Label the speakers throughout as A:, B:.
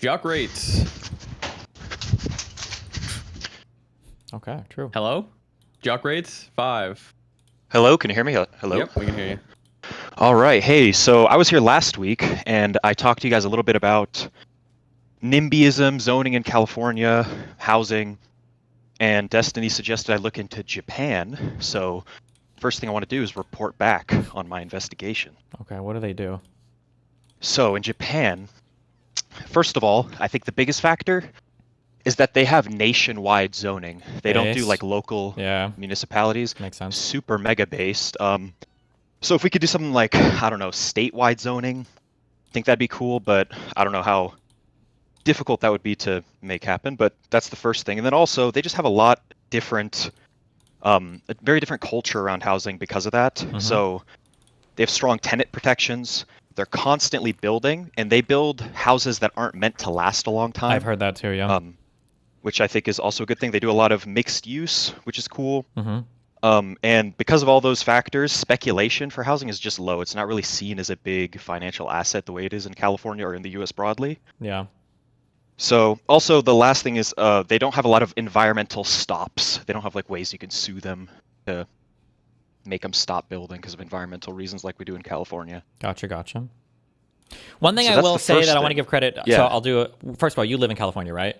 A: Jock rates.
B: Okay, true.
A: Hello? Jock rates 5.
C: Hello, can you hear me? Hello?
A: Yep, we can hear you.
C: All right. Hey, so I was here last week and I talked to you guys a little bit about NIMBYism, zoning in California, housing, and Destiny suggested I look into Japan. So first thing I want to do is report back on my investigation.
B: Okay, what do they do?
C: So in Japan, first of all, I think the biggest factor is that they have nationwide zoning. They don't do
B: Base?
C: like local
B: Yeah,
C: municipalities.
B: makes sense.
C: Super mega based. So if we could do something like, I don't know, statewide zoning, I think that'd be cool, but I don't know how difficult that would be to make happen, but that's the first thing. And then also, they just have a lot different, a very different culture around housing because of that.
B: Mhm.
C: So they have strong tenant protections. They're constantly building, and they build houses that aren't meant to last a long time.
B: I've heard that too, yeah.
C: Which I think is also a good thing. They do a lot of mixed use, which is cool.
B: Mm-hmm.
C: And because of all those factors, speculation for housing is just low. It's not really seen as a big financial asset the way it is in California or in the US broadly.
B: Yeah.
C: So also the last thing is they don't have a lot of environmental stops. They don't have like ways you can sue them to make them stop building because of environmental reasons like we do in California.
B: Gotcha. One thing
C: So
B: I
C: that's
B: will
C: the
B: say
C: first
B: that I want to
C: thing.
B: give credit.
C: Yeah.
B: So I'll do it. First of all, you live in California, right?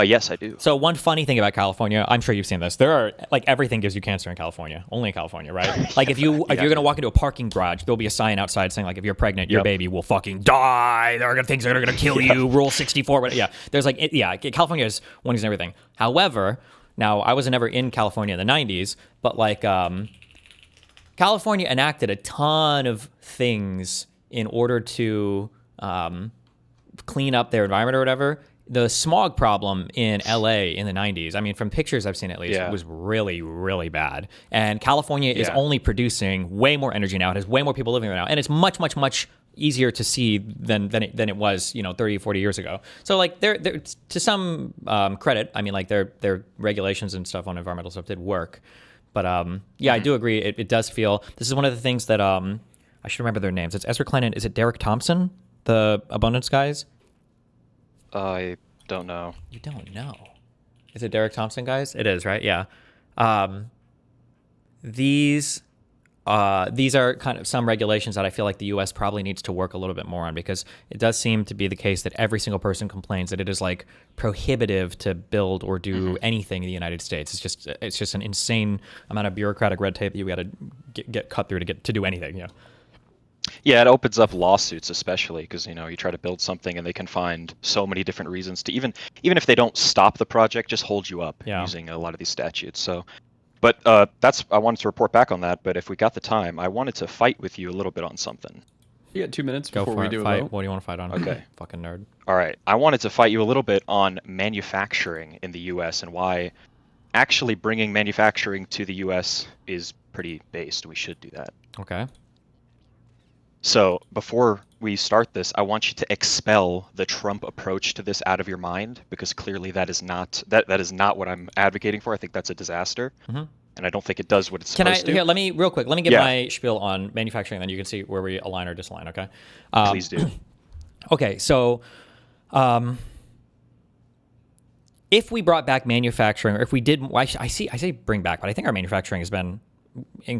C: Yes, I do.
B: So one funny thing about California, I'm sure you've seen this. There are like everything gives you cancer in California, only in California, right? Like if you're gonna walk into a parking garage, there'll be a sign outside saying like if you're pregnant, your
C: Yep.
B: baby will fucking die. There are things that are gonna kill you. Rule 64. But yeah, there's like California is one and everything. However, now I was never in California in the 90s, but like California enacted a ton of things in order to clean up their environment or whatever. The smog problem in LA in the 90s, I mean, from pictures I've seen at least,
C: Yeah.
B: was really, really bad. And California is
C: Yeah.
B: only producing way more energy now. It has way more people living there now. And it's much, much, much easier to see than it was, 30, 40 years ago. So like they're to some credit, I mean, like their regulations and stuff on environmental stuff did work. But I do agree. It does feel, this is one of the things that, I should remember their names. It's Ezra Klein and is it Derek Thompson, the abundance guys?
C: I don't know.
B: You don't know. Is it Derek Thompson, guys? It is, right? Yeah. These are kind of some regulations that I feel like the U.S. probably needs to work a little bit more on, because it does seem to be the case that every single person complains that it is like prohibitive to build or do anything in the United States. It's just an insane amount of bureaucratic red tape that you got to get cut through to do anything. Yeah.
C: Yeah, it opens up lawsuits, especially because you try to build something and they can find so many different reasons to even if they don't stop the project, just hold you up using a lot of these statutes. So, but I wanted to report back on that. But if we got the time, I wanted to fight with you a little bit on something.
A: You got 2 minutes
B: Go
A: before
B: for
A: we
B: it.
A: do a
B: Fight.
A: vote.
B: What do you want to fight on?
C: Okay.
B: Fucking nerd.
C: All right, I wanted to fight you a little bit on manufacturing in the U.S. and why actually bringing manufacturing to the U.S. is pretty based. We should do that.
B: Okay.
C: So before we start this, I want you to expel the Trump approach to this out of your mind, because clearly that is not what I'm advocating for. I think that's a disaster, and I don't think it does what it's supposed to.
B: Here, let me give
C: Yeah.
B: my spiel on manufacturing, then you can see where we align or disalign. Okay.
C: Please do.
B: Okay, so if we brought back manufacturing, or if we did, I say bring back, but I think our manufacturing has been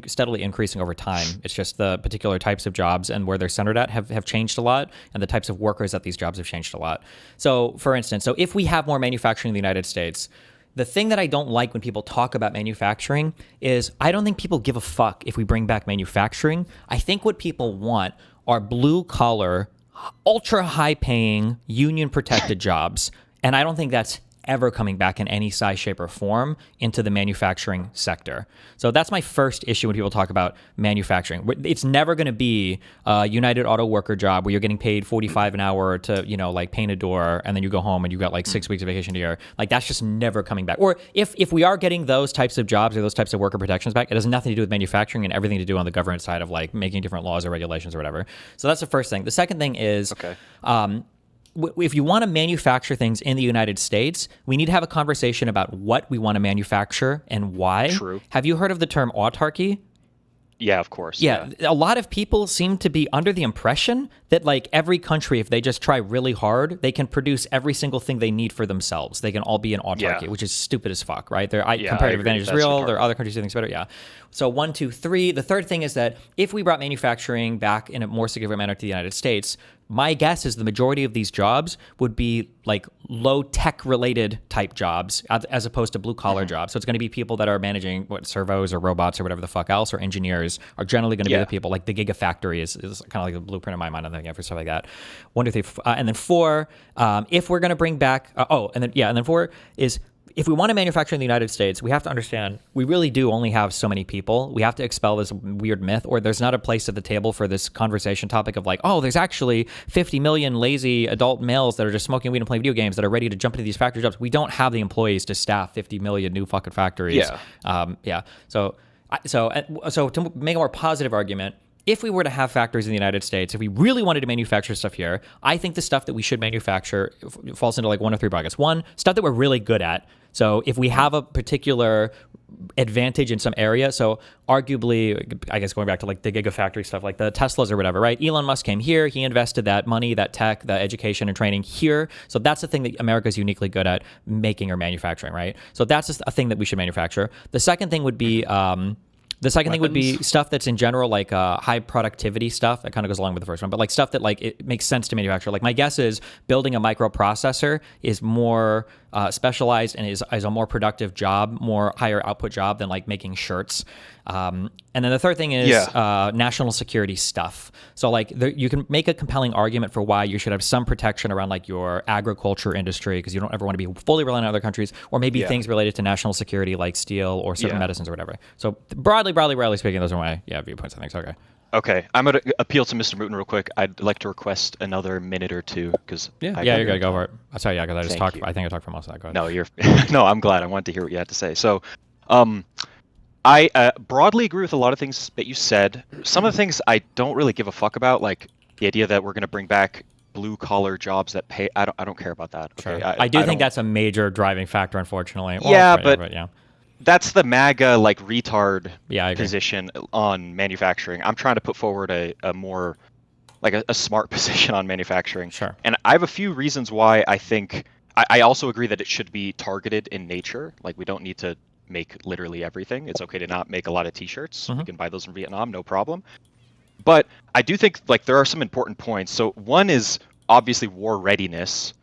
B: steadily increasing over time. It's just the particular types of jobs and where they're centered at have changed a lot, and the types of workers at these jobs have changed a lot. So, for instance, if we have more manufacturing in the United States, the thing that I don't like when people talk about manufacturing is I don't think people give a fuck if we bring back manufacturing. I think what people want are blue collar, ultra high paying, union protected jobs. And I don't think that's ever coming back in any size, shape, or form into the manufacturing sector. So that's my first issue when people talk about manufacturing. It's never going to be a United Auto Worker job where you're getting paid $45 an hour to, like paint a door, and then you go home and you got like 6 weeks of vacation a year. Like that's just never coming back. Or if we are getting those types of jobs or those types of worker protections back, it has nothing to do with manufacturing and everything to do on the government side of like making different laws or regulations or whatever. So that's the first thing. The second thing is, if you want to manufacture things in the United States, we need to have a conversation about what we want to manufacture and why.
C: True.
B: Have you heard of the term autarky?
C: Yeah, of course.
B: Yeah, a lot of people seem to be under the impression that like every country, if they just try really hard, they can produce every single thing they need for themselves. They can all be an autarky,
C: Yeah.
B: which is stupid as fuck, right? Their
C: I
B: comparative
C: agree.
B: advantage is
C: That's
B: real. There are
C: retarded.
B: other countries do things better. Yeah. So 1, 2, 3. The third thing is that if we brought manufacturing back in a more significant manner to the United States, my guess is the majority of these jobs would be like low tech related type jobs as opposed to blue collar jobs. So it's going to be people that are managing servos or robots or whatever the fuck else, or engineers are generally going to be the people. Like the gigafactory is kind of like the blueprint in my mind. I'm thinking for stuff like that. 1, 2, 3, and then 4. If we're going to bring back, and then 4 is, if we want to manufacture in the United States, we have to understand we really do only have so many people. We have to expel this weird myth, or there's not a place at the table for this conversation topic of like, oh, there's actually 50 million lazy adult males that are just smoking weed and playing video games that are ready to jump into these factory jobs. We don't have the employees to staff 50 million new fucking factories.
C: Yeah.
B: So to make a more positive argument, if we were to have factories in the United States, if we really wanted to manufacture stuff here, I think the stuff that we should manufacture falls into like 1 or 3 buckets. 1, stuff that we're really good at. So if we have a particular advantage in some area, so arguably, I guess going back to like the gigafactory stuff, like the Teslas or whatever, right? Elon Musk came here, he invested that money, that tech, the education and training here. So that's the thing that America is uniquely good at making or manufacturing, right? So that's just a thing that we should manufacture. The second thing would be thing would be stuff that's in general like high productivity stuff. That kind of goes along with the first one, but like stuff that like it makes sense to manufacture. Like my guess is building a microprocessor is more specialized and is a more productive job, more higher output job than like making shirts. And then the third thing is national security stuff. So like you can make a compelling argument for why you should have some protection around like your agriculture industry, because you don't ever want to be fully reliant on other countries, or maybe things related to national security like steel or certain medicines or whatever. So broadly speaking, those are my viewpoints, I think. So,
C: Okay, I'm going to appeal to Mr. Mooten real quick. I'd like to request another minute or two because
B: you're gonna go for it. Sorry, because I just talked.
C: You.
B: I think I talked for most of that. Go ahead.
C: No, no. I'm glad. I wanted to hear what you had to say. So, I broadly agree with a lot of things that you said. Some of the things I don't really give a fuck about, like the idea that we're going to bring back blue collar jobs that pay. I don't care about that. Okay?
B: Sure. I think that's a major driving factor, unfortunately.
C: Well, that's the MAGA like retard position on manufacturing. I'm trying to put forward a more like a smart position on manufacturing.
B: Sure.
C: And I have a few reasons why I think I also agree that it should be targeted in nature. Like we don't need to make literally everything. It's okay to not make a lot of t-shirts. You can buy those in Vietnam, no problem. But I do think like there are some important points. So one is obviously war readiness.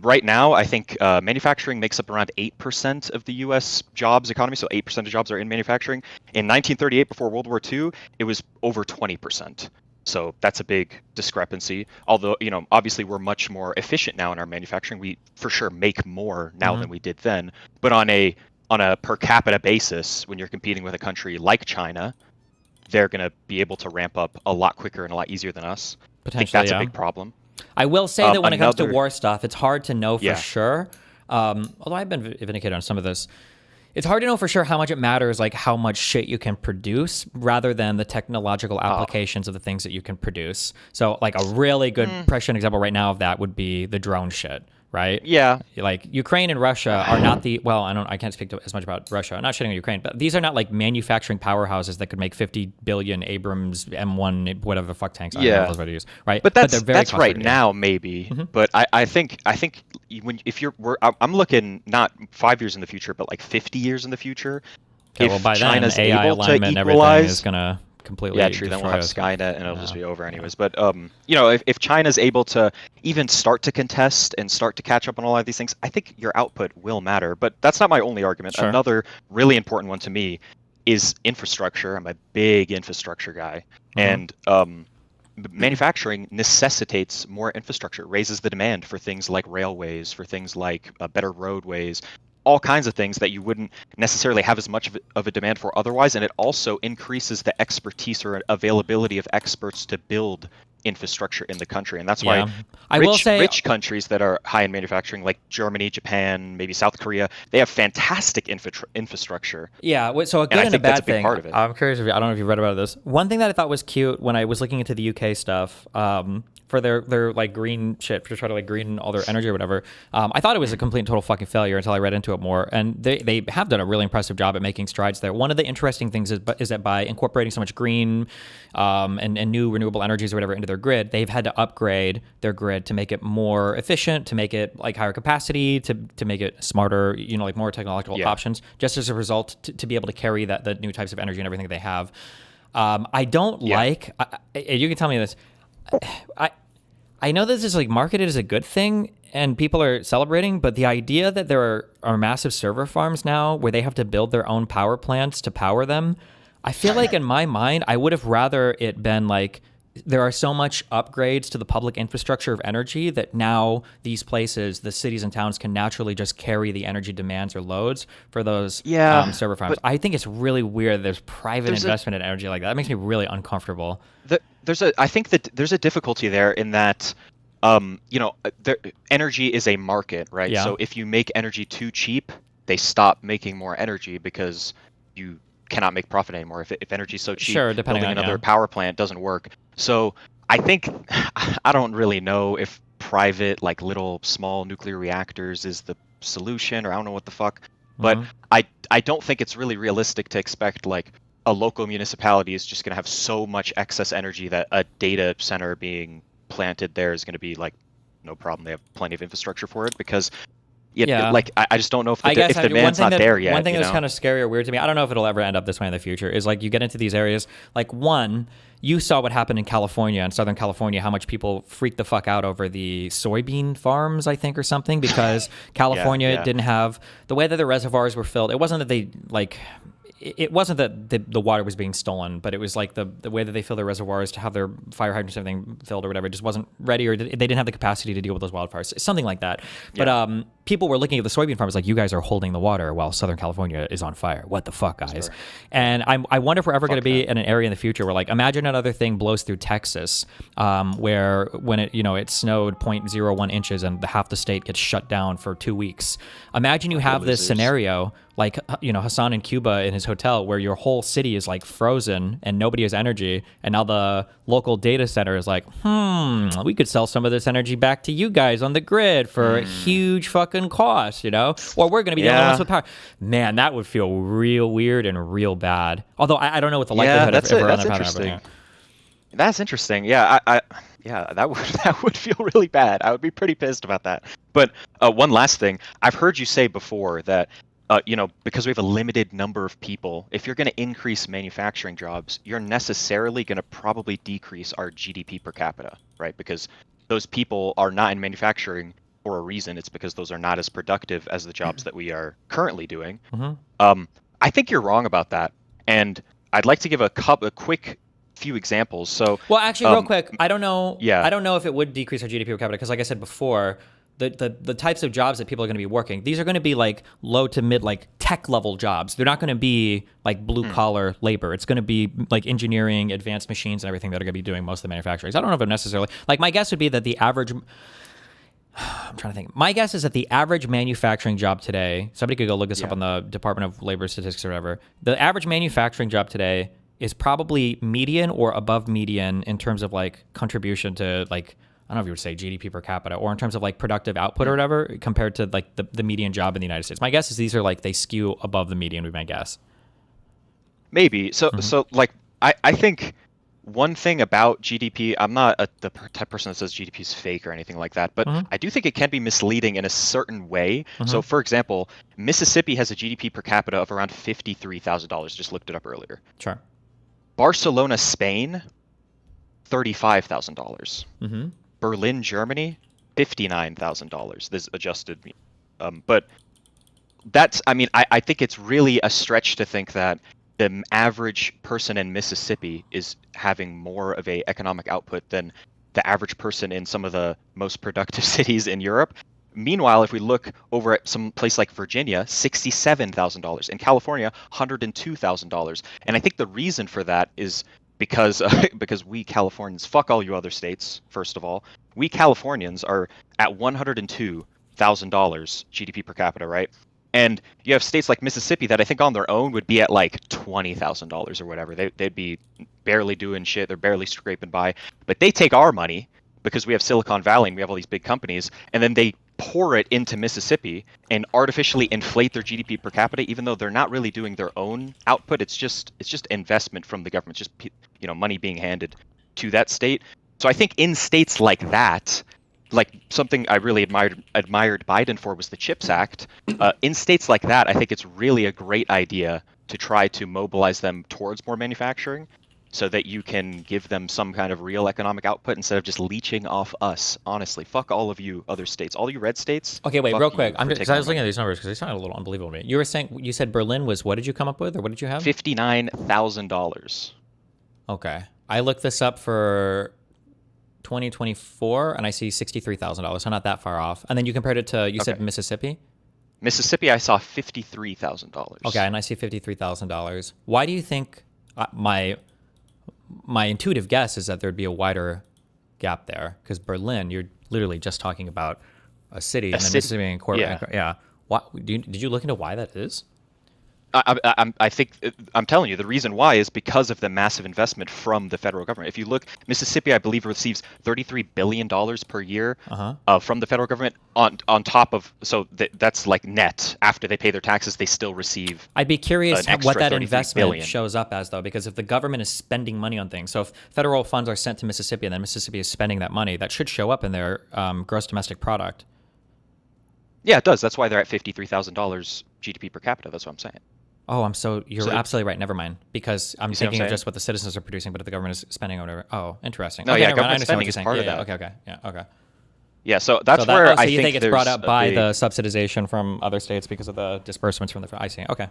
C: Right now, I think manufacturing makes up around 8% of the U.S. jobs economy, so 8% of jobs are in manufacturing. In 1938, before World War II, it was over 20%. So that's a big discrepancy. Although, obviously we're much more efficient now in our manufacturing. We for sure make more now than we did then. But on a per capita basis, when you're competing with a country like China, they're going to be able to ramp up a lot quicker and a lot easier than us. I think that's a big problem.
B: I will say that when it comes to war stuff, it's hard to know for sure. Although I've been vindicated on some of this. It's hard to know for sure how much it matters, like how much shit you can produce rather than the technological applications of the things that you can produce. So like a really good prescient example right now of that would be the drone shit, right?
C: Yeah.
B: Like Ukraine and Russia are not I can't speak as much about Russia. I'm not shitting on Ukraine, but these are not like manufacturing powerhouses that could make 50 billion Abrams M1 whatever the fuck tanks. I don't know those videos, right?
C: But that's right now maybe. But I think I'm looking not 5 years in the future, but like 50 years in the future.
B: Okay, well, by China's then, AI alignment and everything is gonna completely
C: true. Then we'll have Skynet and it'll just be over anyways. But if China's able to even start to contest and start to catch up on all of these things, I think your output will matter. But that's not my only argument.
B: Sure.
C: Another really important one to me is infrastructure. I'm a big infrastructure guy, and manufacturing necessitates more infrastructure, raises the demand for things like railways, for things like better roadways, all kinds of things that you wouldn't necessarily have as much of a demand for otherwise. And it also increases the expertise or availability of experts to build infrastructure in the country, and that's
B: Yeah.
C: why
B: I will say
C: rich countries that are high in manufacturing, like Germany, Japan, maybe South Korea, they have fantastic infrastructure,
B: yeah, so a
C: and
B: good
C: I
B: and a
C: think that's a
B: bad
C: big
B: thing.
C: part of it.
B: I'm curious if I don't know if you've read about this. One thing that I thought was cute when I was looking into the UK stuff, for their like green shit, to try to like green all their energy or whatever. I thought it was a complete and total fucking failure until I read into it more, and they have done a really impressive job at making strides there. One of the interesting things is that by incorporating so much green and new renewable energies or whatever into their grid, they've had to upgrade their grid to make it more efficient, to make it like higher capacity, to make it smarter, like more technological options, just as a result to be able to carry the new types of energy and everything they have. I don't like, you can tell me this, I know this is like marketed as a good thing and people are celebrating, but the idea that there are massive server farms now where they have to build their own power plants to power them, I feel like in my mind, I would have rather it been like there are so much upgrades to the public infrastructure of energy that now these places, the cities and towns, can naturally just carry the energy demands or loads for those server farms. I think it's really weird there's private investment in energy like that. That makes me really uncomfortable.
C: I think that there's a difficulty there in that, energy is a market, right?
B: Yeah.
C: So if you make energy too cheap, they stop making more energy because you cannot make profit anymore. If energy is so cheap, building another power plant doesn't work. So I think, I don't really know if private, like little small nuclear reactors is the solution, or I don't know what the fuck. But I don't think it's really realistic to expect like a local municipality is just going to have so much excess energy that a data center being planted there is going to be like no problem. They have plenty of infrastructure for it, because like I just don't know if the demand's not there yet.
B: One thing that's kind of scary or weird to me, I don't know if it'll ever end up this way in the future, is like you get into these areas, like you saw what happened in California, in Southern California, how much people freaked the fuck out over the soybean farms, I think, or something, because California didn't have the way that the reservoirs were filled. It wasn't that they like, it wasn't that the water was being stolen, but it was like the way that they fill their reservoirs to have their fire hydrants and everything filled or whatever, it just wasn't ready, or they didn't have the capacity to deal with those wildfires, something like that. But people were looking at the soybean farms like, you guys are holding the water while Southern California is on fire. What the fuck, guys? Sure. And I wonder if we're ever going to be in an area in the future where, like, imagine another thing blows through Texas, where when it snowed 0.01 inches and half the state gets shut down for 2 weeks. Imagine you have this scenario like, Hassan in Cuba in his hotel, where your whole city is like frozen and nobody has energy, and now the local data center is like, we could sell some of this energy back to you guys on the grid for a huge fucking cost, or we're going to be the only ones with power. Man, that would feel real weird and real bad. Although I don't know what the likelihood of ever
C: that's interesting. That's interesting. Yeah, that would feel really bad. I would be pretty pissed about that. But one last thing, I've heard you say before that, because we have a limited number of people, if you're going to increase manufacturing jobs, you're necessarily going to probably decrease our GDP per capita, right? Because those people are not in manufacturing for a reason. It's because those are not as productive as the jobs that we are currently doing. I think you're wrong about that, and I'd like to give a quick few examples. So,
B: well, actually, real quick, I don't know. I don't know if it would decrease our GDP per capita, because, like I said before, the types of jobs that people are going to be working, these are going to be like low to mid, like tech level jobs. They're not going to be like blue collar labor. It's going to be like engineering, advanced machines, and everything that are going to be doing most of the manufacturing. I don't know if it necessarily, like, my guess would be that the average, I'm trying to think. My guess is that the average manufacturing job today, somebody could go look this up on the Department of Labor Statistics or whatever. The average manufacturing job today is probably median or above median in terms of like contribution to, like, I don't know if you would say GDP per capita, or in terms of like productive output or whatever, compared to like the median job in the United States. My guess is these are like, they skew above the median, would be my guess.
C: Maybe. So like, I think one thing about GDP, I'm not the type of person that says GDP is fake or anything like that, but I do think it can be misleading in a certain way. So for example, Mississippi has a GDP per capita of around $53,000. Just looked it up earlier.
B: Sure.
C: Barcelona, Spain, $35,000. Berlin, Germany, $59,000. This adjusted, but that's, I think it's really a stretch to think that the average person in Mississippi is having more of a economic output than the average person in some of the most productive cities in Europe. Meanwhile, if we look over at some place like Virginia, $67,000. In California, $102,000. And I think the reason for that is because because we Californians, fuck all you other states. First of all, we Californians are at $102,000 GDP per capita, right? And you have states like Mississippi that I think on their own would be at like $20,000 or whatever. They'd be barely doing shit. They're barely scraping by. But they take our money because we have Silicon Valley and we have all these big companies, and then they pour it into Mississippi and artificially inflate their GDP per capita, even though they're not really doing their own output. It's just investment from the government, just money being handed to that state. So I think in states like that, like something I really admired Biden for was the CHIPS Act. In states like that, I think it's really a great idea to try to mobilize them towards more manufacturing, so that you can give them some kind of real economic output instead of just leeching off us. Honestly, fuck all of you other states, all you red states.
B: Okay, wait,
C: fuck
B: real
C: you
B: quick.
C: for
B: I was
C: taking
B: looking
C: my
B: at these numbers because they sound a little unbelievable to me. You said Berlin was, what did you come up with, or what did you have?
C: $59,000.
B: Okay, I looked this up for 2024, and I see $63,000, so not that far off. And then you compared it to, you said Mississippi?
C: Mississippi, I saw $53,000.
B: Okay, and I see $53,000. Why do you think my intuitive guess is that there'd be a wider gap there? Because Berlin, you're literally just talking about a city, and then Mississippi and yeah. Did you look into why that is?
C: I think I'm telling you the reason why is because of the massive investment from the federal government. If you look, Mississippi, I believe, receives $33 billion per year from the federal government on top of, so that's like net. After they pay their taxes, they still receive.
B: I'd be curious what that investment
C: billion.
B: shows up as, though, because if the government is spending money on things, so if federal funds are sent to Mississippi and then Mississippi is spending that money, that should show up in their gross domestic product.
C: Yeah, it does. That's why they're at $53,000 GDP per capita. That's what I'm saying.
B: Oh, you're absolutely right. Never mind. Because I'm thinking of just what the citizens are producing, but if the government is spending or whatever. Oh, interesting.
C: No,
B: okay,
C: yeah, government
B: I
C: spending
B: understand
C: is
B: what you're
C: part
B: saying.
C: of that.
B: Okay. Yeah, okay.
C: Yeah, so that's where I
B: you think it's
C: there's
B: brought up by
C: big...
B: the subsidization from other states because of the disbursements from the. I see. Okay.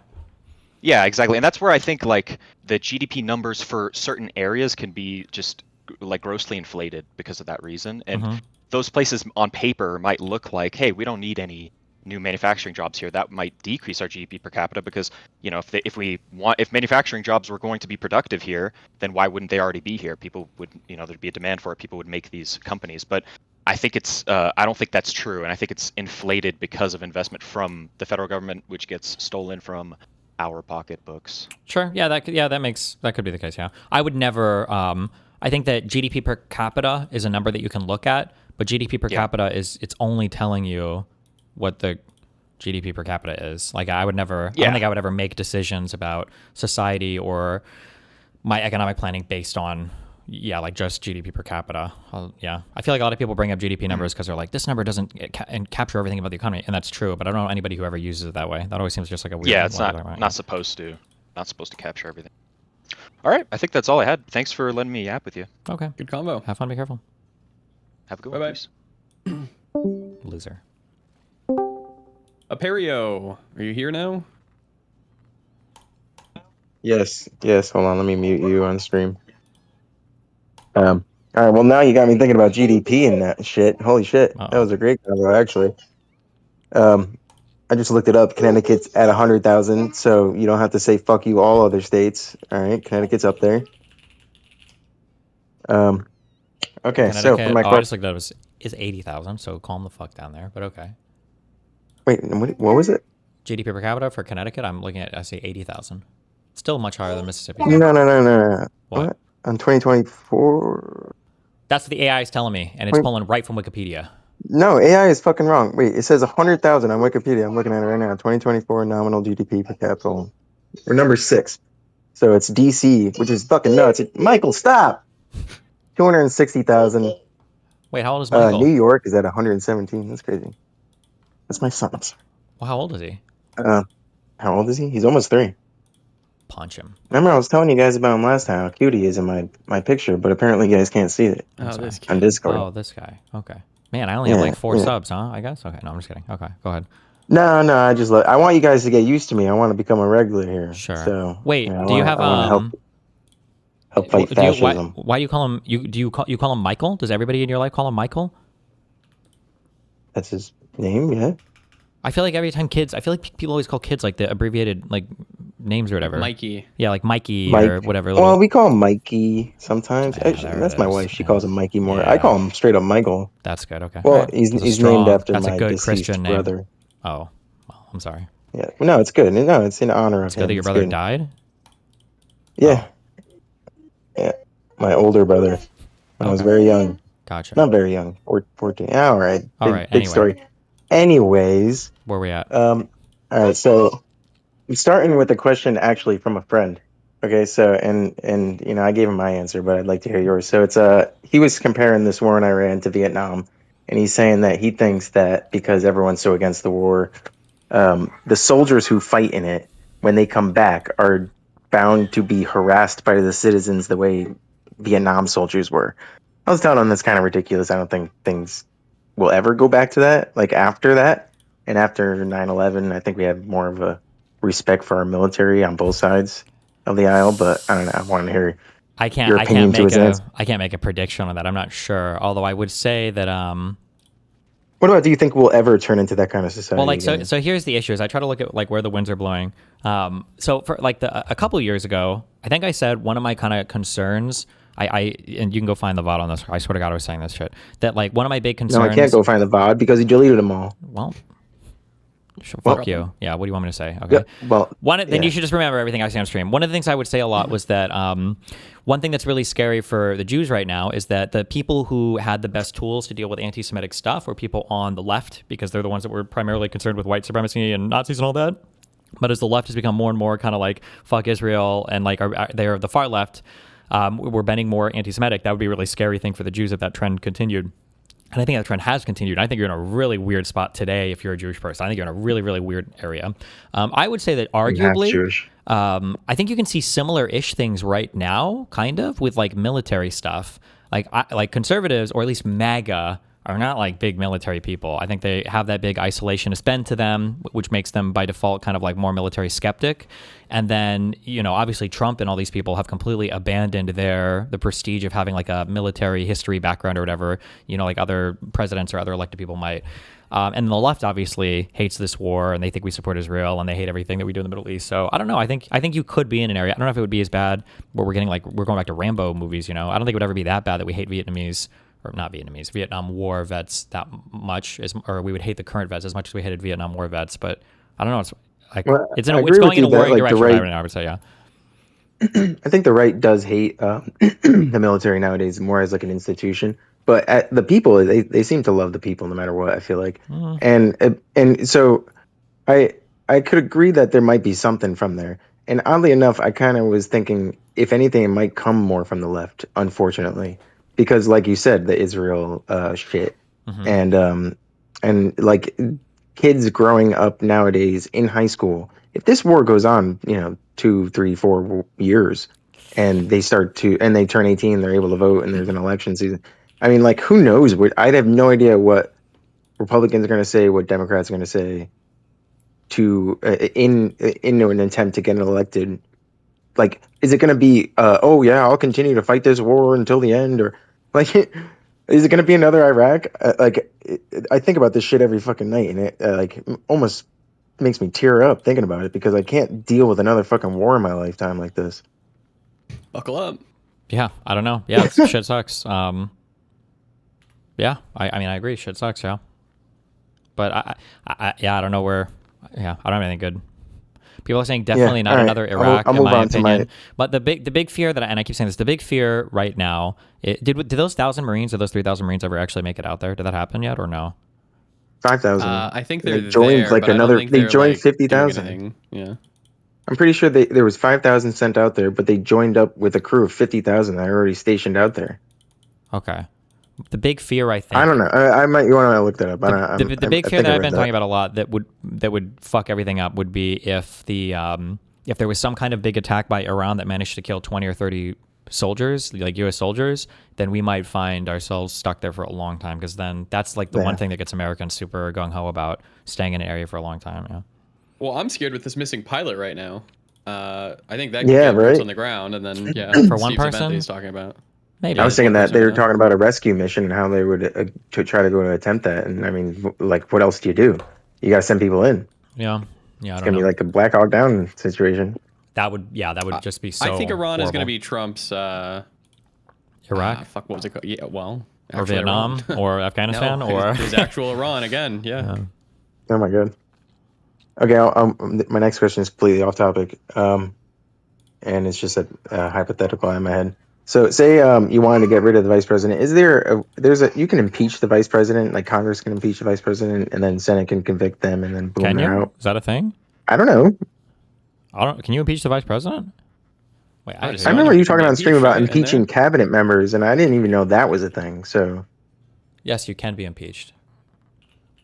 C: Yeah, exactly, and that's where I think like the GDP numbers for certain areas can be just like grossly inflated because of that reason, and those places on paper might look like, hey, we don't need any new manufacturing jobs here. That might decrease our GDP per capita because, if manufacturing jobs were going to be productive here, then why wouldn't they already be here? People would, there'd be a demand for it. People would make these companies. But I think I don't think that's true. And I think it's inflated because of investment from the federal government, which gets stolen from our pocketbooks.
B: Sure. Yeah, that could be the case. Yeah. I would never, I think that GDP per capita is a number that you can look at, but GDP per capita it's only telling you what the GDP per capita is. Like I don't think I would ever make decisions about society or my economic planning based on, like just GDP per capita. I feel like a lot of people bring up GDP numbers because they're like, this number doesn't capture everything about the economy. And that's true, but I don't know anybody who ever uses it that way. That always seems just like a weird.
C: Yeah, it's not supposed to capture everything. All right. I think that's all I had. Thanks for letting me yap with you.
B: Okay.
A: Good combo.
B: Have fun. Be careful.
C: Have a good
A: Bye-bye.
C: one. Peace.
B: Loser.
A: Aperio, are you here now?
D: Yes. Hold on, let me mute you on stream. All right. Well, now you got me thinking about GDP and that shit. Holy shit, that was a great combo, actually. I just looked it up. Connecticut's at 100,000, so you don't have to say fuck you all other states. All right, Connecticut's up there. Okay. So for my
B: I
D: question,
B: just looked it up. Is 80,000, so calm the fuck down there. But okay.
D: wait, what was it?
B: GDP per capita for Connecticut, I'm looking at, I see 80,000. Still much higher than Mississippi.
D: No.
B: What?
D: On 2024?
B: That's what the AI is telling me, and it's pulling right from Wikipedia.
D: No, AI is fucking wrong. Wait, it says 100,000 on Wikipedia. I'm looking at it right now. 2024 nominal GDP per capita. We're number 6. So it's DC, which is fucking nuts. Michael, stop! 260,000.
B: Wait, how old is Michael?
D: New York is at 117. That's crazy. That's my son.
B: Well, how old is he?
D: How old is he? He's almost 3.
B: Punch him.
D: Remember, I was telling you guys about him last time, how cute he is in my picture, but apparently you guys can't see it
A: This
D: on Discord.
B: Oh, this guy. Okay. Man, I only have like 4 subs, huh? I guess. Okay, no, I'm just kidding. Okay, go ahead.
D: No, I want you guys to get used to me. I want to become a regular here.
B: Sure.
D: So
B: wait, do you have
D: help fight fascism?
B: Why do you call him? You call him Michael? Does everybody in your life call him Michael?
D: That's his name, yeah.
B: I feel like every time kids, I feel like people always call kids like the abbreviated like names or whatever.
A: Mikey.
B: Yeah, like Mikey
D: Mike.
B: or whatever.
D: Well, we call him Mikey sometimes.
B: Yeah,
D: Actually,
B: there
D: that's
B: it
D: my
B: is.
D: wife. She
B: Yeah.
D: calls him Mikey more.
B: Yeah.
D: I call him straight up Michael.
B: That's good. Okay.
D: Well,
B: All right.
D: he's named after
B: that's
D: my
B: a good
D: deceased
B: Christian name.
D: brother.
B: Oh, well, I'm sorry.
D: Yeah. No, it's good. No, it's in honor of
B: It's
D: him.
B: good that your
D: It's
B: brother
D: good.
B: died.
D: Yeah. Yeah. My older brother when I was
B: Okay.
D: very young.
B: Gotcha.
D: Not very young. 14. All right.
B: All
D: Big,
B: right,
D: big
B: anyway.
D: story. Anyways,
B: Where we at?
D: all right. So I'm starting with a question actually from a friend. Okay. So, and you know, I gave him my answer, but I'd like to hear yours. So it's he was comparing this war in Iran to Vietnam, and he's saying that he thinks that because everyone's so against the war, the soldiers who fight in it, when they come back, are bound to be harassed by the citizens the way Vietnam soldiers were. I was telling him that's kind of ridiculous. I don't think things will ever go back to that, like after that. And after 9/11, I think we have more of a respect for our military on both sides of the aisle. But I don't know. I want to hear
B: I
D: your opinion to his answer.
B: I can't make a prediction on that. I'm not sure. Although I would say that
D: What about, do you think we'll ever turn into that kind of society?
B: well, like
D: again?
B: so here's the issue: is I try to look at like where the winds are blowing. So for like a couple of years ago, I think I said one of my kind of concerns. I and you can go find the VOD on this. I swear to God, I was saying this shit. That like one of my big concerns.
D: No, I can't go find the VOD because he deleted them all.
B: Well, fuck you. Yeah. What do you want me to say? Okay.
D: Yeah, well,
B: Then you should just remember everything I say on stream. One of the things I would say a lot was that one thing that's really scary for the Jews right now is that the people who had the best tools to deal with anti-Semitic stuff were people on the left, because they're the ones that were primarily concerned with white supremacy and Nazis and all that. But as the left has become more and more kind of like fuck Israel and like they're the far left, we're bending more anti-Semitic. That would be a really scary thing for the Jews if that trend continued. And I think that trend has continued. I think you're in a really weird spot today if you're a Jewish person. I think you're in a really, really weird area. I would say that arguably, I think you can see similar-ish things right now, kind of, with like military stuff. Like conservatives, or at least MAGA, are not like big military people. I think they have that big isolationist bend to them, which makes them by default kind of like more military skeptic. And then, you know, obviously Trump and all these people have completely abandoned the prestige of having like a military history background or whatever, you know, like other presidents or other elected people might. And the left obviously hates this war, and they think we support Israel, and they hate everything that we do in the Middle East. So I don't know. I think you could be in an area. I don't know if it would be as bad where we're going back to Rambo movies. You know, I don't think it would ever be that bad that we hate Vietnam War vets that much, or we would hate the current vets as much as we hated Vietnam War vets. But I don't know. It's like it's going in a worrying direction right now, I would say. Yeah.
D: I think the right does hate the military nowadays more as like an institution, but the people, they seem to love the people no matter what, I feel like. And so I could agree that there might be something from there. And oddly enough, I kind of was thinking, if anything, it might come more from the left, unfortunately, because like you said, the Israel shit, and like kids growing up nowadays in high school, if this war goes on, you know, 2, 3, 4 years, and they turn 18, they're able to vote, and there's an election season. I mean, like, who knows? I'd have no idea what Republicans are going to say, what Democrats are going to say to in an attempt to get elected. Like, is it going to be, oh yeah, I'll continue to fight this war until the end, or like, is it going to be another Iraq? I think about this shit every fucking night, and it like almost makes me tear up thinking about it, because I can't deal with another fucking war in my lifetime like this.
A: Buckle up.
B: Yeah, I don't know. Yeah, shit sucks. Yeah, I mean, I agree. Shit sucks. Yeah, but I don't know where. Yeah, I don't have anything good. People are saying definitely not another Iraq, in my opinion. But the big fear and I keep saying this, the big fear right now, did those 1,000 Marines or those 3,000 Marines ever actually make it out there? Did that happen yet or no?
D: 5,000.
A: I think they
D: joined
A: there,
D: like another. They joined 50,000.
A: Anything. Yeah.
D: I'm pretty sure there was 5,000 sent out there, but they joined up with a crew of 50,000 that are already stationed out there.
B: Okay. The big fear, I think.
D: I don't know. I might. You want to look that up?
B: The big fear that I've been talking about a lot that would fuck everything up would be if there was some kind of big attack by Iran that managed to kill 20 or 30 soldiers, like U.S. soldiers, then we might find ourselves stuck there for a long time, because then that's like the one thing that gets Americans super gung-ho about staying in an area for a long time. Yeah.
A: Well, I'm scared with this missing pilot right now. I think that could get boots on the ground, and then
B: for one
A: Steve's
B: person
A: event that he's talking about.
B: Maybe.
D: I was thinking that they were talking about a rescue mission and how they would to try to go and attempt that. And I mean, like, what else do you do? you got to send people in.
B: Yeah.
D: It's going to be like a Black Hawk Down situation.
B: That would just be so
A: I think Iran is going to
B: horrible.
A: be Trump's
B: Iraq.
A: Fuck, what was it called? Yeah, well,
B: Or Vietnam or Afghanistan
A: no,
B: or
A: his actual Iran again. Yeah.
D: Oh my god. Okay, my next question is completely off topic, and it's just a hypothetical in my head. So, say you wanted to get rid of the vice president. Is there you can impeach the vice president, like Congress can impeach the vice president, and then Senate can convict them, and then boom,
B: Can
D: they're
B: you?
D: out.
B: Is that a thing?
D: I don't know.
B: Can you impeach the vice president? Wait,
A: I
D: I remember you talking on stream about
A: impeached, right,
D: impeaching cabinet members, and I didn't even know that was a thing. So,
B: yes, you can be impeached.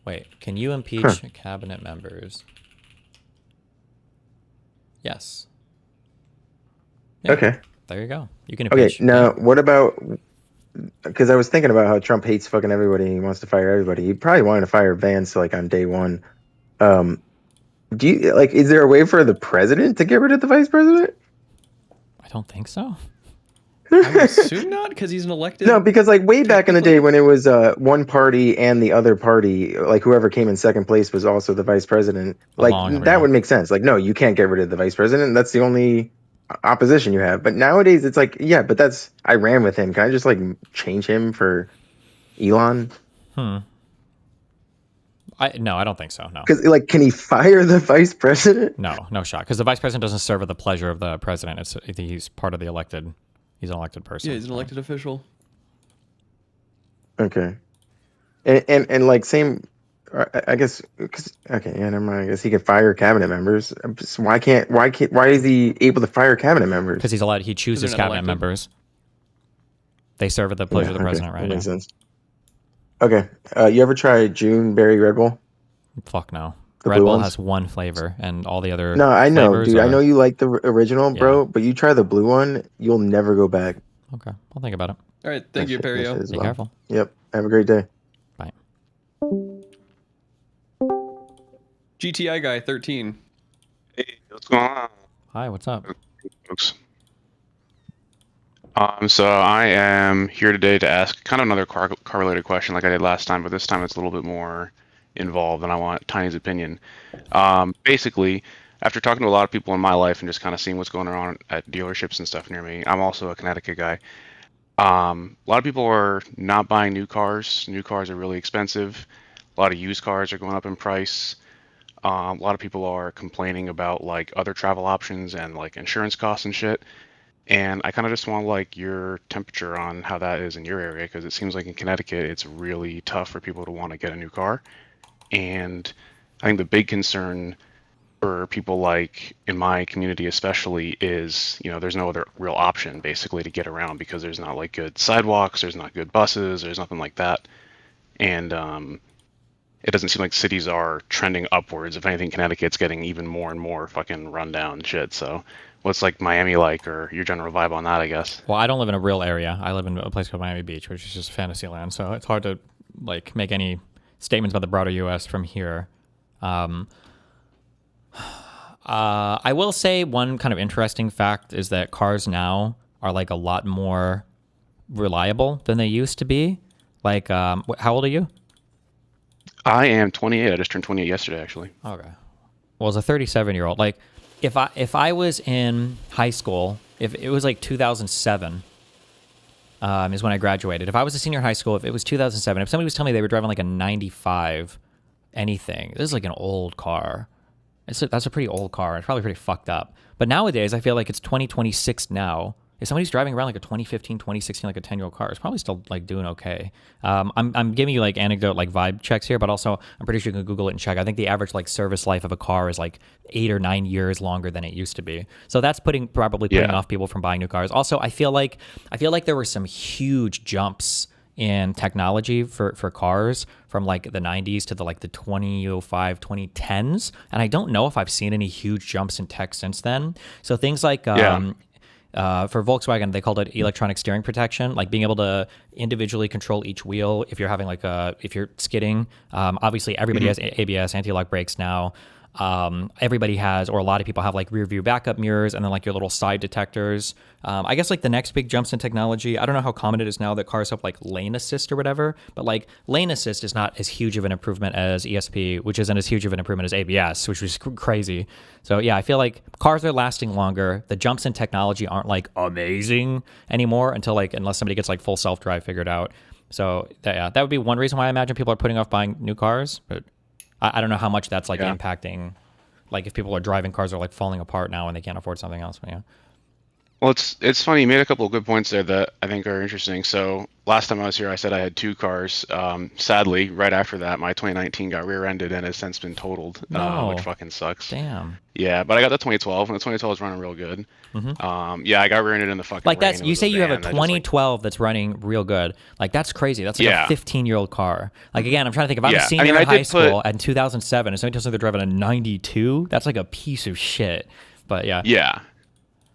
B: Wait, can you impeach cabinet members? Yes. Yeah,
D: okay.
B: There you go. You can impeach.
D: Okay, now what about? Because I was thinking about how Trump hates fucking everybody. He wants to fire everybody. He probably wanted to fire Vance like on day one. Do you like? Is there a way for the president to get rid of the vice president?
B: I don't think so.
A: I would assume not, because he's an elected.
D: No, because like way back in the day when it was one party and the other party, like whoever came in second place was also the vice president. Like that would make sense. Like, no, you can't get rid of the vice president. That's the only opposition you have. But nowadays it's like, yeah, but I ran with him. Can I just like change him for Elon?
B: No, I don't think so. No.
D: Because like, can he fire the vice president?
B: No shot. Because the vice president doesn't serve at the pleasure of the president. He's part of the elected. He's an elected person.
A: Yeah, he's an elected official.
D: Okay. And like same, I guess. Okay, yeah, never mind. I guess he can fire cabinet members. So why is he able to fire cabinet members?
B: Because he's allowed. He chooses cabinet members. They serve at the pleasure of the president, right?
D: That makes sense. Okay. You ever tried June Berry Red Bull?
B: Fuck no.
D: The
B: Red
D: blue
B: Bull
D: ones?
B: has one flavor, and all the other.
D: No, I know,
B: flavors
D: dude. I
B: are...
D: know you like the original, bro. But you try the blue one, you'll never go back.
B: Okay, I'll think about it.
A: All right, thank you, Perio.
B: Be careful.
D: Yep. Have a great day.
B: Bye.
A: GTI guy 13.
E: Hey, what's going on?
B: Hi, what's up?
E: Folks. So I am here today to ask kind of another car-related question like I did last time, but this time it's a little bit more involved, and I want Tiny's opinion. Basically, after talking to a lot of people in my life and just kind of seeing what's going on at dealerships and stuff near me, I'm also a Connecticut guy. A lot of people are not buying new cars. New cars are really expensive. A lot of used cars are going up in price. A lot of people are complaining about like other travel options and like insurance costs and shit. And I kind of just want like your temperature on how that is in your area, because it seems like in Connecticut it's really tough for people to want to get a new car. And I think the big concern for people like in my community especially is, there's no other real option basically to get around, because there's not like good sidewalks, there's not good buses, there's nothing like that. And it doesn't seem like cities are trending upwards. If anything, Connecticut's getting even more and more fucking rundown shit. So what's like Miami like, or your general vibe on that, I guess?
B: Well, I don't live in a real area. I live in a place called Miami Beach, which is just fantasy land. So it's hard to like make any statements about the broader U.S. from here. I will say one kind of interesting fact is that cars now are like a lot more reliable than they used to be. Like, how old are you?
E: I am 28. I just turned 28 yesterday, actually.
B: Okay. Well, as a 37-year-old, like if I was in high school, if it was like 2007, is when I graduated. If I was a senior in high school, if it was 2007, if somebody was telling me they were driving like a 95 anything, this is like an old car. That's a pretty old car. It's probably pretty fucked up. But nowadays, I feel like it's 2026 now. If somebody's driving around like a 2015, 2016, like a 10-year-old car, it's probably still like doing okay. I'm giving you like anecdote, like vibe checks here, but also I'm pretty sure you can Google it and check. I think the average like service life of a car is like 8 or 9 years longer than it used to be. So that's probably putting off people from buying new cars. Also, I feel like there were some huge jumps in technology for cars from like the 90s to the 2005, 2010s. And I don't know if I've seen any huge jumps in tech since then. So things like, for Volkswagen, they called it electronic steering protection, like being able to individually control each wheel if you're having if you're skidding. Obviously everybody has ABS, anti-lock brakes now. Everybody has, or a lot of people have like rear view backup mirrors and then like your little side detectors. I guess like the next big jumps in technology, I don't know how common it is now that cars have like lane assist or whatever, but like lane assist is not as huge of an improvement as ESP, which isn't as huge of an improvement as ABS, which was crazy. So yeah, I feel like cars are lasting longer. The jumps in technology aren't like amazing anymore unless somebody gets like full self-drive figured out. So that would be one reason why I imagine people are putting off buying new cars, but I don't know how much that's like impacting, like if people are driving cars are like falling apart now and they can't afford something else. But yeah.
E: Well, it's funny. You made a couple of good points there that I think are interesting. So last time I was here, I said I had 2 cars. Sadly, right after that, my 2019 got rear-ended and has since been totaled, which fucking sucks.
B: Damn.
E: Yeah, but I got the 2012, and the 2012 is running real good. Yeah, I got rear-ended in the fucking
B: like
E: rain.
B: that's you say you have a 2012 that's running real good. Like that's crazy. That's like a 15-year-old car. Like again, I'm trying to think if I'm a senior in high school in 2007 and somebody tells me they're driving a 92, that's like a piece of shit. But yeah.
E: Yeah.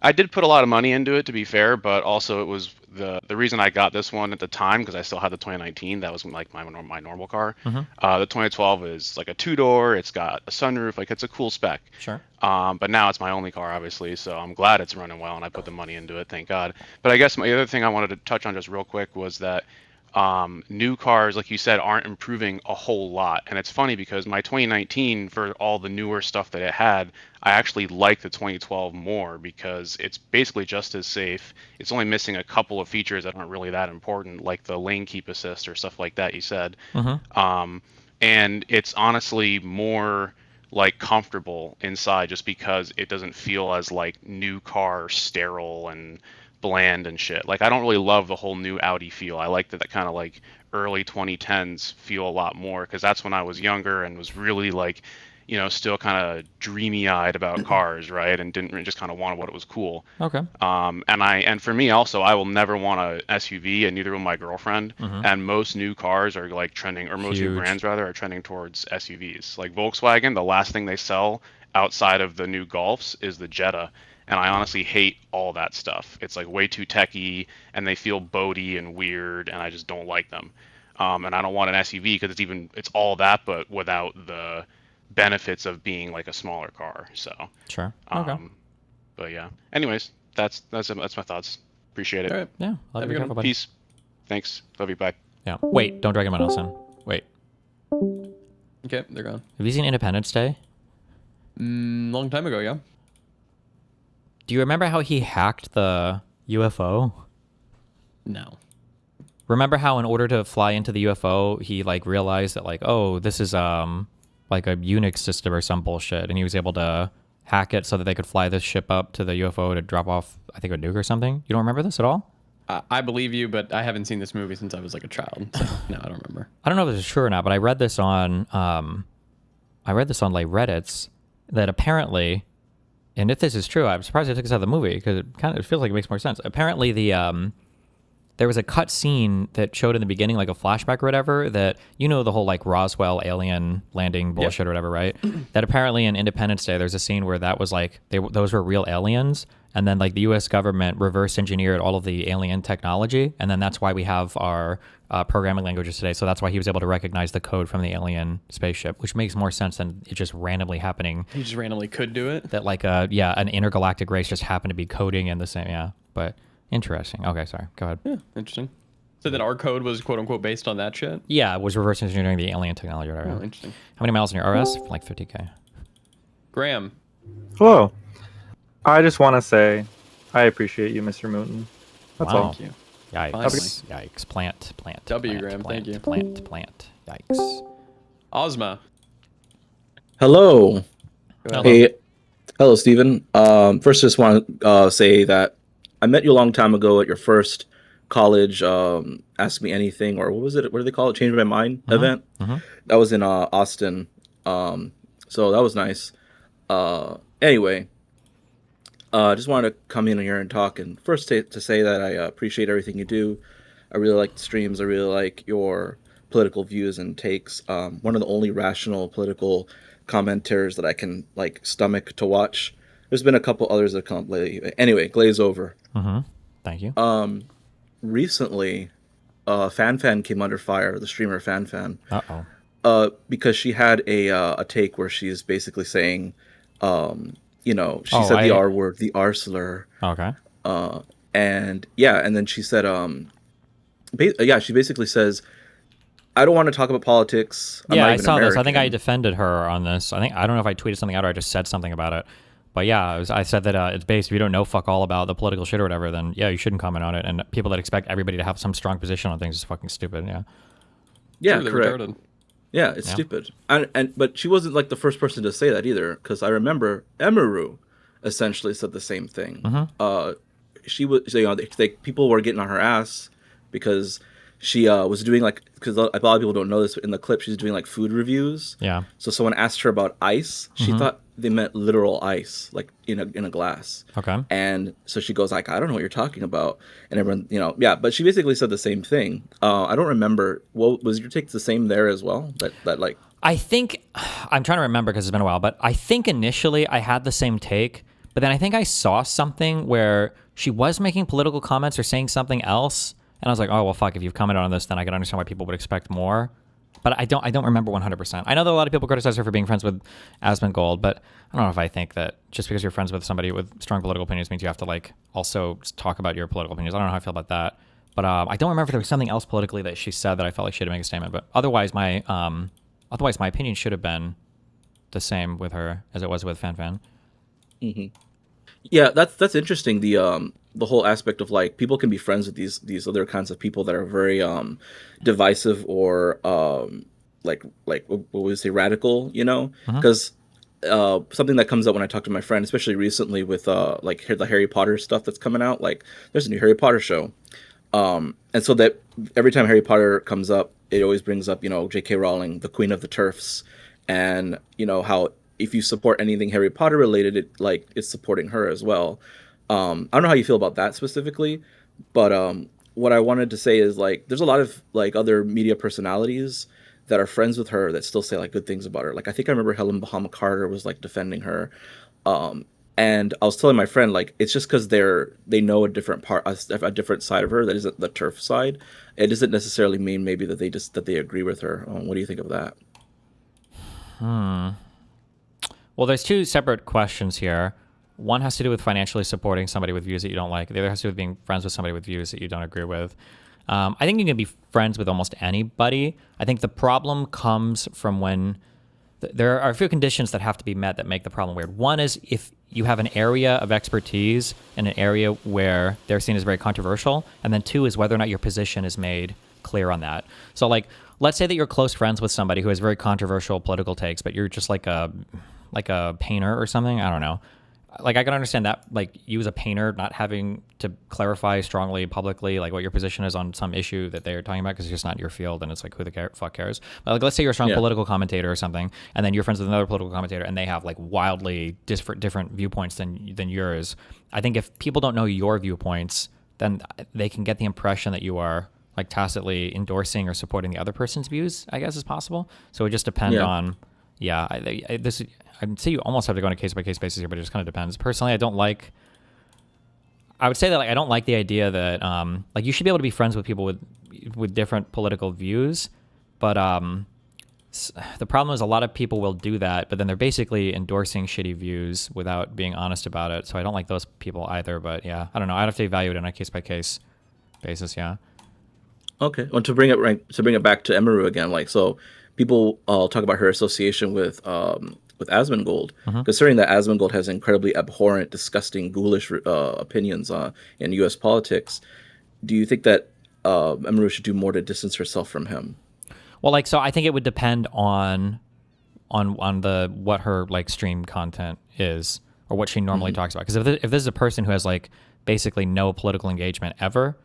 E: I did put a lot of money into it, to be fair, but also it was the reason I got this one at the time, because I still had the 2019. That was like my normal car. The 2012 is like a 2-door. It's got a sunroof. Like it's a cool spec.
B: Sure.
E: But now it's my only car, obviously, so I'm glad it's running well, and I put the money into it. Thank God. But I guess my other thing I wanted to touch on just real quick was that new cars, like you said, aren't improving a whole lot. And it's funny because my 2019, for all the newer stuff that it had, I actually like the 2012 more because it's basically just as safe. It's only missing a couple of features that aren't really that important, like the lane keep assist or stuff like that you said. And it's honestly more like comfortable inside just because it doesn't feel as like new car sterile and bland and shit. Like I don't really love the whole new Audi feel. I like that kind of like early 2010s feel a lot more because that's when I was younger and was really like, you know, still kind of dreamy eyed about cars, right? And didn't just kind of want what it was cool.
B: Okay.
E: And for me also, I will never want a SUV, and neither will my girlfriend. And most new cars are like trending, or most new brands rather, are trending towards SUVs. Like Volkswagen, the last thing they sell outside of the new Golfs is the Jetta. And I honestly hate all that stuff. It's like way too techy, and they feel boaty and weird, and I just don't like them. And I don't want an SUV because it's all that, but without the benefits of being like a smaller car. So
B: sure. Okay.
E: But yeah. Anyways, that's my thoughts. Appreciate it.
A: All right.
B: Yeah.
A: Have a good one.
E: Peace. Thanks. Love you. Bye.
B: Yeah. Wait. Don't drag anyone else in. Wait.
A: Okay, they're gone.
B: Have you seen Independence Day?
A: Long time ago, yeah.
B: Do you remember how he hacked the UFO?
A: No.
B: Remember how in order to fly into the UFO, he like realized that like, oh, this is like a Unix system or some bullshit, and he was able to hack it so that they could fly this ship up to the UFO to drop off, I think, a nuke or something. You don't remember this at all?
A: I believe you, but I haven't seen this movie since I was like a child. So no, I don't remember.
B: I don't know if this is true or not, but I read this on like Reddits that apparently, and if this is true, I'm surprised they took this out of the movie because it feels like it makes more sense. Apparently there was a cut scene that showed in the beginning, like a flashback or whatever, that, you know, the whole like Roswell alien landing bullshit or whatever, right? That apparently in Independence Day, there's a scene where that was like, those were real aliens. And then like the US government reverse engineered all of the alien technology. And then that's why we have our programming languages today. So that's why he was able to recognize the code from the alien spaceship, which makes more sense than it just randomly happening.
A: He just randomly could do it?
B: That like, an intergalactic race just happened to be coding in the same, but... Interesting. Okay, sorry. Go ahead.
A: Yeah, interesting. So that our code was quote unquote based on that shit?
B: Yeah, it was reverse engineering the alien technology or whatever.
A: Oh, interesting.
B: How many miles in your RS? Like 50K.
A: Graham.
F: Hello. I just want to say I appreciate you, Mr. Mooten. That's all.
A: Thank you.
B: Yikes. Yikes. Plant.
A: W, Graham.
B: Plant,
A: Thank you.
B: Plant. Yikes.
A: Ozma.
G: Hello.
B: Hello.
G: Hey. Hello, Stephen. First, just want to say that I met you a long time ago at your first college Ask Me Anything, or what was it? What do they call it? Change My Mind event. That was in Austin. So that was nice. Anyway, just wanted to come in here and talk. And first to say that I appreciate everything you do. I really like the streams. I really like your political views and takes. One of the only rational political commenters that I can like stomach to watch. There's been a couple others that come lately. Anyway, glaze over.
B: Thank you.
G: Recently, FanFan came under fire. The streamer FanFan. because she had a take where she's basically saying, she said the R word, the R slur.
B: Okay.
G: And then she said, she basically says, I don't want to talk about politics.
B: I saw this. I think I defended her on this. I don't know if I tweeted something out or I just said something about it. But yeah, I said that it's based, if you don't know fuck all about the political shit or whatever, then yeah, you shouldn't comment on it. And people that expect everybody to have some strong position on things is fucking stupid. Yeah.
G: Yeah, correct. Retarded. Yeah, it's stupid. But she wasn't like the first person to say that either, because I remember Emiru essentially said the same thing.
B: Mm-hmm.
G: She was, people were getting on her ass because she was doing because a lot of people don't know this, but in the clip she's doing like food reviews.
B: Yeah.
G: So someone asked her about ice. She thought they meant literal ice, like in a glass.
B: Okay.
G: And so she goes like, I don't know what you're talking about. And everyone, but she basically said the same thing. I don't remember. What was your take the same there as well? That like.
B: I think I'm trying to remember because it's been a while, but I think initially I had the same take, but then I think I saw something where she was making political comments or saying something else. And I was like, oh, well, fuck, if you've commented on this, then I can understand why people would expect more. But I don't remember 100%. I know that a lot of people criticize her for being friends with Asmongold, but I don't know if I think that just because you're friends with somebody with strong political opinions means you have to like also talk about your political opinions. I don't know how I feel about that. But I don't remember if there was something else politically that she said that I felt like she had to make a statement. But otherwise, my opinion should have been the same with her as it was with Fan.
G: Mm-hmm. Yeah, that's interesting. The whole aspect of like people can be friends with these other kinds of people that are very divisive or like what would we say, radical, because something that comes up when I talk to my friend, especially recently with like the Harry Potter stuff that's coming out, like there's a new Harry Potter show, and so that every time Harry Potter comes up, it always brings up J.K. Rowling, the Queen of the TERFs, and how if you support anything Harry Potter related, it's supporting her as well. I don't know how you feel about that specifically, but what I wanted to say is like there's a lot of like other media personalities that are friends with her that still say like good things about her. Like I think I remember Helen Bahama Carter was like defending her, and I was telling my friend like it's just because they know a different side of her that isn't the TERF side. It doesn't necessarily mean maybe that they agree with her. What do you think of that?
B: Well, there's two separate questions here. One has to do with financially supporting somebody with views that you don't like. The other has to do with being friends with somebody with views that you don't agree with. I think you can be friends with almost anybody. I think the problem comes from when there are a few conditions that have to be met that make the problem weird. One is if you have an area of expertise in an area where they're seen as very controversial. And then two is whether or not your position is made clear on that. So like, let's say that you're close friends with somebody who has very controversial political takes, but you're just like a painter or something. I don't know. Like I can understand that, like you as a painter not having to clarify strongly publicly like what your position is on some issue that they're talking about because it's just not your field and it's like who the fuck cares. But like let's say you're a strong political commentator or something, and then you're friends with another political commentator and they have like wildly different viewpoints than yours. I think if people don't know your viewpoints, then they can get the impression that you are like tacitly endorsing or supporting the other person's views, I guess is possible. So it just depends on I'd say you almost have to go on a case-by-case basis here, but it just kind of depends. Personally, I would say that like I don't like the idea that like you should be able to be friends with people with different political views, but the problem is a lot of people will do that, but then they're basically endorsing shitty views without being honest about it. So I don't like those people either. But yeah, I don't know. I'd have to evaluate it on a case-by-case basis. Yeah.
G: Okay. Well, to bring it back to Emiru again, like so, people talk about her association with Asmongold, considering that Asmongold has incredibly abhorrent, disgusting, ghoulish opinions in U.S. politics. Do you think that Emiru should do more to distance herself from him?
B: Well, like so, I think it would depend on what her like stream content is or what she normally talks about. Because if this is a person who has like basically no political engagement ever.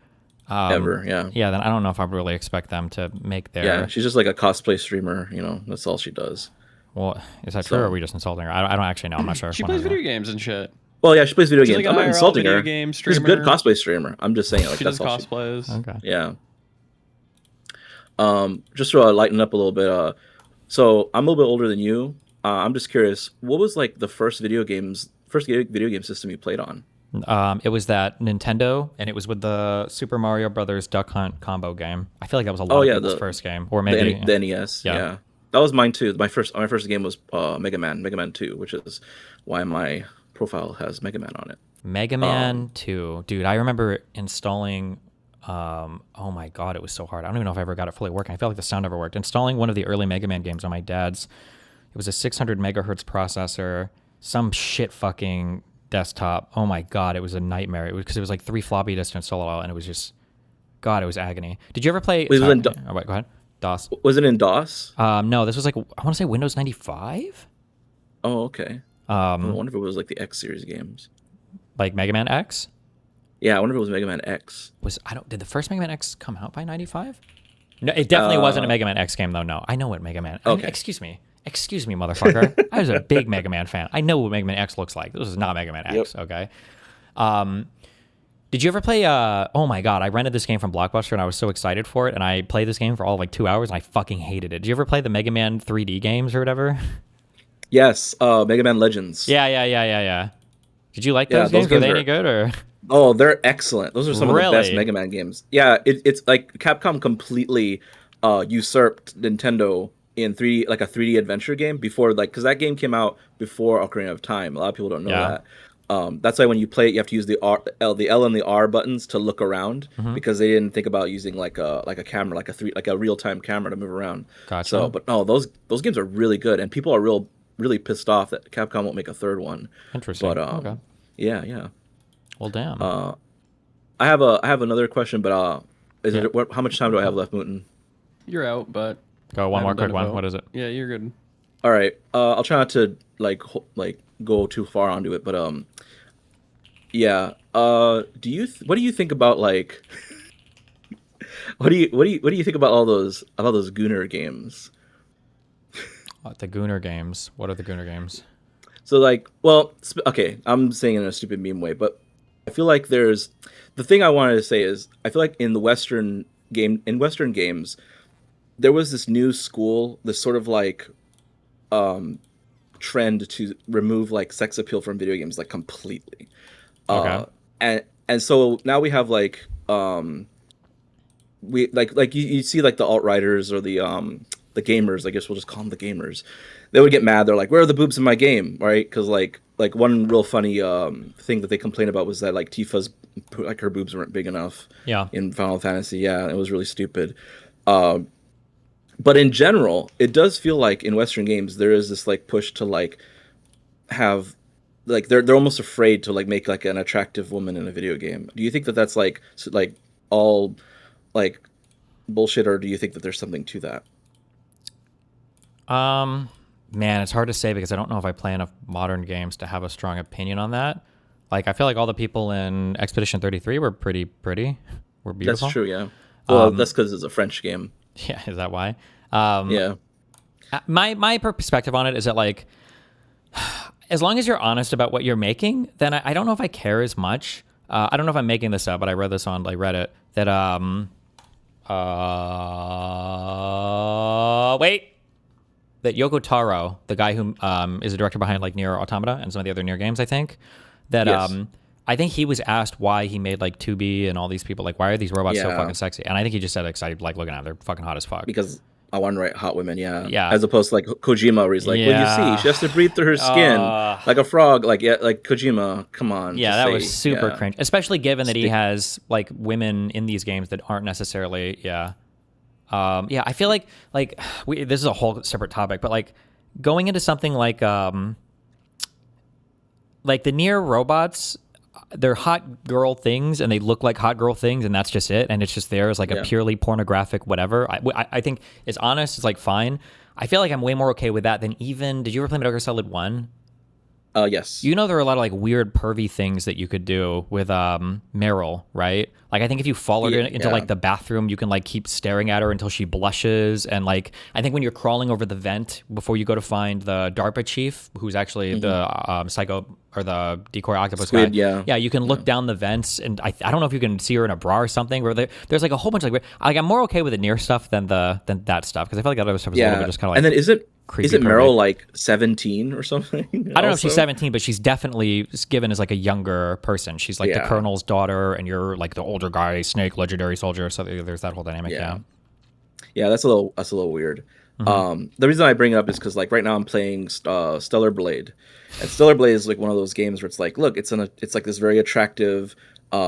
B: Then I don't know if I really expect them to make their...
G: Yeah, she's just like a cosplay streamer, that's all she does.
B: Well, is that true, or are we just insulting her? I don't actually know, I'm not sure.
A: She plays video games and shit.
G: Well, yeah, she plays video games.
A: Like
G: I'm not insulting her.
A: She's
G: a good cosplay streamer. I'm just saying, like,
A: she
G: that's
A: does
G: all
A: cosplays.
B: Okay.
G: Yeah. Just to lighten up a little bit, so I'm a little bit older than you. I'm just curious, what was like the first video game system you played on?
B: It was that Nintendo, and it was with the Super Mario Brothers Duck Hunt combo game. I feel like that was a lot of people's first game, or maybe
G: the NES. Yeah. That was mine too. My first game was Mega Man 2, which is why my profile has Mega Man on it.
B: Mega Man 2. Dude, I remember installing oh my god, it was so hard. I don't even know if I ever got it fully working. I felt like the sound never worked. Installing one of the early Mega Man games on my dad's, it was a 600 megahertz processor, some shit fucking desktop. Oh my god, it was a nightmare. It was because it was like 3 floppy disks to install it all, and it was just, god, it was agony. Did you ever play?
G: Wait,
B: oh, wait, go ahead. DOS.
G: Was it in DOS?
B: No, this was like, I want to say Windows 95.
G: Oh, okay. I wonder if it was like the X series games.
B: Like Mega Man X.
G: Yeah, I wonder if it was Mega Man X.
B: Did the first Mega Man X come out by 95? No, it definitely wasn't a Mega Man X game though. No, I know what Mega Man.
G: Okay.
B: Excuse me, motherfucker. I was a big Mega Man fan. I know what Mega Man X looks like. This is not Mega Man X.
G: Yep.
B: Okay. Did you ever play? Oh my god, I rented this game from Blockbuster and I was so excited for it, and I played this game for all of like 2 hours and I fucking hated it. Did you ever play the Mega Man 3D games or whatever?
G: Yes, Mega Man Legends.
B: Yeah. Did you like those games? Were they any good or?
G: Oh, they're excellent. Those are some of the best Mega Man games. Yeah, it's like Capcom completely usurped Nintendo in 3D, like a 3D adventure game before, like, because that game came out before Ocarina of Time. A lot of people don't know that. That's why when you play it, you have to use the L and the R buttons to look around, because they didn't think about using like a camera, like a real time camera to move around.
B: Gotcha.
G: So, but no, those games are really good, and people are really pissed off that Capcom won't make a third one.
B: Interesting.
G: But
B: okay.
G: Yeah.
B: Well, damn.
G: I have another question, but how much time do I have left, Mooten?
A: You're out, but
B: Go one more quick one. What is it?
A: Yeah, you're good.
G: All right. I'll try not to like go too far onto it, but yeah. What do you think about like what do you think about all those Gooner games?
B: The Gooner games. What are the Gooner games?
G: So like, well, okay, I'm saying it in a stupid meme way, but I feel like the thing I wanted to say is I feel like in Western games, there was this new school, this sort of like trend to remove like sex appeal from video games like completely.
B: Okay.
G: And so now we have like we like you see like the alt-righters or the gamers, I guess we'll just call them the gamers. They would get mad. They're like, "Where are the boobs in my game?" Right? Because like one real funny thing that they complained about was that like Tifa's like her boobs weren't big enough.
B: Yeah.
G: In Final Fantasy, yeah, it was really stupid. But in general, it does feel like in Western games there is this like push to like have like they're almost afraid to like make like an attractive woman in a video game. Do you think that that's like all like bullshit, or do you think that there's something to that?
B: Man, it's hard to say because I don't know if I play enough modern games to have a strong opinion on that. Like, I feel like all the people in Expedition 33 were pretty, were beautiful.
G: That's true, yeah. Well, that's because it's a French game.
B: Yeah, is that why?
G: Yeah.
B: My perspective on it is that, like, as long as you're honest about what you're making, then I don't know if I care as much. I don't know if I'm making this up, but I read this on like Reddit that that Yoko Taro, the guy who is the director behind like Nier Automata and some of the other Nier games, I think, that
G: Yes.
B: I think he was asked why he made like 2B and all these people, like, why are these robots so fucking sexy? And I think he just said, like, I like looking at them. They're fucking hot as fuck.
G: Because I want to write hot women, yeah.
B: Yeah.
G: As opposed to like Kojima, where he's like, "What do you see? She has to breathe through her skin like a frog." Like, yeah, like Kojima, come on.
B: Yeah, that was super cringe, especially given that he
G: Stick-
B: has like women in these games that aren't necessarily, I feel like this is a whole separate topic, but like going into something like the Nier robots, they're hot girl things and they look like hot girl things, and that's just it, and it's just there as like a purely pornographic whatever. I think it's honest, it's like fine. I feel like I'm way more okay with that than even, did you ever play Metal Gear Solid 1?
G: Yes.
B: You know, there are a lot of like weird pervy things that you could do with Meryl, right? Like, I think if you follow her into like the bathroom, you can like keep staring at her until she blushes. And like, I think when you're crawling over the vent before you go to find the DARPA chief, who's actually the psycho or the decoy octopus
G: Squid,
B: guy. Yeah, you can look down the vents, and I don't know if you can see her in a bra or something. Where there's like a whole bunch of like I'm more okay with the Nier stuff than that stuff, because I feel like that other stuff is a little bit just kind of like.
G: And then is it
B: pervy.
G: Meryl like 17 or something?
B: I don't know if she's 17, but she's definitely given as like a younger person. She's like the colonel's daughter, and you're like the older guy, Snake, legendary soldier. So there's that whole dynamic. Yeah,
G: that's a little weird. The reason I bring it up is because like right now I'm playing Stellar Blade, and Stellar Blade is like one of those games where it's like, look, it's like this very attractive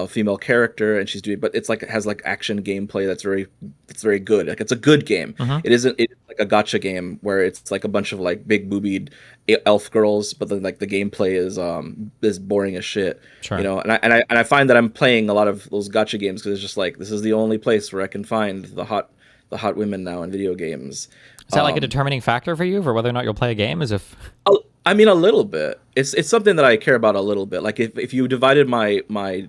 G: female character, and she's doing, but it's like it has like action gameplay that's very good. Like it's a good game. It's like a gotcha game where it's like a bunch of like big boobied elf girls, but then like the gameplay is boring as shit.
B: Sure.
G: You know, and I find that I'm playing a lot of those gotcha games because it's just like this is the only place where I can find the hot women now in video games.
B: Is that like a determining factor for you for whether or not you'll play a game? Is if
G: I mean a little bit. It's something that I care about a little bit. Like if you divided my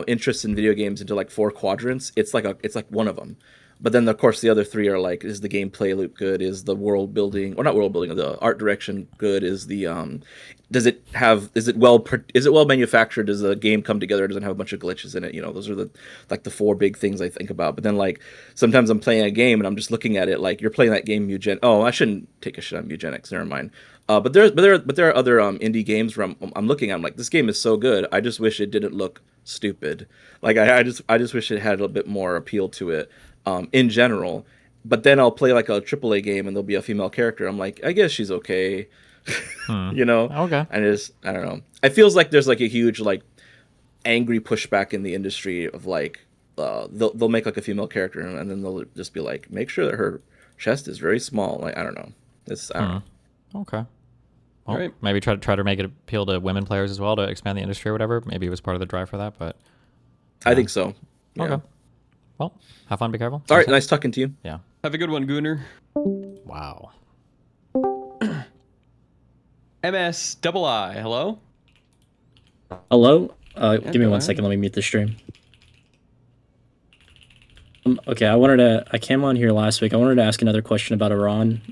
G: interest in video games into like 4 quadrants, it's like one of them. But then of course the other 3 are like, is the gameplay loop good? Is the world building, or not world building, the art direction good? Is the is it well manufactured? Does the game come together? Does it have a bunch of glitches in it? You know, those are the 4 big things I think about. But then like sometimes I'm playing a game and I'm just looking at it like, you're playing that game Oh, I shouldn't take a shit on eugenics. Never mind. But there are other indie games where I'm looking. I'm like, this game is so good. I just wish it didn't look stupid. Like I just wish it had a little bit more appeal to it. In general, but then I'll play like a AAA game and there'll be a female character. I'm like, I guess she's okay, you know.
B: Okay.
G: And I don't know. It feels like there's like a huge like angry pushback in the industry of like they'll make like a female character and then they'll just be like, make sure that her chest is very small. Like I don't know. I don't know.
B: Okay. Well,
A: All right.
B: maybe try to make it appeal to women players as well to expand the industry or whatever. Maybe it was part of the drive for that, but
G: I think so. Yeah.
B: Okay. Well, have fun. Be careful.
G: All right. Nice talking to you.
B: Yeah.
A: Have a good one, Gooner.
B: Wow.
A: MS-I, hello?
H: Hello? Give me
A: go
H: 1
A: ahead.
H: second. Let me mute the stream. Okay, I came on here last week. I wanted to ask another question about Iran.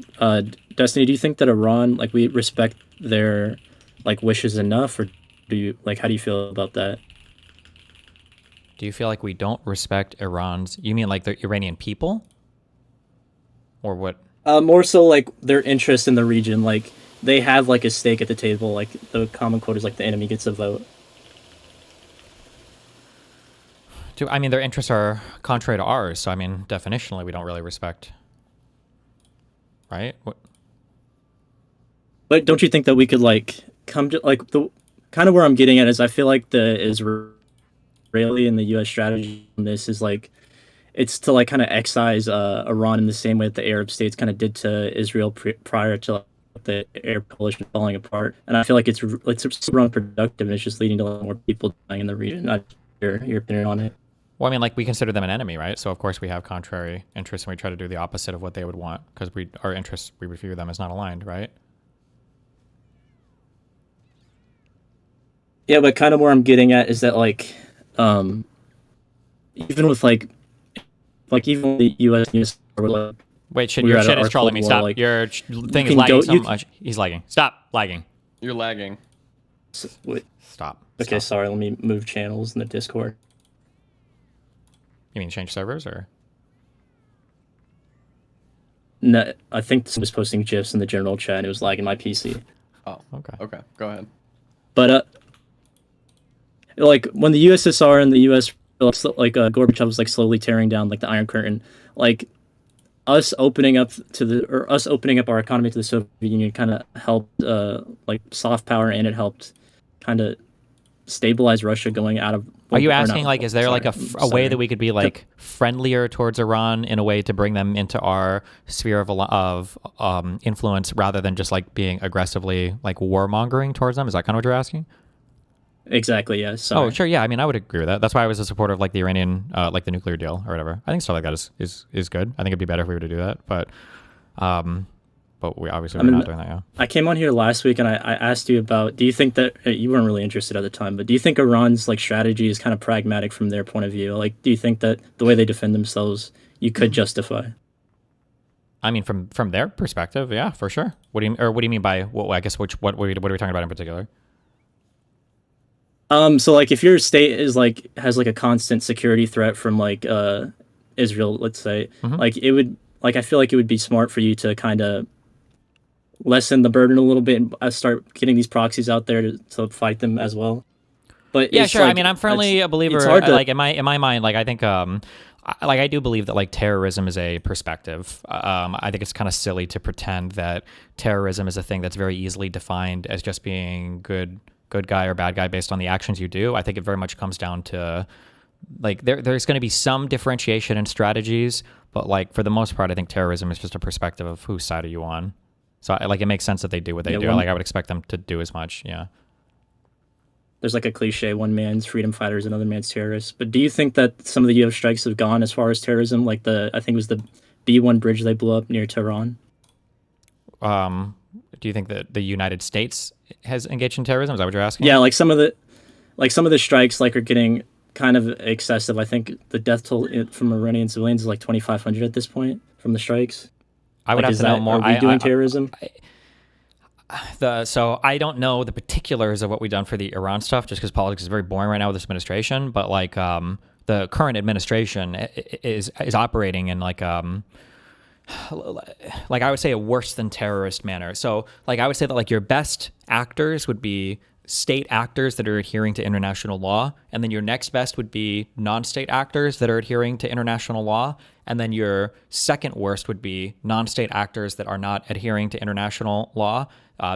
H: Destiny, do you think that Iran, like, we respect their, like, wishes enough, or do you, like, how do you feel about that?
B: Do you feel like we don't respect Iran's? You mean like the Iranian people, or what?
H: More so like their interest in the region. Like they have like a stake at the table. Like the common quote is like the enemy gets a vote.
B: I mean, their interests are contrary to ours. So I mean, definitionally, we don't really respect. Right? What?
H: But don't you think that we could like come to like the kind of where I'm getting at is I feel like the Israeli and the U.S. strategy on this is like it's to like kind of excise Iran in the same way that the Arab states kind of did to Israel prior to like, the Arab coalition falling apart. And I feel like it's super unproductive and it's just leading to a lot more people dying in the region. Your opinion on it?
B: Well, I mean, like we consider them an enemy, right? So of course we have contrary interests and we try to do the opposite of what they would want because our interests, we view them as not aligned, right?
H: Yeah, but kind of where I'm getting at is that like even with like even the U.S. or like,
B: wait, shit, your shit is trolling me. Stop.
H: Like,
B: your thing is lagging so much. He's lagging. Stop lagging.
A: You're lagging.
H: Wait.
B: Stop.
H: Okay, sorry. Let me move channels in the Discord.
B: You mean change servers or?
H: No, I think someone was posting GIFs in the general chat and it was lagging my PC.
A: Oh,
B: Okay.
A: Okay, go ahead.
H: But like when the USSR and the US like Gorbachev was like slowly tearing down like the Iron Curtain, like us opening up our economy to the Soviet Union kind of helped like soft power, and it helped kind of stabilize Russia going out of.
B: Are you asking like, is there like a way that we could be like friendlier towards Iran in a way to bring them into our sphere of influence rather than just like being aggressively like warmongering towards them? Is that kind of what you're asking?
H: Exactly. Yeah. Sorry.
B: Oh, sure. Yeah. I mean, I would agree with that. That's why I was a supporter of like the Iranian, like the nuclear deal or whatever. I think stuff like that is good. I think it'd be better if we were to do that, but we obviously we're not doing that. Yeah.
H: I came on here last week and I asked you about. Do you think that you weren't really interested at the time, but do you think Iran's like strategy is kind of pragmatic from their point of view? Like, do you think that the way they defend themselves, you could justify?
B: I mean, from their perspective, yeah, for sure. What do you mean by what? I guess what are we talking about in particular?
H: So like if your state is like has like a constant security threat from like Israel, let's say, like it would like I feel like it would be smart for you to kind of lessen the burden a little bit and start getting these proxies out there to fight them as well. But
B: yeah,
H: it's
B: sure.
H: like,
B: I mean, I'm firmly a believer.
H: it's hard to,
B: Like in my mind, like I think like I do believe that like terrorism is a perspective. I think it's kind of silly to pretend that terrorism is a thing that's very easily defined as just being good guy or bad guy based on the actions you do. I think it very much comes down to like there's going to be some differentiation in strategies, but like for the most part, I think terrorism is just a perspective of whose side are you on. So like it makes sense that they do what they do. Like I would expect them to do as much. Yeah.
H: There's like a cliche, one man's freedom fighters, another man's terrorists. But do you think that some of the U.S. strikes have gone as far as terrorism? Like I think it was the B-1 bridge they blew up near Tehran.
B: Do you think that the United States has engaged in terrorism? Is that what you're asking?
H: Yeah, like some of the strikes like are getting kind of excessive. I think the death toll from Iranian civilians is like 2,500 at this point from the strikes.
B: I would have to know more.
H: Are we doing terrorism?
B: So I don't know the particulars of what we've done for the Iran stuff, just because politics is very boring right now with this administration. But like the current administration is operating in like I would say a worse than terrorist manner. So like I would say that like your best actors would be state actors that are adhering to international law, and then your next best would be non-state actors that are adhering to international law, and then your second worst would be non-state actors that are not adhering to international law.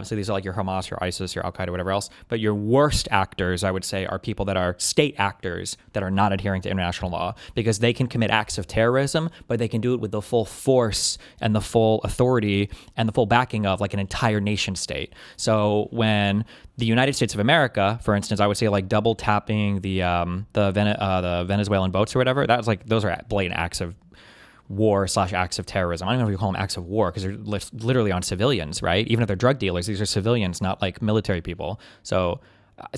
B: So these are like your Hamas, your ISIS, your Al-Qaeda, whatever else. But your worst actors, I would say, are people that are state actors that are not adhering to international law, because they can commit acts of terrorism, but they can do it with the full force and the full authority and the full backing of like an entire nation state. So when the United States of America, for instance, I would say like double tapping the Venezuelan boats or whatever, that's like those are blatant acts of war / acts of terrorism. I don't know if you call them acts of war because they're literally on civilians, right? Even if they're drug dealers, these are civilians, not like military people. So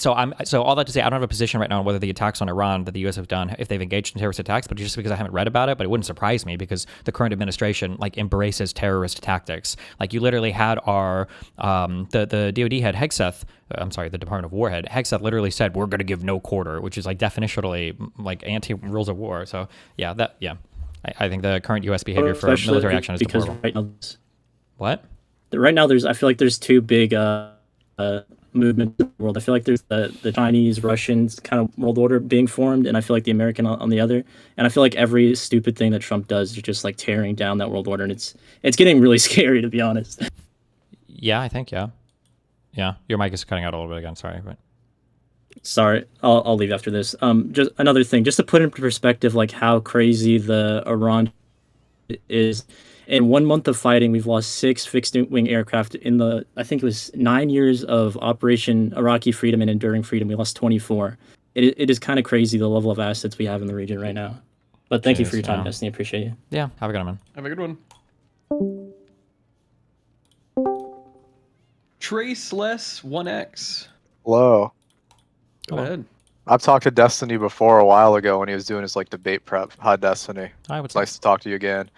B: all that to say, I don't have a position right now on whether the attacks on Iran that the U.S. have done, if they've engaged in terrorist attacks, but just because I haven't read about it, but it wouldn't surprise me because the current administration like embraces terrorist tactics. Like you literally had our the DoD head Hegseth, the Department of War head Hegseth literally said we're going to give no quarter, which is like definitionally like anti-rules of war. So I think the current U.S. behavior for military action is deplorable. What?
H: Right now, I feel like there's two big movements in the world. I feel like there's the Chinese, Russians kind of world order being formed, and I feel like the American on the other. And I feel like every stupid thing that Trump does is just like tearing down that world order, and it's getting really scary, to be honest.
B: Yeah, I think, yeah. Your mic is cutting out a little bit again, sorry. But
H: sorry, I'll leave after this. Just another thing, just to put into perspective, like how crazy the Iran is. In 1 month of fighting, we've lost 6 fixed-wing aircraft. I think it was 9 years of Operation Iraqi Freedom and Enduring Freedom, we lost 24. It is kind of crazy the level of assets we have in the region right now. But thank you for your time, Destiny. I appreciate you.
B: Yeah, have a good one, man.
A: Have a good one. Traceless 1X.
I: Hello.
A: Go ahead.
I: I've talked to Destiny before a while ago when he was doing his like debate prep. Hi, Destiny.
B: It's
I: nice to talk to you again.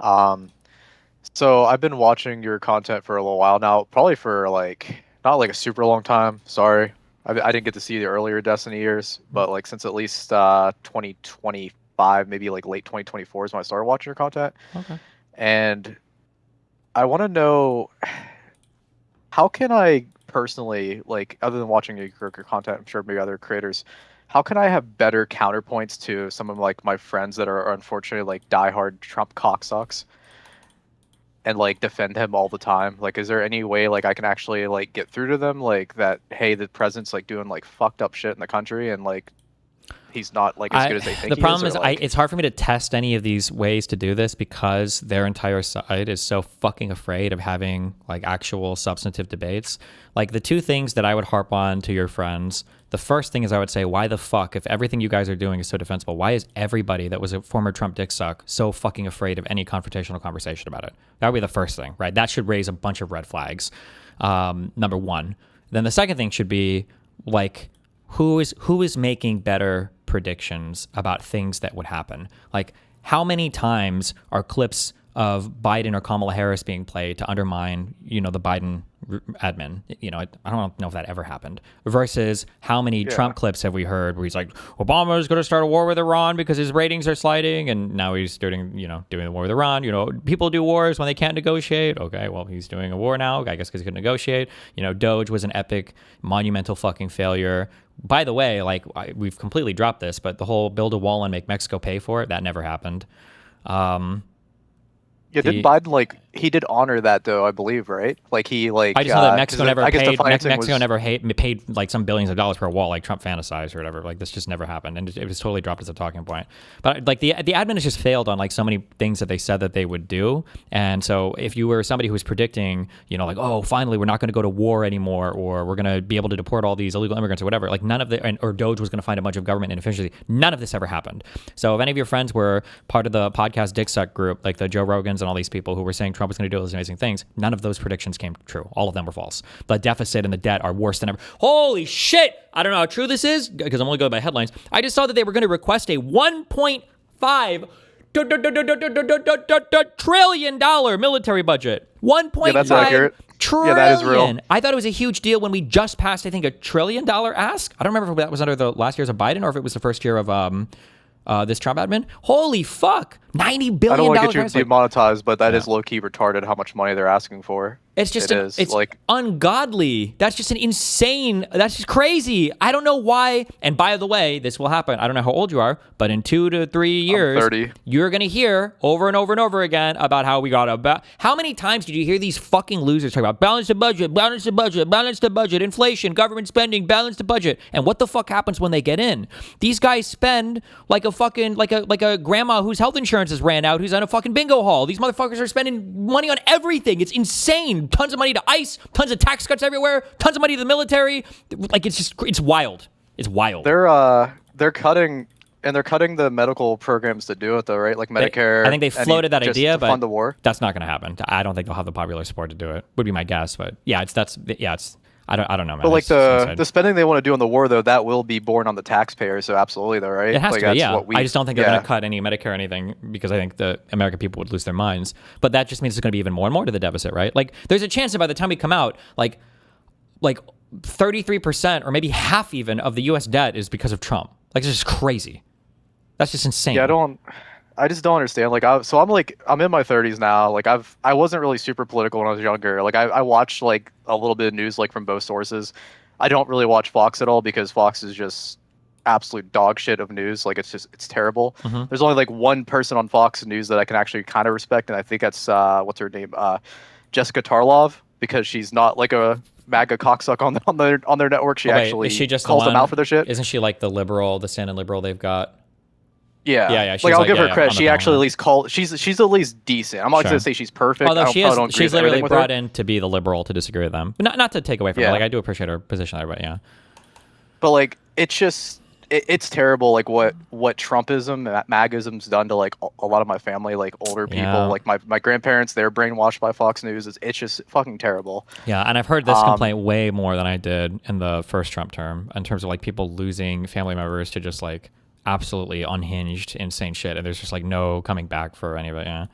I: So I've been watching your content for a little while now, probably for like not like a super long time. Sorry, I didn't get to see the earlier Destiny years, but like since at least 2025, maybe like late 2024 is when I started watching your content.
B: Okay.
I: And I want to know, how can I personally, like, other than watching your content, I'm sure maybe other creators, how can I have better counterpoints to some of like my friends that are unfortunately like diehard Trump cocksucks and like defend him all the time? Like, is there any way like I can actually like get through to them, like that, hey, the president's like doing like fucked up shit in the country and like he's not like as good as they think
B: the problem is
I: like...
B: it's hard for me to test any of these ways to do this because their entire side is so fucking afraid of having like actual substantive debates. Like the two things that I would harp on to your friends, the first thing is I would say, why the fuck, if everything you guys are doing is so defensible, why is everybody that was a former Trump dick suck so fucking afraid of any confrontational conversation about it? That would be the first thing, right? That should raise a bunch of red flags, number one. Then the second thing should be like, who is making better predictions about things that would happen? Like, how many times are clips of Biden or Kamala Harris being played to undermine, the Biden admin. You know, I don't know if that ever happened. Versus how many Trump clips have we heard where he's like, Obama's going to start a war with Iran because his ratings are sliding, and now he's doing the war with Iran. You know, people do wars when they can't negotiate. Okay, well, he's doing a war now, I guess, because he couldn't negotiate. You know, Doge was an epic, monumental fucking failure. By the way, like, we've completely dropped this, but the whole build a wall and make Mexico pay for it, that never happened.
I: Yeah, didn't Biden, he did honor that, though, I believe, right? Like, I
B: just know that Mexico never paid like some billions of dollars for a wall like Trump fantasized or whatever. Like, this just never happened, and it was totally dropped as a talking point. But like the admin has just failed on like so many things that they said that they would do. And so if you were somebody who was predicting, like, oh, finally we're not going to go to war anymore, or we're going to be able to deport all these illegal immigrants or whatever, like none of or Doge was going to find a bunch of government inefficiency. None of this ever happened. So if any of your friends were part of the podcast Dick Suck group, like the Joe Rogans and all these people who were saying Trump was going to do all these amazing things, none of those predictions came true. All of them were false. The deficit and the debt are worse than ever. Holy shit! I don't know how true this is because I'm only going by headlines. I just saw that they were going to request a $1.5 trillion military budget. 1.5
I: that's accurate.
B: trillion.
I: Yeah, that is real.
B: I thought it was a huge deal when we just passed, I think, $1 trillion ask. I don't remember if that was under the last years of Biden or if it was the first year of this Trump admin. Holy fuck! $90 billion.
I: I don't want to get you demonetized, but that is low-key retarded how much money they're asking for.
B: It's just it's ungodly. That's just that's just crazy. I don't know why. And by the way, this will happen. I don't know how old you are, but in 2 to 3 years,
I: I'm 30.
B: You're going to hear over and over and over again about how we got how many times did you hear these fucking losers talk about balance the budget, balance the budget, balance the budget, inflation, government spending, balance the budget. And what the fuck happens when they get in? These guys spend like a fucking like a grandma whose health insurance has ran out, who's on a fucking bingo hall. These motherfuckers are spending money on everything. It's insane. Tons of money to ICE, tons of tax cuts everywhere, tons of money to the military. Like, it's wild. It's wild.
I: They're cutting the medical programs to do it, though, right? Like Medicare.
B: I think they floated that idea, but
I: fund the war.
B: That's not going to happen. I don't think they'll have the popular support to do it. Would be my guess, but yeah, I don't know, man.
I: But like the spending they want to do on the war, though, that will be borne on the taxpayer. So absolutely, though, right?
B: It has to be, yeah. I just don't think they're going
I: yeah.
B: to cut any Medicare or anything because I think the American people would lose their minds. But that just means it's going to be even more and more to the deficit, right? Like, there's a chance that by the time we come out, like 33% or maybe half even of the U.S. debt is because of Trump. Like, it's just crazy. That's just insane.
I: Yeah, I just don't understand. Like, I'm in my 30s now. Like, I wasn't really super political when I was younger. Like, I watched like a little bit of news, like from both sources. I don't really watch Fox at all because Fox is just absolute dog shit of news. Like, it's terrible.
B: Mm-hmm.
I: There's only like one person on Fox News that I can actually kind of respect, and I think that's what's her name, Jessica Tarlov, because she's not like a MAGA cocksuck on their network. She actually calls them out for their shit.
B: Isn't she like the stand-in liberal they've got?
I: Yeah. Like, I'll give her credit. She actually at least she's at least decent. I'm not going to say she's perfect.
B: Although she's literally brought
I: her
B: in to be the liberal to disagree with them. But not to take away from her. Like, I do appreciate her position there, but yeah.
I: But like, it's just it's terrible. Like what Trumpism, MAGAism's done to like a lot of my family, like older people, like my grandparents. They're brainwashed by Fox News. It's just fucking terrible.
B: Yeah, and I've heard this complaint way more than I did in the first Trump term in terms of like people losing family members to just like absolutely unhinged, insane shit, and there's just like no coming back for any of it. Yeah,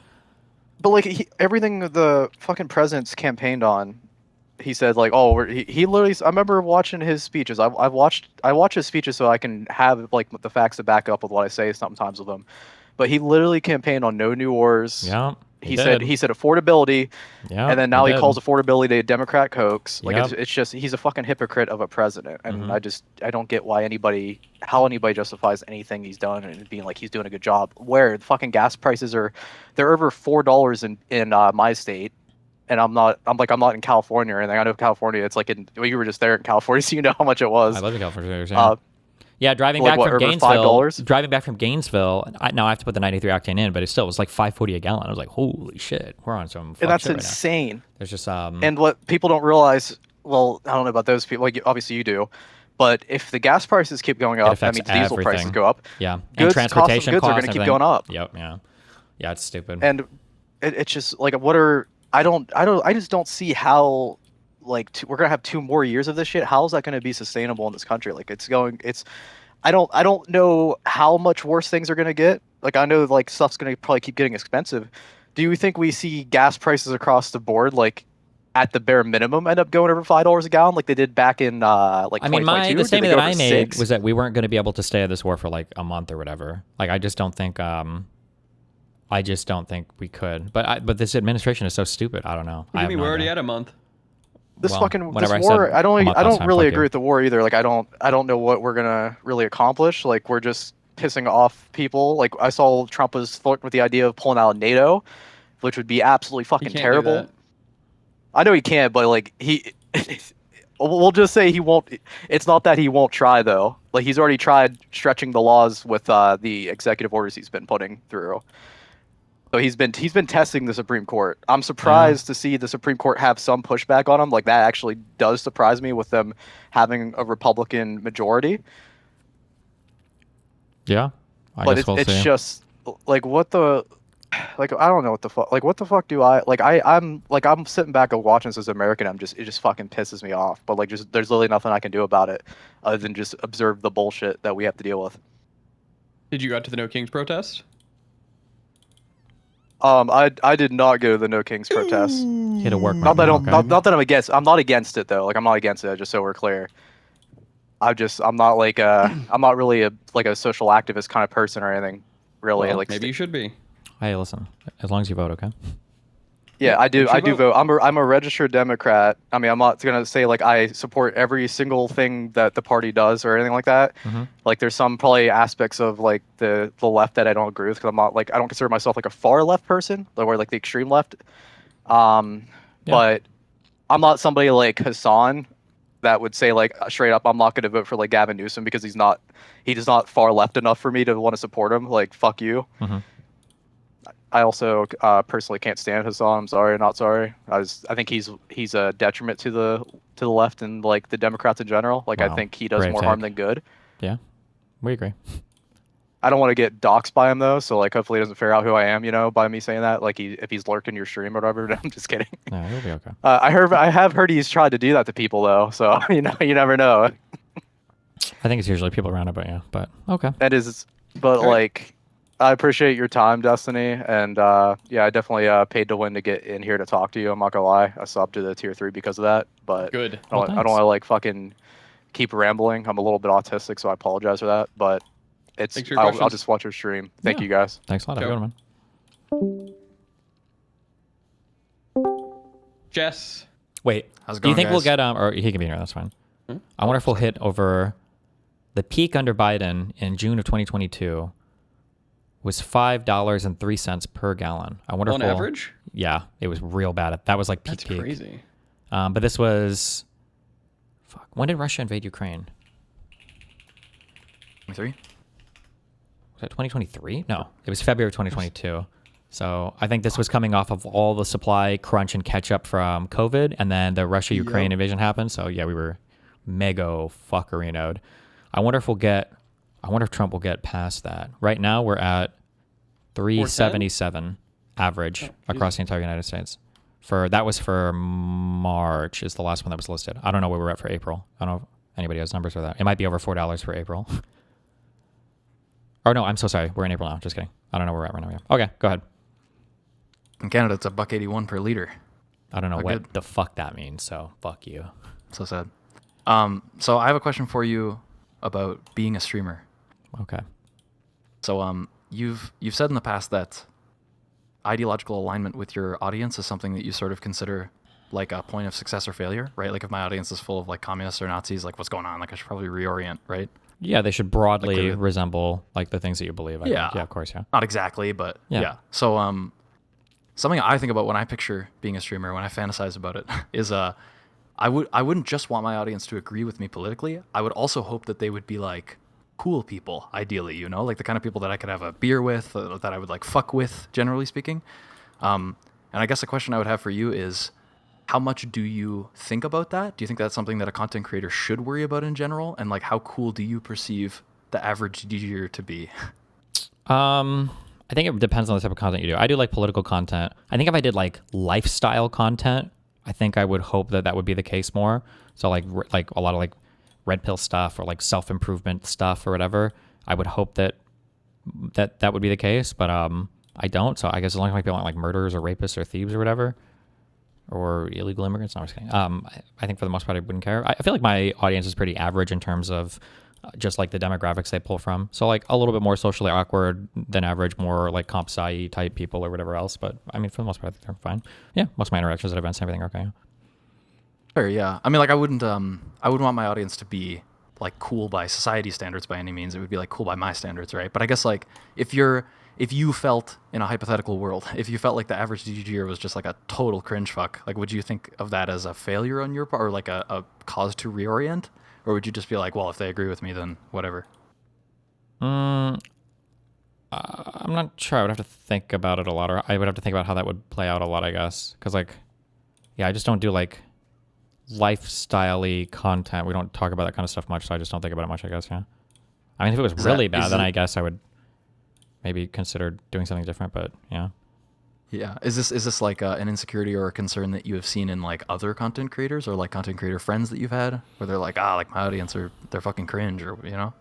I: but like everything the fucking president's campaigned on, he said like, oh, he literally. I remember watching his speeches. I watch his speeches so I can have like the facts to back up with what I say sometimes with them. But he literally campaigned on no new wars.
B: Yeah.
I: He said affordability, and then now he calls affordability a Democrat hoax. Like it's just he's a fucking hypocrite of a president, and I don't get how anybody justifies anything he's done and being like he's doing a good job. Where the fucking gas prices they're over $4 in my state, and I'm not in California or anything. I know California, it's like you were just there in California, so you know how much it was.
B: I live in California. Yeah, driving back from Gainesville. Now I have to put the 93 octane in, but it still was like $5.40 a gallon. I was like, holy shit, we're on some.
I: And that's
B: shit
I: insane.
B: Right now. There's just
I: And what people don't realize, well, I don't know about those people. Like obviously you do, but if the gas prices keep going up, that means diesel prices go up.
B: Yeah,
I: and
B: transportation
I: costs are going to keep going up.
B: Yep. Yeah, it's stupid.
I: And it's just like I just don't see how. Like we're gonna have 2 more years of this shit. How is that gonna be sustainable in this country? Like I don't know how much worse things are gonna get. Like I know like stuff's gonna probably keep getting expensive. Do you think we see gas prices across the board like at the bare minimum end up going over $5 a gallon like they did back in like 2022?
B: The statement that I made
I: 6?
B: was that we weren't going to be able to stay at this war for like a month or whatever. Like I just don't think we could. But this administration is so stupid. I don't know.
A: What do you mean we're already at a month?
I: This war, I don't really agree with the war either. Like I don't know what we're gonna really accomplish. Like we're just pissing off people. Like I saw Trump was flirting with the idea of pulling out of NATO, which would be absolutely fucking terrible. I know he can't, but like we'll just say he won't. It's not that he won't try though. Like he's already tried stretching the laws with the executive orders he's been putting through. So he's been testing the Supreme Court. I'm surprised to see the Supreme Court have some pushback on him. Like that actually does surprise me with them having a Republican majority.
B: Yeah,
I: but it's just like what the. Like I don't know what the fuck. Like what the fuck do I like? I'm sitting back and watching this as an American. It just fucking pisses me off. But like, just there's literally nothing I can do about it, other than just observe the bullshit that we have to deal with.
A: Did you go to the No Kings protest?
I: I did not go to the No Kings protest.
B: You had to work.
I: Not that I'm against. I'm not against it though. Like I'm not against it. Just so we're clear. I'm not like I'm not really a social activist kind of person or anything. Really,
A: well,
I: like
A: maybe you should be.
B: Hey, listen. As long as you vote, okay?
I: Yeah, I do. I do vote. I'm a registered Democrat. I mean, I'm not gonna say like I support every single thing that the party does or anything like that.
B: Mm-hmm.
I: Like, there's some probably aspects of like the left that I don't agree with because I'm not like I don't consider myself like a far left person, or like the extreme left. But I'm not somebody like Hassan that would say like straight up I'm not gonna vote for like Gavin Newsom because he's not far left enough for me to want to support him. Like fuck you.
B: Mm-hmm.
I: I also personally can't stand Hassan. I'm sorry, not sorry. I think he's a detriment to the left and like the Democrats in general. Like I think he does more harm than good.
B: Yeah, we agree.
I: I don't want to get doxxed by him though, so like hopefully he doesn't figure out who I am, by me saying that. Like if he's lurking your stream or whatever. I'm just kidding.
B: No, he'll be okay.
I: I have heard he's tried to do that to people though, so you never know.
B: I think it's usually people around about you, but okay.
I: That is, but like. I appreciate your time, Destiny, and I definitely paid to win to get in here to talk to you. I'm not gonna lie, I subbed to the tier 3 because of that. But
A: good.
I: I don't want to like fucking keep rambling. I'm a little bit autistic, so I apologize for that. But I'll just watch your stream. Thank you guys.
B: Thanks a lot. Have a good one.
A: Jess.
B: Wait,
J: how's it
B: do you
J: going,
B: think we'll get or he can be here? That's fine. I wonder if we'll hit over the peak under Biden in June of 2022. Was $5.03 per gallon. I wonder
A: on average.
B: Yeah, it was real bad. That was like peak.
A: That's crazy.
B: But this was. Fuck. When did Russia invade Ukraine?
J: 23.
B: Was that 2023? No, it was February 2022. So I think this was coming off of all the supply crunch and catch up from COVID, and then the Russia-Ukraine invasion happened. So yeah, we were mega fuckerinoed. I wonder if Trump will get past that. Right now, we're at 377 average across the entire United States. That was for March is the last one that was listed. I don't know where we're at for April. I don't know if anybody has numbers for that. It might be over $4 for April. Or no, I'm so sorry. We're in April now. Just kidding. I don't know where we're at right now. Yeah. Okay, go ahead.
J: In Canada, it's $1.81 per liter.
B: I don't know what the fuck that means, so fuck you.
J: So sad. So I have a question for you about being a streamer.
B: Okay.
J: So you've said in the past that ideological alignment with your audience is something that you sort of consider like a point of success or failure, right? Like if my audience is full of like communists or Nazis, like what's going on? Like I should probably reorient, right?
B: Yeah, they should broadly resemble like the things that you believe. I think. Yeah, of course, yeah.
J: Not exactly, but yeah. So something I think about when I picture being a streamer, when I fantasize about it, is I wouldn't just want my audience to agree with me politically. I would also hope that they would be like cool people, ideally, like the kind of people that I could have a beer with, that I would like fuck with, generally speaking. And I guess the question I would have for you is, how much do you think about that? Do you think that's something that a content creator should worry about in general? And like, how cool do you perceive the average DJer to be?
B: I think it depends on the type of content you do. I do like political content. I think if I did like lifestyle content, I think I would hope that would be the case more. So like a lot of like red pill stuff or like self-improvement stuff or whatever. I would hope that would be the case, but I don't. So I guess as long as people aren't like murderers or rapists or thieves or whatever, or illegal immigrants. No, I'm just kidding. I think for the most part, I wouldn't care. I feel like my audience is pretty average in terms of just like the demographics they pull from. So like a little bit more socially awkward than average, more like comp sci type people or whatever else. But I mean, for the most part, I think they're fine. Yeah, most of my interactions at events and everything are okay.
J: Fair, yeah. I mean, like I wouldn't want my audience to be like cool by society standards by any means. It would be like cool by my standards, right? But I guess like if you felt in a hypothetical world, if you felt like the average DGer was just like a total cringe fuck, like would you think of that as a failure on your part or like a cause to reorient? Or would you just be like, well, if they agree with me, then whatever?
B: I'm not sure. I would have to think about it a lot, or I would have to think about how that would play out a lot, I guess. Because, like, yeah, I just don't do, like, lifestyle-y content. We don't talk about that kind of stuff much, so I just don't think about it much, I guess, yeah. I mean, if it was really bad, then I guess I would maybe consider doing something different, but, yeah.
J: Yeah. Is this like an insecurity or a concern that you have seen in like other content creators or like content creator friends that you've had where they're like, like my audience they're fucking cringe or, you know?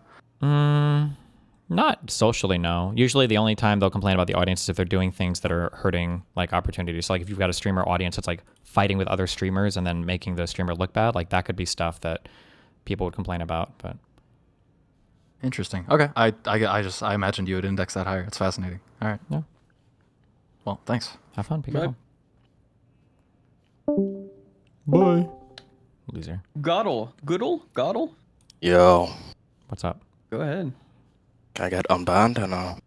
B: Not socially, no. Usually the only time they'll complain about the audience is if they're doing things that are hurting like opportunities. So, like if you've got a streamer audience that's like fighting with other streamers and then making the streamer look bad, like that could be stuff that people would complain about, but.
J: Interesting. Okay. I imagined you would index that higher. It's fascinating. All right.
B: Yeah.
J: Well, thanks.
B: Have fun. Be careful. Bye. Loser.
A: Goddle?
K: Yo.
B: What's up?
A: Go ahead.
K: Can I get unbanned or no?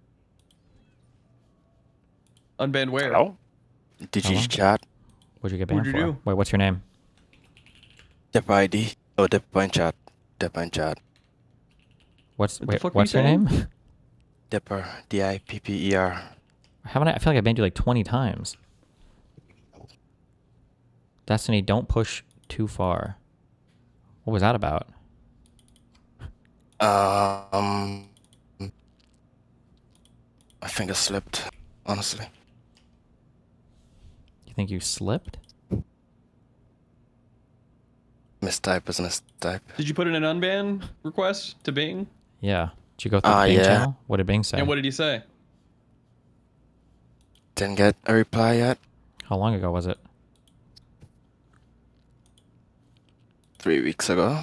A: Unbanned where?
K: Hello? Did you chat?
B: What'd you get banned
A: What'd
B: for?
A: you do?
B: Wait, what's your name?
K: Dip ID. Oh, dip point chat. Dip point chat.
B: What's your name?
K: Dipper. DIPPER.
B: Haven't I feel like I banned you like 20 times. Destiny, don't push too far. What was that about?
K: My finger slipped, honestly.
B: You think you slipped?
K: Mistype is mistype.
A: Did you put in an unban request to Bing?
B: Yeah. Did you go through the Bing
K: yeah.
B: channel? What did Bing say?
A: And what did he say?
K: Didn't get a reply yet.
B: How long ago was it?
K: 3 weeks ago.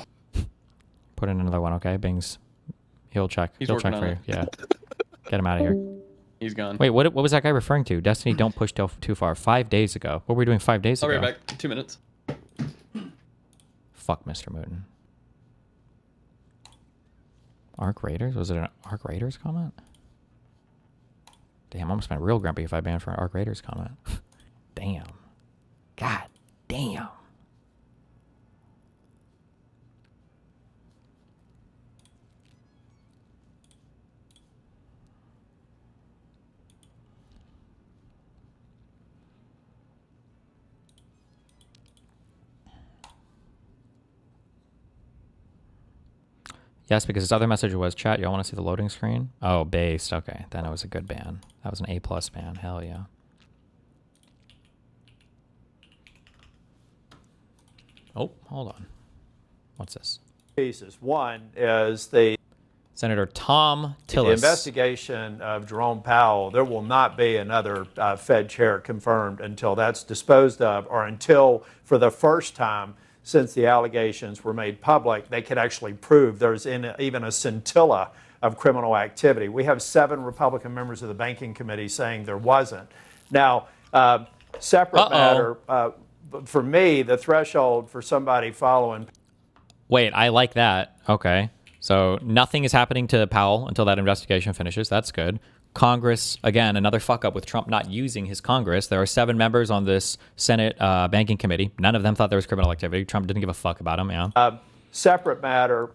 B: Put in another one, okay? He'll check.
A: He's
B: He'll
A: working
B: check
A: on
B: for
A: it.
B: you. Yeah. Get him out of here.
A: He's gone.
B: Wait, what was that guy referring to? Destiny, don't push too far. 5 days ago. What were we doing 5 days ago?
A: I'll be right back. 2 minutes.
B: Fuck Mr. Mooten. Arc Raiders? Was it an Arc Raiders comment? Damn, I almost been real grumpy if I banned for an Arc Raiders comment. Damn. God damn. Yes, because his other message was, chat, y'all want to see the loading screen? Oh, based. Okay, then it was a good ban. That was an A+ ban. Hell yeah. Oh, hold on. What's this?
L: Pieces. One is the
B: Senator Tom Tillis.
L: The investigation of Jerome Powell. There will not be another Fed chair confirmed until that's disposed of, or until, for the first time since the allegations were made public, they could actually prove there's even a scintilla of criminal activity. We have 7 Republican members of the Banking Committee saying there wasn't. Now, separate matter, for me, the threshold for somebody following.
B: Wait, I like that. Okay. So nothing is happening to Powell until that investigation finishes. That's good. Congress, again, another fuck up with Trump not using his Congress. There are 7 members on this Senate Banking Committee. None of them thought there was criminal activity. Trump didn't give a fuck about them, yeah.
L: Separate matter,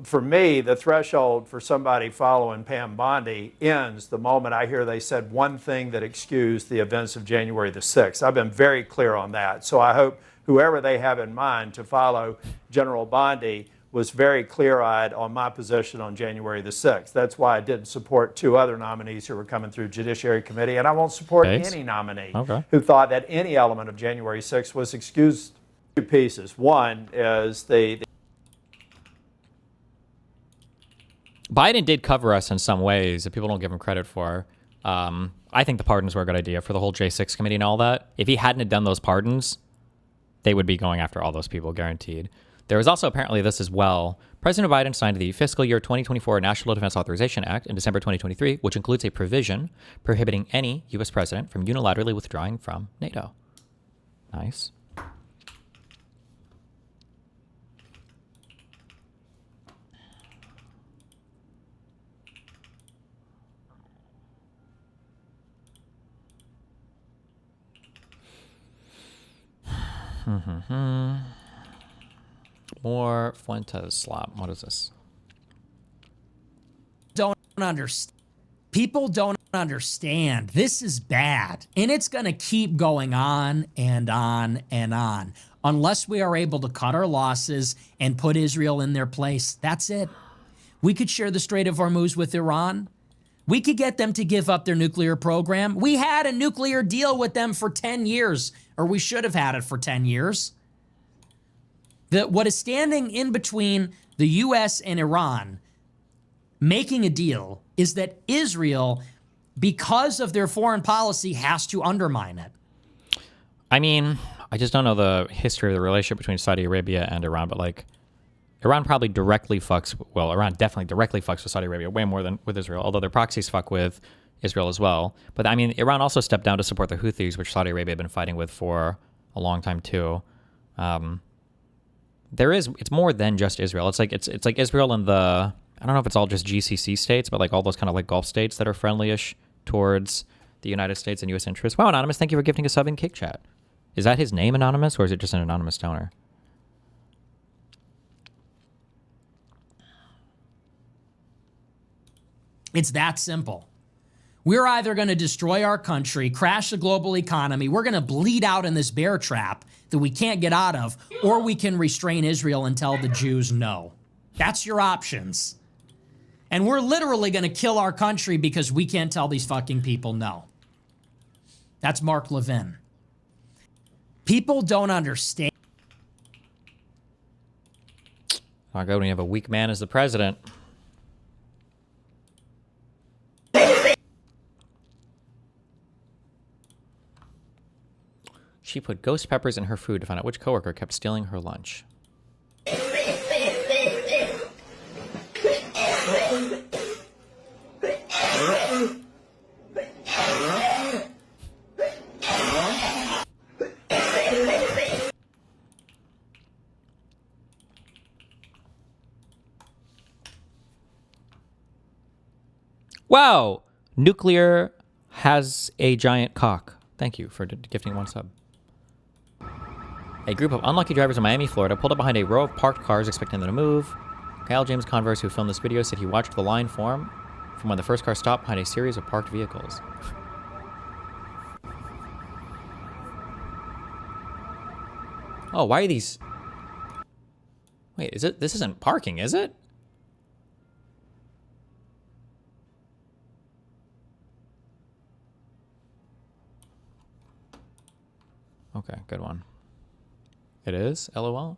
L: for me, the threshold for somebody following Pam Bondi ends the moment I hear they said one thing that excused the events of January the 6th. I've been very clear on that. So I hope whoever they have in mind to follow General Bondi was very clear-eyed on my position on January the 6th. That's why I didn't support 2 other nominees who were coming through Judiciary Committee, and I won't support any nominee who thought that any element of January 6th was excused. 2 pieces. One is the
B: Biden did cover us in some ways that people don't give him credit for. I think the pardons were a good idea for the whole J6 committee and all that. If he hadn't have done those pardons, they would be going after all those people, guaranteed. There was also apparently this as well. President Biden signed the fiscal year 2024 National Defense Authorization Act in December 2023, which includes a provision prohibiting any U.S. president from unilaterally withdrawing from NATO. Nice. More Fuentes slop. What is this?
M: Don't understand. People don't understand. This is bad. And it's going to keep going on and on and on. Unless we are able to cut our losses and put Israel in their place. That's it. We could share the Strait of Hormuz with Iran. We could get them to give up their nuclear program. We had a nuclear deal with them for 10 years, or we should have had it for 10 years. What is standing in between the U.S. and Iran making a deal is that Israel, because of their foreign policy, has to undermine it.
B: I mean, I just don't know the history of the relationship between Saudi Arabia and Iran, but like, Iran probably directly fucks, well, Iran definitely directly fucks with Saudi Arabia way more than with Israel, although their proxies fuck with Israel as well. But I mean, Iran also stepped down to support the Houthis, which Saudi Arabia had been fighting with for a long time too. It's more than just Israel. It's like Israel and the, I don't know if it's all just GCC states, but like all those kind of like Gulf states that are friendly-ish towards the United States and U.S. interests. Wow, Anonymous, thank you for gifting a sub in Kick Chat. Is that his name, Anonymous, or is it just an anonymous donor?
M: It's that simple. We're either going to destroy our country, crash the global economy, we're going to bleed out in this bear trap that we can't get out of, or we can restrain Israel and tell the Jews no. That's your options. And we're literally going to kill our country because we can't tell these fucking people no. That's Mark Levin. People don't understand.
B: Not good when you have a weak man as the president. She put ghost peppers in her food to find out which coworker kept stealing her lunch. Wow! Nuclear has a giant cock. Thank you for gifting one sub. A group of unlucky drivers in Miami, Florida pulled up behind a row of parked cars expecting them to move. Kyle James Converse, who filmed this video, said he watched the line form from when the first car stopped behind a series of parked vehicles. Oh, why are these... Wait, is it... This isn't parking, is it? Okay, good one. It is? LOL?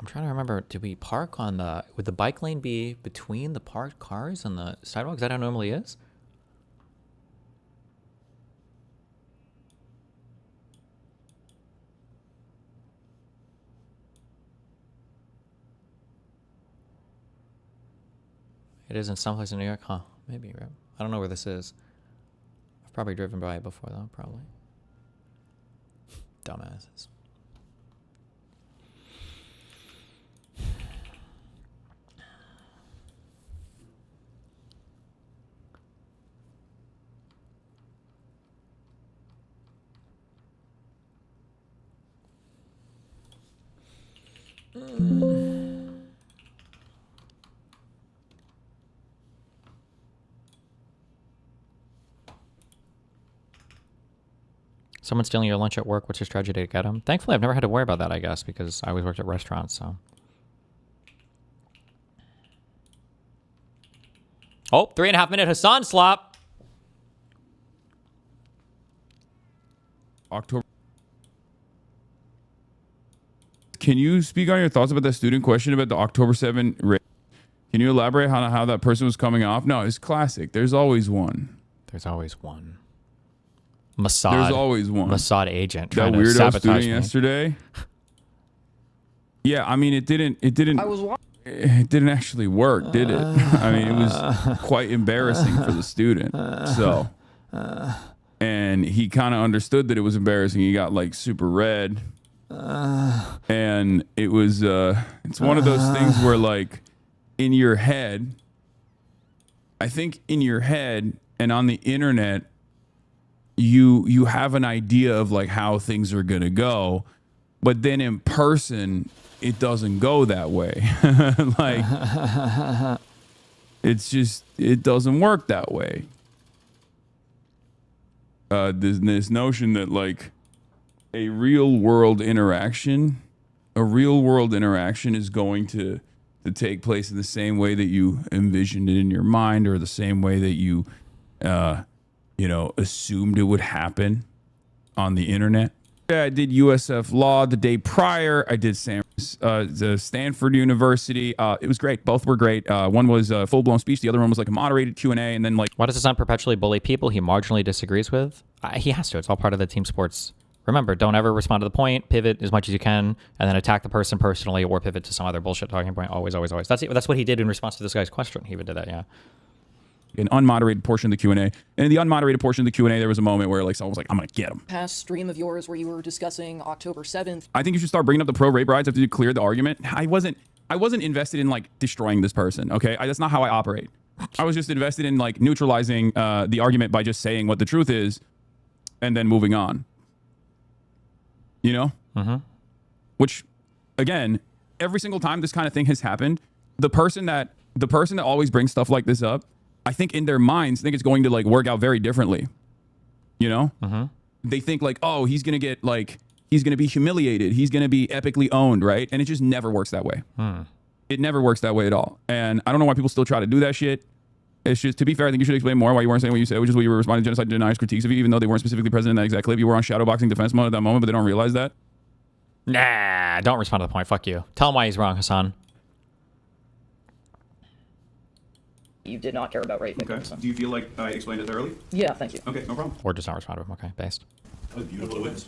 B: I'm trying to remember, did we park on the... Would the bike lane be between the parked cars and the sidewalk? Is that how it normally is? It is in some place in New York? Huh. Maybe, right? I don't know where this is. I've probably driven by it before, though, probably. Dumbasses. Someone stealing your lunch at work, what's your strategy to get them? Thankfully, I've never had to worry about that, I guess, because I always worked at restaurants, so. Oh, 3.5 minute Hassan slop.
N: October can you speak on your thoughts about that student question about the October 7 raid? Can you elaborate on how that person was coming off? No, it's classic. There's always one.
B: There's always one. Mossad.
N: There's always one.
B: Mossad agent
N: That
B: trying to
N: weirdo
B: sabotage
N: student
B: me.
N: yesterday. Yeah, I mean, it didn't. It didn't actually work, did it? I mean, it was quite embarrassing for the student. So, and he kind of understood that it was embarrassing. He got like super red, and it was. It's one of those things where, like, in your head, I think in your head and on the internet, you have an idea of like how things are gonna go, but then in person, it doesn't go that way. Like, it's just, it doesn't work that way. This notion that like a real world interaction is going to take place in the same way that you envisioned it in your mind, or the same way that you, assumed it would happen on the internet. Yeah, I did USF Law the day prior. I did the Stanford University. It was great. Both were great. One was a full-blown speech. The other one was like a moderated Q&A. And then like...
B: Why does his son perpetually bully people he marginally disagrees with? He has to. It's all part of the team sports. Remember, don't ever respond to the point. Pivot as much as you can, and then attack the person personally, or pivot to some other bullshit talking point. Always, always, always. That's what he did in response to this guy's question. He even did that, yeah.
N: An unmoderated portion of the Q&A. And in the unmoderated portion of the Q&A, there was a moment where like someone was like, I'm going to get him.
O: Past stream of yours where you were discussing October 7th.
N: I think you should start bringing up the pro-rape rights after you clear the argument. I wasn't invested in like destroying this person, okay? That's not how I operate. I was just invested in like neutralizing the argument by just saying what the truth is and then moving on. You know?
B: Mm-hmm.
N: Which, again, every single time this kind of thing has happened, the person that always brings stuff like this up, I think in their minds think it's going to like work out very differently. You know?
B: Mm-hmm.
N: They think like, oh, he's going to be humiliated. He's going to be epically owned, right? And it just never works that way. It never works that way at all. And I don't know why people still try to do that shit. It's just, to be fair, I think you should explain more why you weren't saying what you said, which is what you were responding to genocide deniers' critiques of you, even though they weren't specifically present in that exact clip. You were on shadowboxing defense mode at that moment, but they don't realize that.
B: Nah, don't respond to the point. Fuck you. Tell him why he's wrong, Hassan.
O: You did not care about rape victims.
N: Do you feel like I explained it thoroughly?
O: Yeah, thank you.
N: Okay, no problem.
B: Or just not respond to him. Okay, based.
N: That was beautiful witness.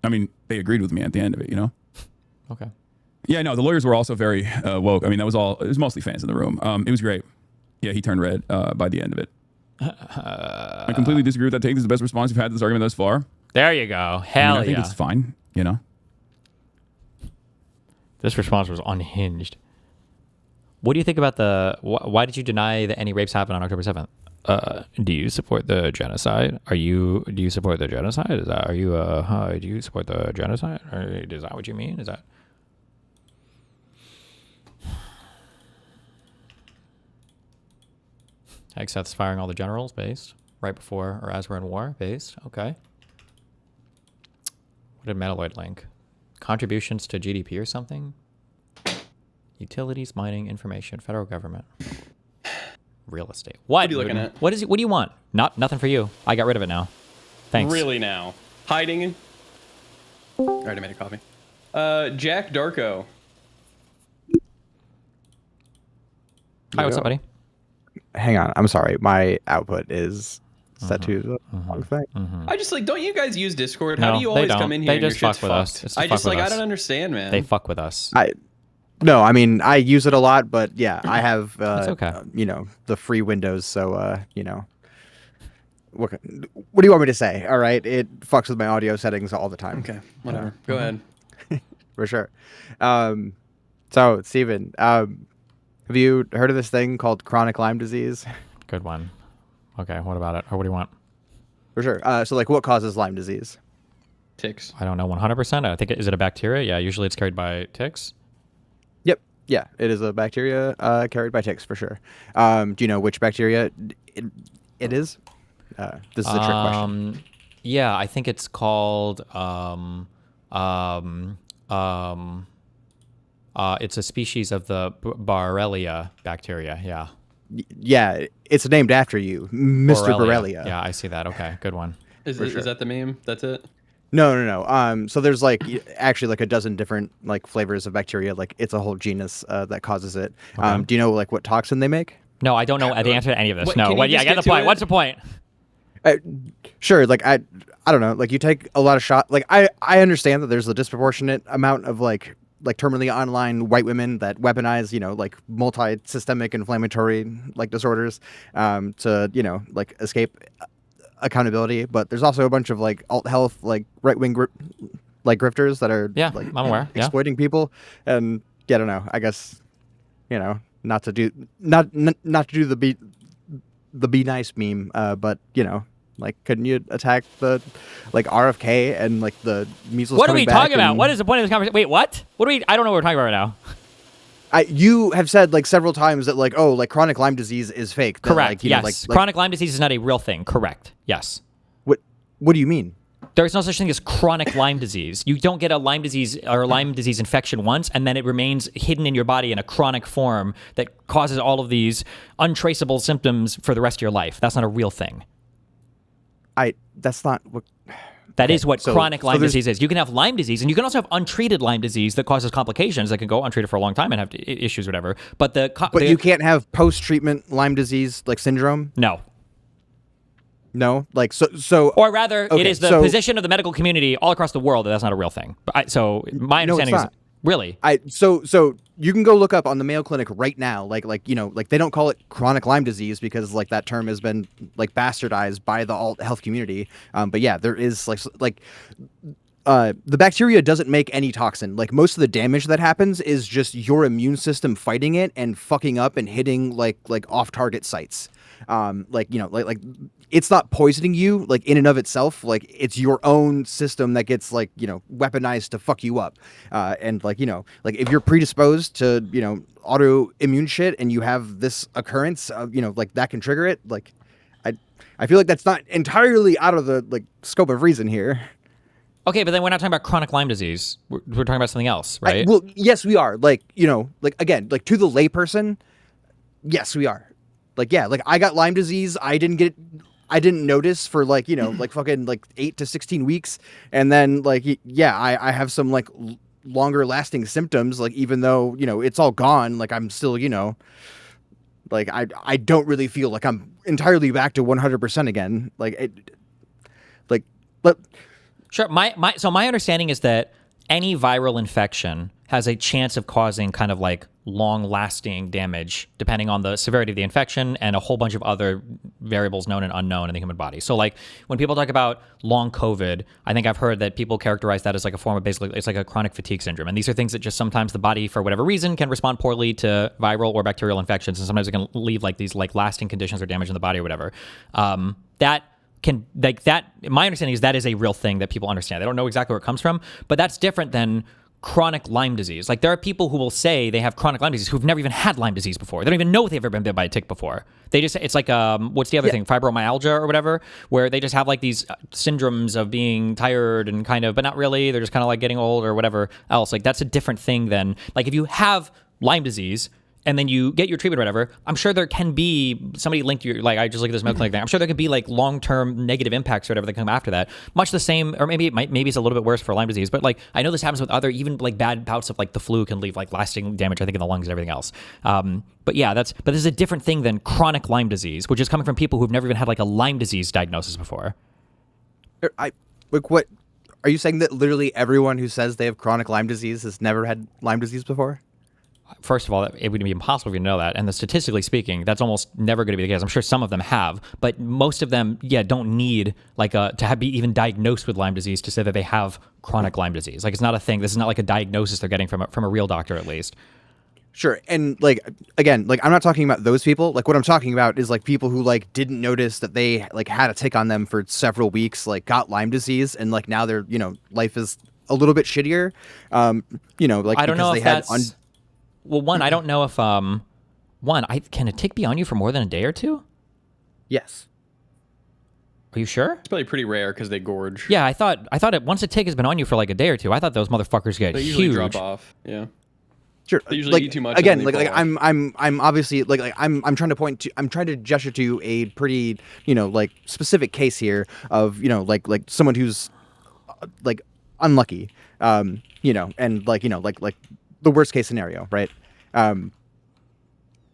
N: I mean, they agreed with me at the end of it, you know?
B: Okay.
N: Yeah, no, the lawyers were also very woke. I mean, it was mostly fans in the room. It was great. Yeah, he turned red by the end of it. I completely disagree with that take. This is the best response you've had to this argument thus far.
B: There you go. Hell
N: I think it's fine, you know?
B: This response was unhinged. What do you think about why did you deny that any rapes happened on October 7th? Do you support the genocide? Do you support the genocide? Do you support the genocide? Or is that what you mean? Is that... Seth's firing all the generals, based. Right before or as we're in war, based. Okay. What did Metalloid link? Contributions to GDP or something? Utilities, mining, information, federal government. Real estate.
A: What are you looking at?
B: What do you want? Nothing for you. I got rid of it now. Thanks.
A: Really now? Hiding? Alright, I made a copy. Jack Darko.
B: Hi, what's up, buddy?
P: Hang on, I'm sorry. My output is set to the wrong thing.
A: I just like, don't you guys use Discord?
B: No,
A: How do you always
B: they
A: come
B: don't.
A: in here
B: They
A: and your
B: just
A: shit's
B: fuck with us.
A: fucked?
B: It's to
A: I
B: fuck
A: just
B: with
A: like, I
B: us.
A: don't understand, man.
B: They fuck with us.
P: No, I mean I use it a lot, but yeah, I have
B: It's okay.
P: The free Windows, so what do you want me to say? All right, it fucks with my audio settings all the time.
A: Okay, whatever. Go ahead.
P: For sure. So Steven, have you heard of this thing called chronic Lyme disease?
B: Good one. Okay, what about it? Or what do you want?
P: For sure. So like, what causes Lyme disease?
A: Ticks.
B: I don't know 100%. I think is it a bacteria? Yeah, usually it's carried by ticks.
P: Yep. Yeah, it is a bacteria carried by ticks for sure. Do you know which bacteria it is? This is a trick question.
B: Yeah, I think it's called it's a species of the Borrelia bacteria. Yeah.
P: Yeah, it's named after you, Mr. Borrelia.
B: Yeah, I see that. Okay, good one.
A: Is that the meme? That's it?
P: No. So there's like actually like a dozen different like flavors of bacteria. Like it's a whole genus that causes it.
B: Okay.
P: Do you know like what toxin they make?
B: No, I don't know the answer to any of this.
A: What,
B: No.
A: can you
B: What, yeah, I
A: just
B: get the
A: get to
B: point.
A: it?
B: What's the point?
P: Sure. Like I don't know. Like you take a lot of shot. Like I understand that there's a disproportionate amount of like terminally online white women that weaponize, like multi-systemic inflammatory like disorders to, like escape accountability. But there's also a bunch of like alt health, like right-wing grifters that are
B: Yeah,
P: like
B: I'm aware. Yeah.
P: exploiting people. And yeah, I don't know. I guess, not to do the be nice meme, but like, couldn't you attack the like RFK and like the measles?
B: What are we talking about?
P: And
B: What is the point of this conversation? Wait, what? I don't know what we're talking about right now.
P: You have said like several times that like, oh, like chronic Lyme disease is fake. That,
B: Correct.
P: Like,
B: Yes. Chronic Lyme disease is not a real thing. Correct. Yes.
P: What do you mean?
B: There's no such thing as chronic Lyme disease. You don't get a Lyme disease or a Lyme disease infection once, and then it remains hidden in your body in a chronic form that causes all of these untraceable symptoms for the rest of your life. That's not a real thing.
P: That's not what.
B: That is what chronic Lyme
P: there's-
B: disease is. You can have Lyme disease, and you can also have untreated Lyme disease that causes complications that can go untreated for a long time and have issues, or whatever. But
P: you can't have post-treatment Lyme disease like syndrome.
B: No.
P: No, like so.
B: Or rather, it
P: okay,
B: is the
P: so-
B: position of the medical community all across the world that that's not a real thing. But so my
P: No, it's
B: understanding is
P: not.
B: really.
P: So you can go look up on the Mayo Clinic right now, like they don't call it chronic Lyme disease because like that term has been like bastardized by the alt health community. But yeah, there is the bacteria doesn't make any toxin. Like most of the damage that happens is just your immune system fighting it and fucking up and hitting like off target sites. Like it's not poisoning you like in and of itself. Like it's your own system that gets like weaponized to fuck you up. And like if you're predisposed to autoimmune shit and you have this occurrence, like that can trigger it. Like I feel like that's not entirely out of the like scope of reason here.
B: Okay, but then we're not talking about chronic Lyme disease. We're talking about something else, right?
P: Well, yes, we are. Like like again, like to the layperson, yes, we are. Like yeah, like I got Lyme disease. I didn't notice for like like fucking like 8 to 16 weeks, and then like yeah, I have some like longer lasting symptoms. Like even though it's all gone, like I'm still like I don't really feel like I'm entirely back to 100% again. But
B: Sure. So my understanding is that any viral infection has a chance of causing kind of like long-lasting damage depending on the severity of the infection and a whole bunch of other variables known and unknown in the human body. So like when people talk about long COVID, I think I've heard that people characterize that as like a form of basically it's like a chronic fatigue syndrome. And these are things that just sometimes the body for whatever reason can respond poorly to viral or bacterial infections, and sometimes it can leave like these like lasting conditions or damage in the body or whatever. My understanding is that is a real thing that people understand. They don't know exactly where it comes from, but that's different than chronic Lyme disease. Like there are people who will say they have chronic Lyme disease who've never even had Lyme disease before. They don't even know if they've ever been bit by a tick before. They just, it's like, what's the other thing? Fibromyalgia or whatever, where they just have like these syndromes of being tired and kind of, but not really. They're just kind of like getting old or whatever else. Like that's a different thing than like if you have Lyme disease and then you get your treatment or whatever, I'm sure there can be somebody linked to your, like, I just look at this medical clinic thing. I'm sure there could be like long-term negative impacts or whatever that come after that. Much the same, or maybe it's a little bit worse for Lyme disease, but like, I know this happens with other, even like bad bouts of like the flu can leave like lasting damage, I think, in the lungs and everything else. But yeah, but this is a different thing than chronic Lyme disease, which is coming from people who've never even had like a Lyme disease diagnosis before.
P: What, are you saying that literally everyone who says they have chronic Lyme disease has never had Lyme disease before?
B: First of all, it would be impossible for you to know that. And statistically speaking, that's almost never going to be the case. I'm sure some of them have, but most of them, don't need like to be even diagnosed with Lyme disease to say that they have chronic Lyme disease. Like it's not a thing. This is not like a diagnosis they're getting from a real doctor, at least.
P: Sure. And like, again, like I'm not talking about those people. Like what I'm talking about is like people who like didn't notice that they like had a tick on them for several weeks, like got Lyme disease. And like now their, life is a little bit shittier. Like
B: I don't know if that's... Well, one, I don't know if can a tick be on you for more than a day or two?
P: Yes.
B: Are you sure?
A: It's probably pretty rare because they gorge.
B: Yeah, I thought once a tick has been on you for like a day or two, I thought those motherfuckers get
A: they usually
B: huge.
A: drop off. Yeah.
P: Sure.
A: They usually
P: like,
A: eat too much.
P: Again, I'm obviously I'm trying to gesture to a pretty like specific case here of like someone who's like unlucky, you know, and like, you know, like the worst case scenario, right?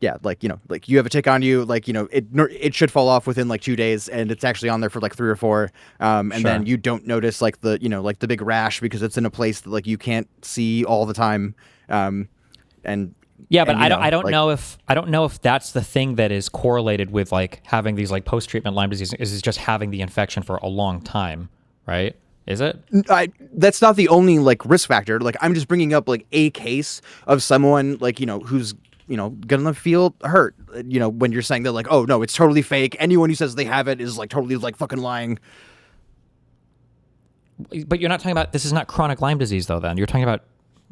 P: Yeah, like, you know, like you have a tick on you, like, you know, it should fall off within like 2 days, and it's actually on there for like 3 or 4, and then you don't notice like the, you know, like the big rash because it's in a place that like you can't see all the time, and
B: yeah, but
P: and,
B: I don't
P: like,
B: know if that's the thing that is correlated with like having these like post-treatment Lyme disease is just having the infection for a long time, right? Is it?
P: That's not the only like risk factor. Like I'm just bringing up like a case of someone like, you know, who's, you know, gonna feel hurt, you know, when you're saying that like, oh no, it's totally fake. Anyone who says they have it is like totally like fucking lying.
B: But you're not talking about, this is not chronic Lyme disease though, then. You're talking about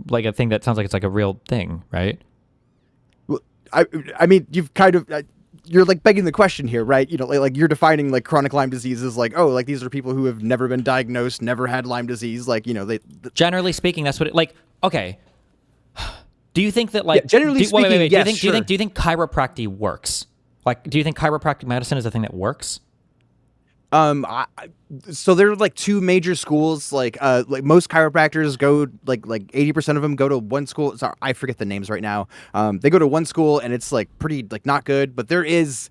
B: like a thing that sounds like it's like a real thing, right?
P: I mean, you've kind of, you're like begging the question here, right? You know, like you're defining like chronic Lyme disease as like, oh, like these are people who have never been diagnosed, never had Lyme disease. Like, you know,
B: generally speaking, that's what it, like, okay. Do you think that like,
P: generally speaking,
B: wait,
P: yes,
B: do you think chiropractic works? Like, do you think chiropractic medicine is a thing that works?
P: So there are like 2 major schools. Like most chiropractors go like 80% of them go to one school. Sorry, I forget the names right now. They go to one school and it's like pretty like not good. But there is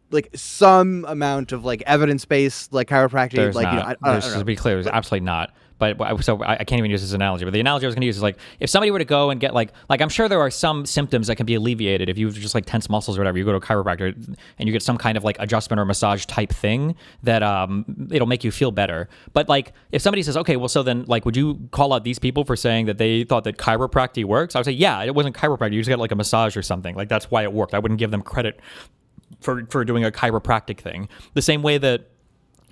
P: like some amount of like evidence-based like chiropractic.
B: There's
P: like,
B: not.
P: you know, I don't know.
B: To be clear, there's absolutely not. But so I can't even use this analogy. But the analogy I was going to use is like if somebody were to go and get like I'm sure there are some symptoms that can be alleviated if you just like tense muscles or whatever. You go to a chiropractor and you get some kind of like adjustment or massage type thing that it'll make you feel better. But like if somebody says, okay, well, so then like would you call out these people for saying that they thought that chiropractic works? I would say, yeah, it wasn't chiropractic. You just got like a massage or something. Like that's why it worked. I wouldn't give them credit for doing a chiropractic thing. The same way that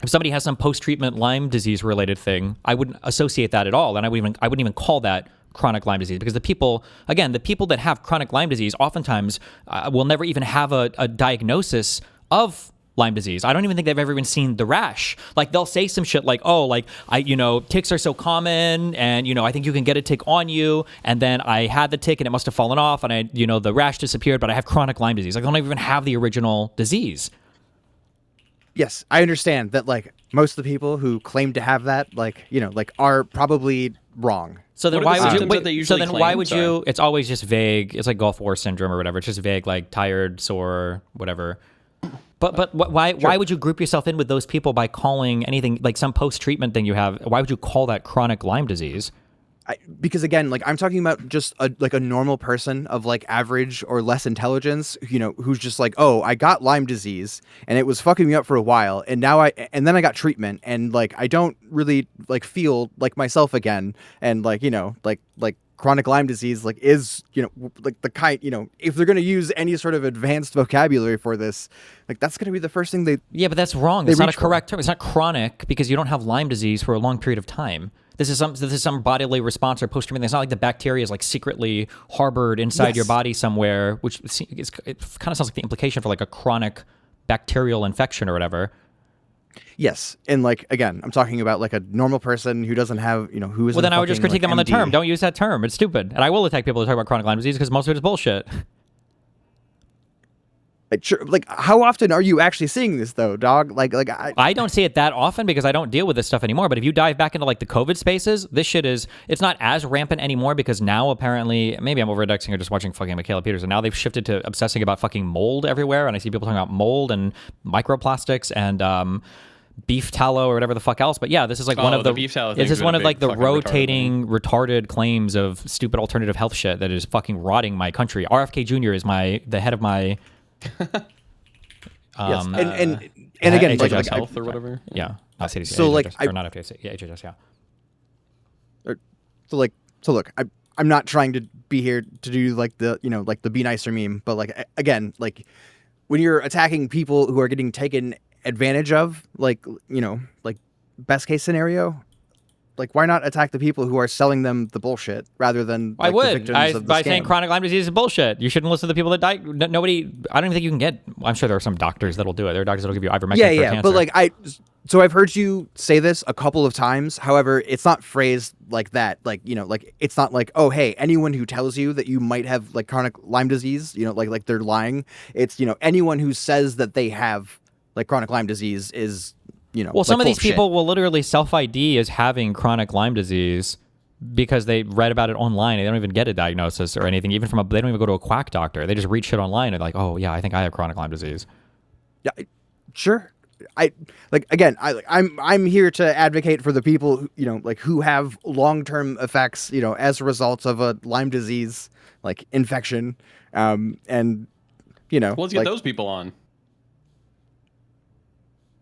B: if somebody has some post-treatment Lyme disease related thing, I wouldn't associate that at all, and I wouldn't even call that chronic Lyme disease, because the people that have chronic Lyme disease oftentimes will never even have a diagnosis of Lyme disease. I don't even think they've ever even seen the rash. Like they'll say some shit like, oh, like ticks are so common, and I think you can get a tick on you, and then I had the tick and it must have fallen off, and the rash disappeared, but I have chronic Lyme disease. Like they don't even have the original disease.
P: Yes, I understand that like most of the people who claim to have that are probably wrong.
B: So then why would you it's always just vague. It's like Gulf War syndrome or whatever. It's just vague, like tired, sore, whatever. But why would you group yourself in with those people by calling anything like some post-treatment thing you have? Why would you call that chronic Lyme disease?
P: Because again, like I'm talking about just a normal person of like average or less intelligence, who's just like, oh, I got Lyme disease and it was fucking me up for a while, and then I got treatment, and like I don't really like feel like myself again, and like like chronic Lyme disease like is like the kind if they're gonna use any sort of advanced vocabulary for this, like that's gonna be the first thing they
B: but that's wrong. It's not a correct term. It's not chronic because you don't have Lyme disease for a long period of time. This is some bodily response or post-treatment. It's not like the bacteria is like secretly harbored inside your body somewhere, which it kind of sounds like the implication for like a chronic bacterial infection or whatever.
P: Yes, and like again, I'm talking about like a normal person who doesn't have who is.
B: Well, then I would just critique them on the term. Don't use that term. It's stupid, and I will attack people who talk about chronic Lyme disease because most of it is bullshit.
P: Like how often are you actually seeing this though, dog?
B: I don't see it that often because I don't deal with this stuff anymore. But if you dive back into like the COVID spaces, this shit it's not as rampant anymore because now apparently, maybe I'm over-indexing or just watching fucking Michaela Peterson. Now they've shifted to obsessing about fucking mold everywhere, and I see people talking about mold and microplastics and beef tallow or whatever the fuck else. But yeah, this is like one of the
A: beef tallow.
B: This is one of like the rotating retarded claims of stupid alternative health shit that is fucking rotting my country. RFK Jr. is the head of my.
P: Yes, and again,
A: HHS like health or whatever.
B: Yeah, not CDC.
P: So
B: HHS,
P: like,
B: or not FDC. Yeah, HHS. Yeah.
P: So look, I'm not trying to be here to do like the like the be nicer meme, but like again, like when you're attacking people who are getting taken advantage of, like like best case scenario. Like, why not attack the people who are selling them the bullshit rather than
B: I would
P: the victims of the
B: by
P: scam?
B: saying chronic Lyme disease is bullshit. You shouldn't listen to the people that die. Nobody. I don't even think you can get. I'm sure there are some doctors that'll do it. There are doctors that'll give you ivermectin for cancer.
P: But like so I've heard you say this a couple of times. However, it's not phrased like that. Like like it's not like, oh hey, anyone who tells you that you might have like chronic Lyme disease, like they're lying. It's anyone who says that they have like chronic Lyme disease is
B: Well, some of these people will literally self-ID as having chronic Lyme disease because they read about it online. They don't even get a diagnosis or anything. Even they don't even go to a quack doctor. They just read shit online and like, oh yeah, I think I have chronic Lyme disease.
P: Yeah, sure. I'm here to advocate for the people who have long-term effects, as a result of a Lyme disease infection, and
A: Well, let's get those people on.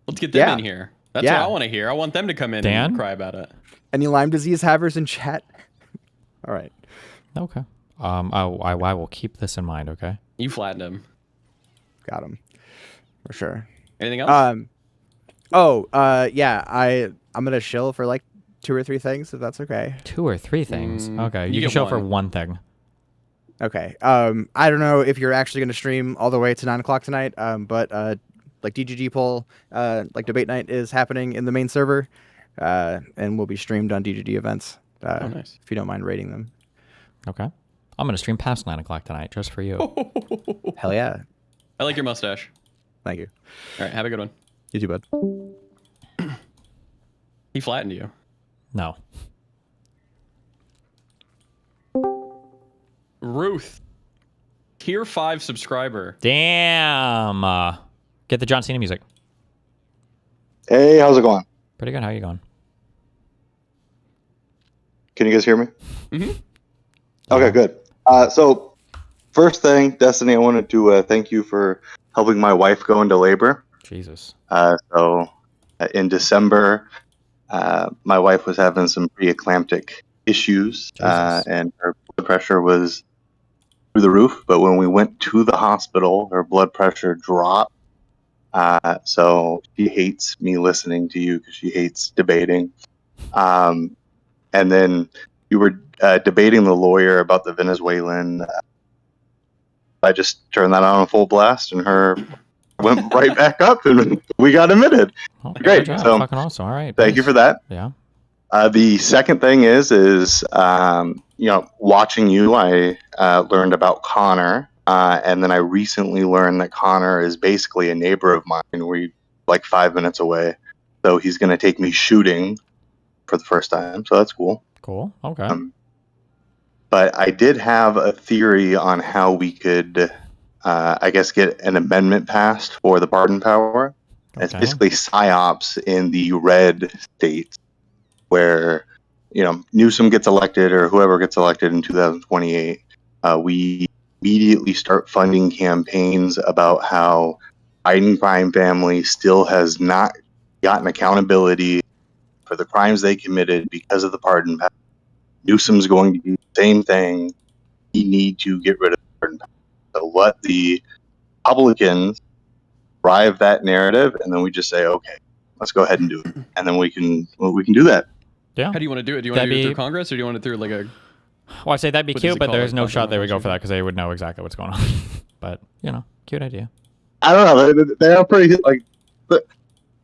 A: Let's get them in here. That's what I want to hear. I want them to come in and cry about it.
P: Any Lyme disease havers in chat? All right.
B: Okay. I will keep this in mind. Okay.
A: You flattened him.
P: Got him. For sure.
A: Anything else?
P: I'm gonna shill for like 2 or 3 things, if that's okay.
B: 2 or 3 things. Okay. You can shill for one thing.
P: Okay. I don't know if you're actually gonna stream all the way to 9 o'clock tonight. But DGG poll, debate night is happening in the main server, and will be streamed on DGG events.
A: Nice.
P: If you don't mind rating them.
B: Okay. I'm gonna stream past 9 o'clock tonight just for you.
P: Hell yeah.
A: I like your mustache.
P: Thank you.
A: All right, have a good one.
P: You too, bud.
A: He flattened you.
B: No.
A: Ruth, tier 5 subscriber.
B: Damn. Get the John Cena music.
Q: Hey, how's it going?
B: Pretty good. How you going?
Q: Can you guys hear me?
A: Mm-hmm.
Q: Okay, good. So first thing, Destiny, I wanted to thank you for helping my wife go into labor.
B: Jesus.
Q: So in December, my wife was having some preeclamptic issues, and her blood pressure was through the roof. But when we went to the hospital, her blood pressure dropped. So she hates me listening to you because she hates debating. And then you were debating the lawyer about the Venezuelan. I just turned that on full blast, and her went right back up, and we got admitted.
B: Oh,
Q: great. So
B: fucking awesome. All right.
Q: Thank you for that.
B: Yeah.
Q: The second thing is watching you, I learned about Connor, and then I recently learned that Connor is basically a neighbor of mine. We're like 5 minutes away, so he's going to take me shooting for the first time. So that's cool.
B: Cool. Okay.
Q: But I did have a theory on how we could, get an amendment passed for the pardon power. Okay. It's basically psyops in the red states where, Newsom gets elected or whoever gets elected in 2028. We immediately start funding campaigns about how Biden crime family still has not gotten accountability for the crimes they committed because of the pardon power. Newsom's going to do the same thing. We need to get rid of the pardon power. So let the Republicans drive that narrative, and then we just say, okay, let's go ahead and do it, and then we can do that.
B: Yeah.
A: How do you want to do it? Do you want to do it through Congress, or do you want it through like a?
B: Well, I say that'd be cute, but there's no shot they would go for that because they would know exactly what's going on. But cute idea.
Q: I don't know. They are pretty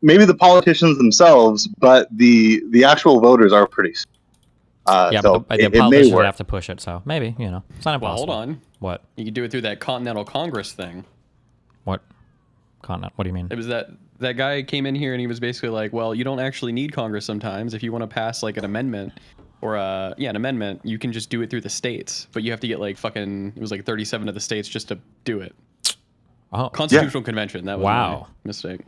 Q: maybe the politicians themselves, but the actual voters are pretty.
B: Yeah,
Q: so
B: but the politicians would have to push it, so maybe, it's not impossible.
A: Well, hold on.
B: What?
A: You could do it through that Continental Congress thing.
B: What? Continent? What do you mean?
A: It was that guy came in here and he was basically like, well, you don't actually need Congress sometimes. If you want to pass like an amendment or an amendment, you can just do it through the states. But you have to get like it was like 37 of the states just to do it.
B: Oh.
A: Constitutional convention. That was my mistake.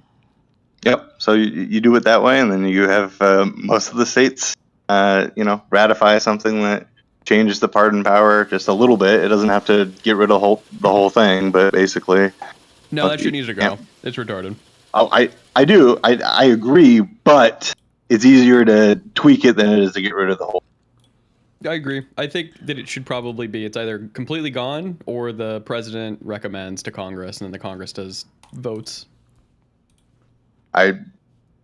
Q: Yep. So you do it that way, and then you have most of the states ratify something that changes the pardon power just a little bit. It doesn't have to get rid of the whole thing, but basically.
A: No, that shit needs to go. Yeah. It's retarded.
Q: Oh, I do. I agree, but it's easier to tweak it than it is to get rid of the whole.
A: I agree. I think that it should probably be it's either completely gone or the president recommends to Congress and then the Congress does votes.
Q: I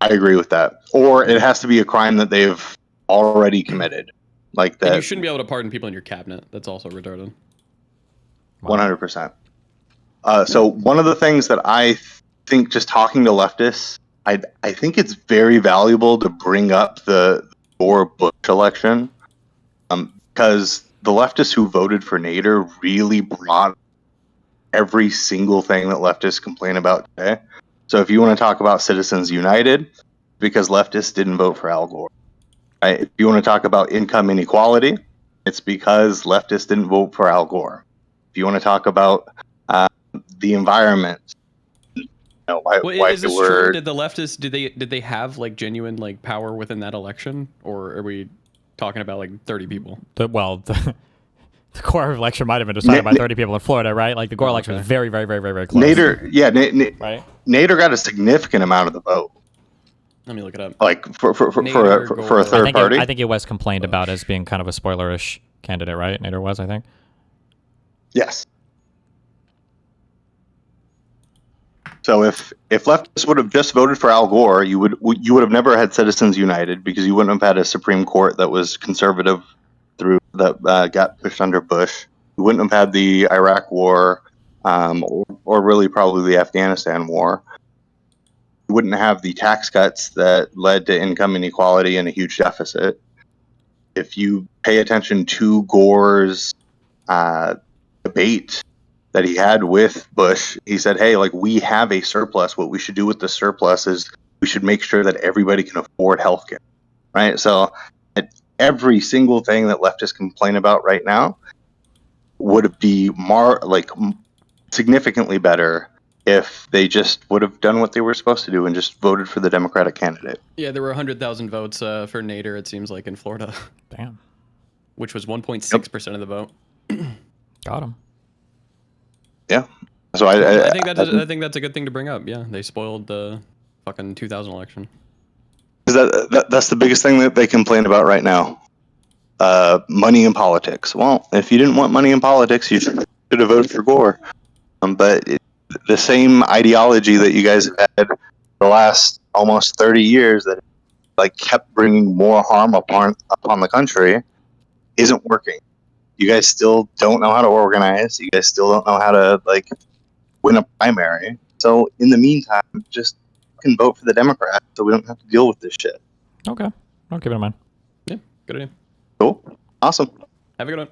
Q: agree with that. Or it has to be a crime that they've already committed. Like that.
A: And you shouldn't be able to pardon people in your cabinet. That's also retarded.
Q: 100%. So one of the things that I think, just talking to leftists, I think it's very valuable to bring up the Gore Bush election, because the leftists who voted for Nader really brought every single thing that leftists complain about today. So if you want to talk about Citizens United, because leftists didn't vote for Al Gore. Right? If you want to talk about income inequality, it's because leftists didn't vote for Al Gore. If you want to talk about the environment, why
A: is
Q: they
A: this
Q: were
A: true? Did the leftists did they have like genuine like power within that election, or are we talking about like 30 people?
B: The Gore election might have been decided by 30 people in Florida, right? Like the Gore election was very, very, very, very, very close.
Q: Nader, Nader got a significant amount of the vote.
A: Let me look it up.
Q: Like for a third party.
B: I think it was complained about as being kind of a spoilerish candidate, right? Nader was, I think.
Q: Yes. So if leftists would have just voted for Al Gore, you would have never had Citizens United, because you wouldn't have had a Supreme Court that was conservative that got pushed under Bush. You wouldn't have had the Iraq War, or really probably the Afghanistan War. You wouldn't have the tax cuts that led to income inequality and a huge deficit. If you pay attention to Gore's debate that he had with Bush, he said, hey, like, we have a surplus. What we should do with the surplus is we should make sure that everybody can afford healthcare, right? So every single thing that leftists complain about right now would be significantly better if they just would have done what they were supposed to do and just voted for the Democratic candidate.
A: Yeah, there were 100,000 votes for Nader, it seems like, in Florida.
B: Damn.
A: Which was 1.6% of the vote.
B: Got him.
Q: Yeah. So
A: I think that's a good thing to bring up. Yeah, they spoiled the fucking 2000 election.
Q: That's the biggest thing that they complain about right now. Money in politics. Well, if you didn't want money in politics, you should have voted for Gore. But the same ideology that you guys have had the last almost 30 years that like kept bringing more harm upon the country isn't working. You guys still don't know how to organize. You guys still don't know how to like win a primary. So in the meantime, just fucking vote for the Democrats so we don't have to deal with this shit.
B: Okay, I'll keep it in mind.
A: Yeah, good idea.
Q: Cool. Awesome.
A: Have a good one.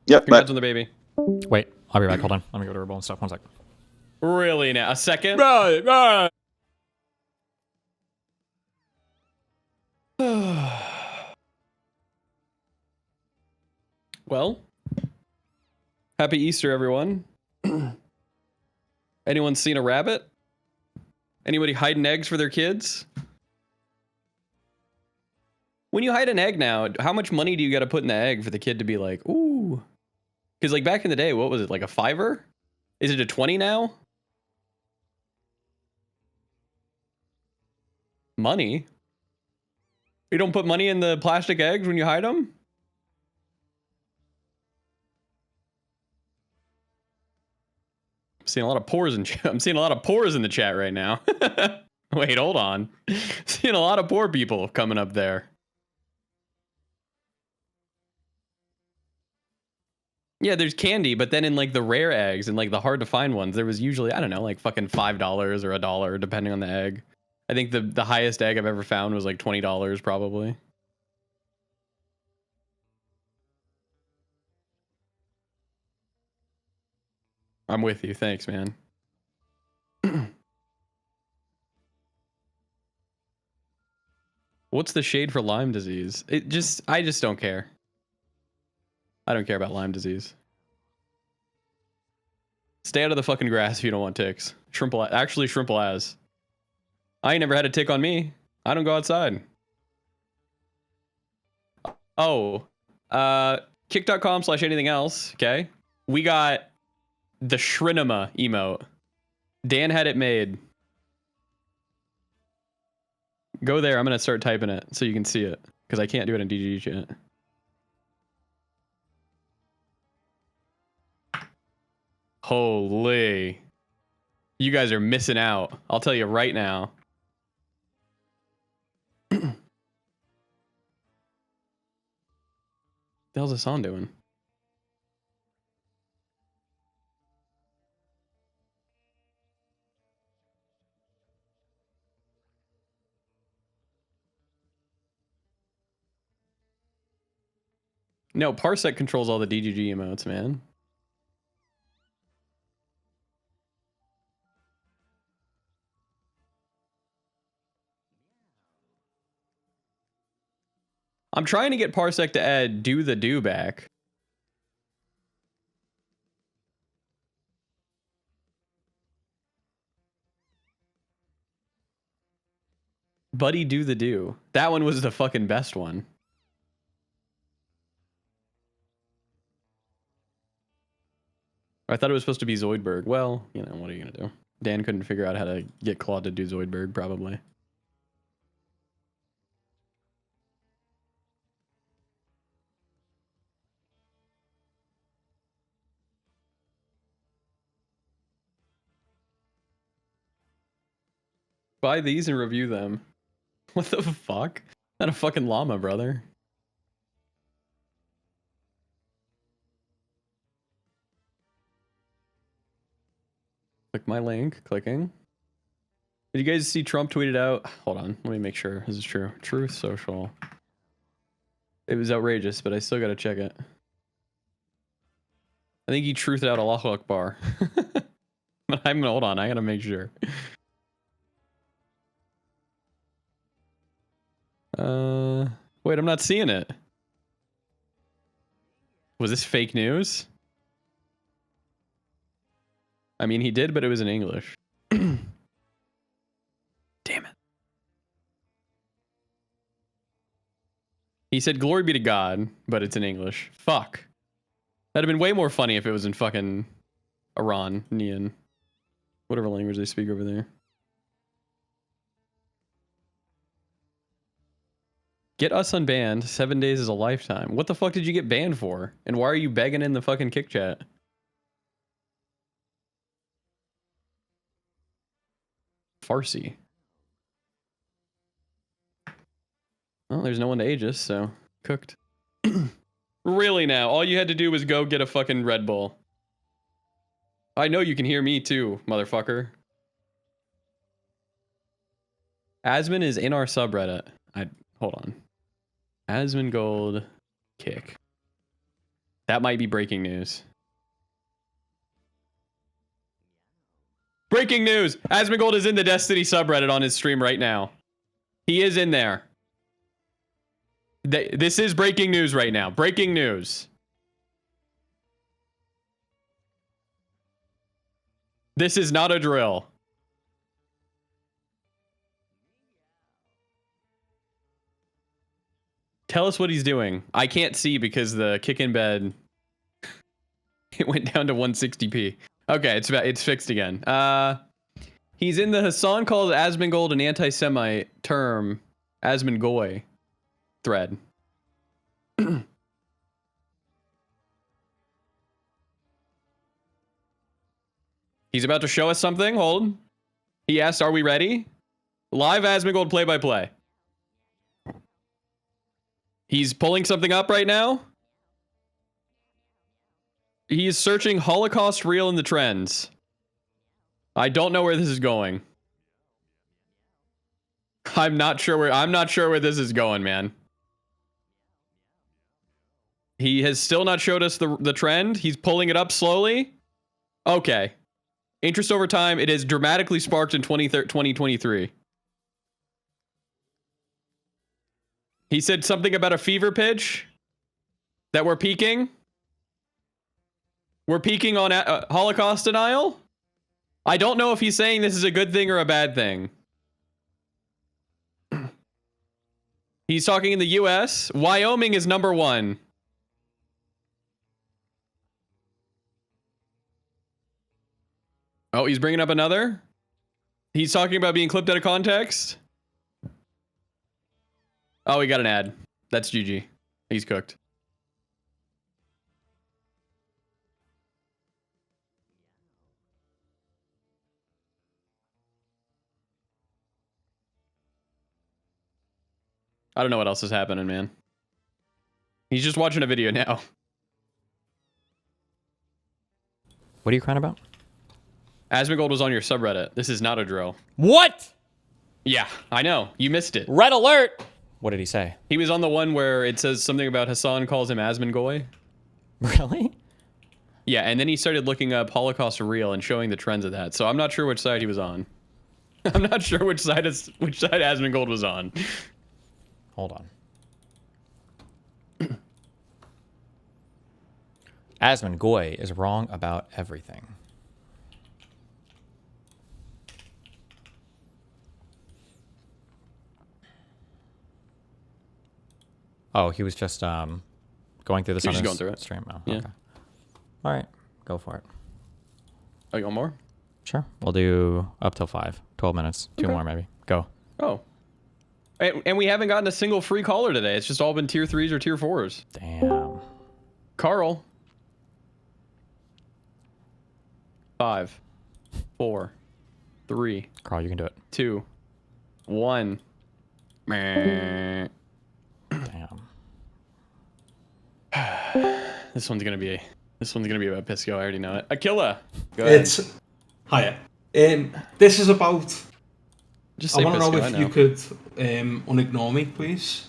Q: Yep.
A: Congrats on the baby.
B: Wait, I'll be back. Hold on. Let me go to Herbal and stuff. 1 sec.
A: Really now? A second?
B: Right.
A: Well, happy Easter, everyone. Anyone seen a rabbit? Anybody hiding eggs for their kids? When you hide an egg now, how much money do you got to put in the egg for the kid to be like, ooh? Because like back in the day, what was it, like a $5? Is it a 20 now? Money? You don't put money in the plastic eggs when you hide them? I'm seeing a lot of pores in I'm seeing a lot of pores in the chat right now. Wait, hold on. Seeing a lot of poor people coming up there. Yeah, there's candy, but then in like the rare eggs and like the hard to find ones, there was usually, I don't know, like fucking $5 or $1 depending on the egg. I think the highest egg I've ever found was like $20 probably. I'm with you. Thanks, man. What's the shade for Lyme disease? I just don't care. I don't care about Lyme disease. Stay out of the fucking grass if you don't want ticks. Shrimple has. I ain't never had a tick on me. I don't go outside. Oh, kick.com/anything else. Okay. We got the Shrinema emote. Dan had it made. Go there. I'm going to start typing it so you can see it because I can't do it in DGG chat. Holy. You guys are missing out. I'll tell you right now. The hell's this song doing? No, Parsec controls all the DGG emotes, man. I'm trying to get Parsec to add do the do back. Buddy do the do. That one was the fucking best one. I thought it was supposed to be Zoidberg. Well, you know, what are you gonna do? Dan couldn't figure out how to get Claude to do Zoidberg, probably. Buy these and review them. What the fuck? Not a fucking llama, brother. Click my link. Clicking. Did you guys see Trump tweeted out? Hold on. Let me make sure this is true. Truth Social. It was outrageous, but I still gotta check it. I think he truthed out Allahu Akbar. But I'm gonna hold on. I gotta make sure. Wait, I'm not seeing it. Was this fake news? I mean, he did, but it was in English. Damn it. He said, glory be to God, but it's in English. Fuck. That'd have been way more funny if it was in fucking Iranian. Whatever language they speak over there. Get us unbanned. 7 days is a lifetime. What the fuck did you get banned for? And why are you begging in the fucking kick chat? Farsi. Well, there's no one to age us, so cooked. Really now? All you had to do was go get a fucking Red Bull. I know you can hear me too, motherfucker. Asmon is in our subreddit. Hold on. Asmongold kick. That might be breaking news. Breaking news! Asmongold is in the Destiny subreddit on his stream right now. He is in there. This is breaking news right now. Breaking news. This is not a drill. Tell us what he's doing. I can't see because the kick in bed it went down to 160p. Okay, it's fixed again. He's in the Hassan called Asmongold an anti-Semite term Asmongoy thread. He's about to show us something. Hold. He asked, "Are we ready?" Live Asmongold play-by-play. He's pulling something up right now. He is searching Holocaust reel in the trends. I don't know where this is going. I'm not sure where this is going, man. He has still not showed us the trend. He's pulling it up slowly. Okay. Interest over time, it has dramatically sparked in 2023. He said something about a fever pitch. That we're peaking. We're peaking on Holocaust denial. I don't know if he's saying this is a good thing or a bad thing. He's talking in the US. Wyoming is #1. Oh, he's bringing up another? He's talking about being clipped out of context? Oh, we got an ad. That's GG. He's cooked. I don't know what else is happening, man. He's just watching a video now.
B: What are you crying about?
A: Asmongold was on your subreddit. This is not a drill.
B: What?
A: Yeah, I know. You missed it.
B: Red alert! What did he say?
A: He was on the one where it says something about Hassan calls him Asmongoy.
B: Really?
A: Yeah, and then he started looking up Holocaust reel and showing the trends of that. So I'm not sure which side he was on. I'm not sure which side Asmongold was on.
B: Hold on. Asmund Goy is wrong about everything. Oh, he was just going through this on
A: He's just
B: his
A: going through it.
B: stream. Oh,
A: Yeah.
B: okay. All right, go for it.
A: Oh, you want more?
B: Sure. We'll do up till 5. 12 minutes. 2 more maybe. Go.
A: Oh. And we haven't gotten a single free caller today. It's just all been tier 3s or tier 4s.
B: Damn.
A: Carl. 5, 4, 3.
B: Carl, you can do it.
A: 2, 1. Meh.
B: Damn.
A: This one's gonna be about Pisco. I already know it. Aquila. Go ahead.
R: Hiya. This is about.
A: Just
R: I
A: say
R: want to know
A: Pisco,
R: if
A: I
R: you
A: know.
R: could unignore me, please.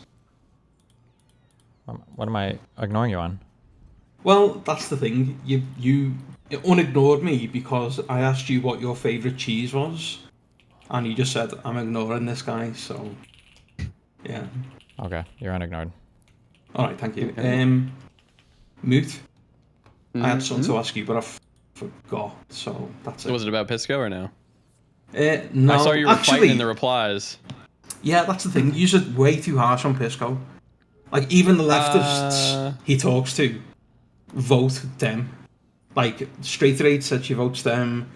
B: What am I ignoring you on?
R: Well, that's the thing. You unignored me because I asked you what your favourite cheese was, and you just said I'm ignoring this guy. So, yeah.
B: Okay, you're unignored.
R: All right, thank you. Moot. I had something to ask you, but I forgot. So that's it.
A: Was it about Pisco or no?
R: No.
A: I saw you were
R: actually,
A: fighting in the replies.
R: Yeah, that's the thing. You're way too harsh on Pisco. Like, even the leftists he talks to vote them. Like, Straight Rate said she votes them.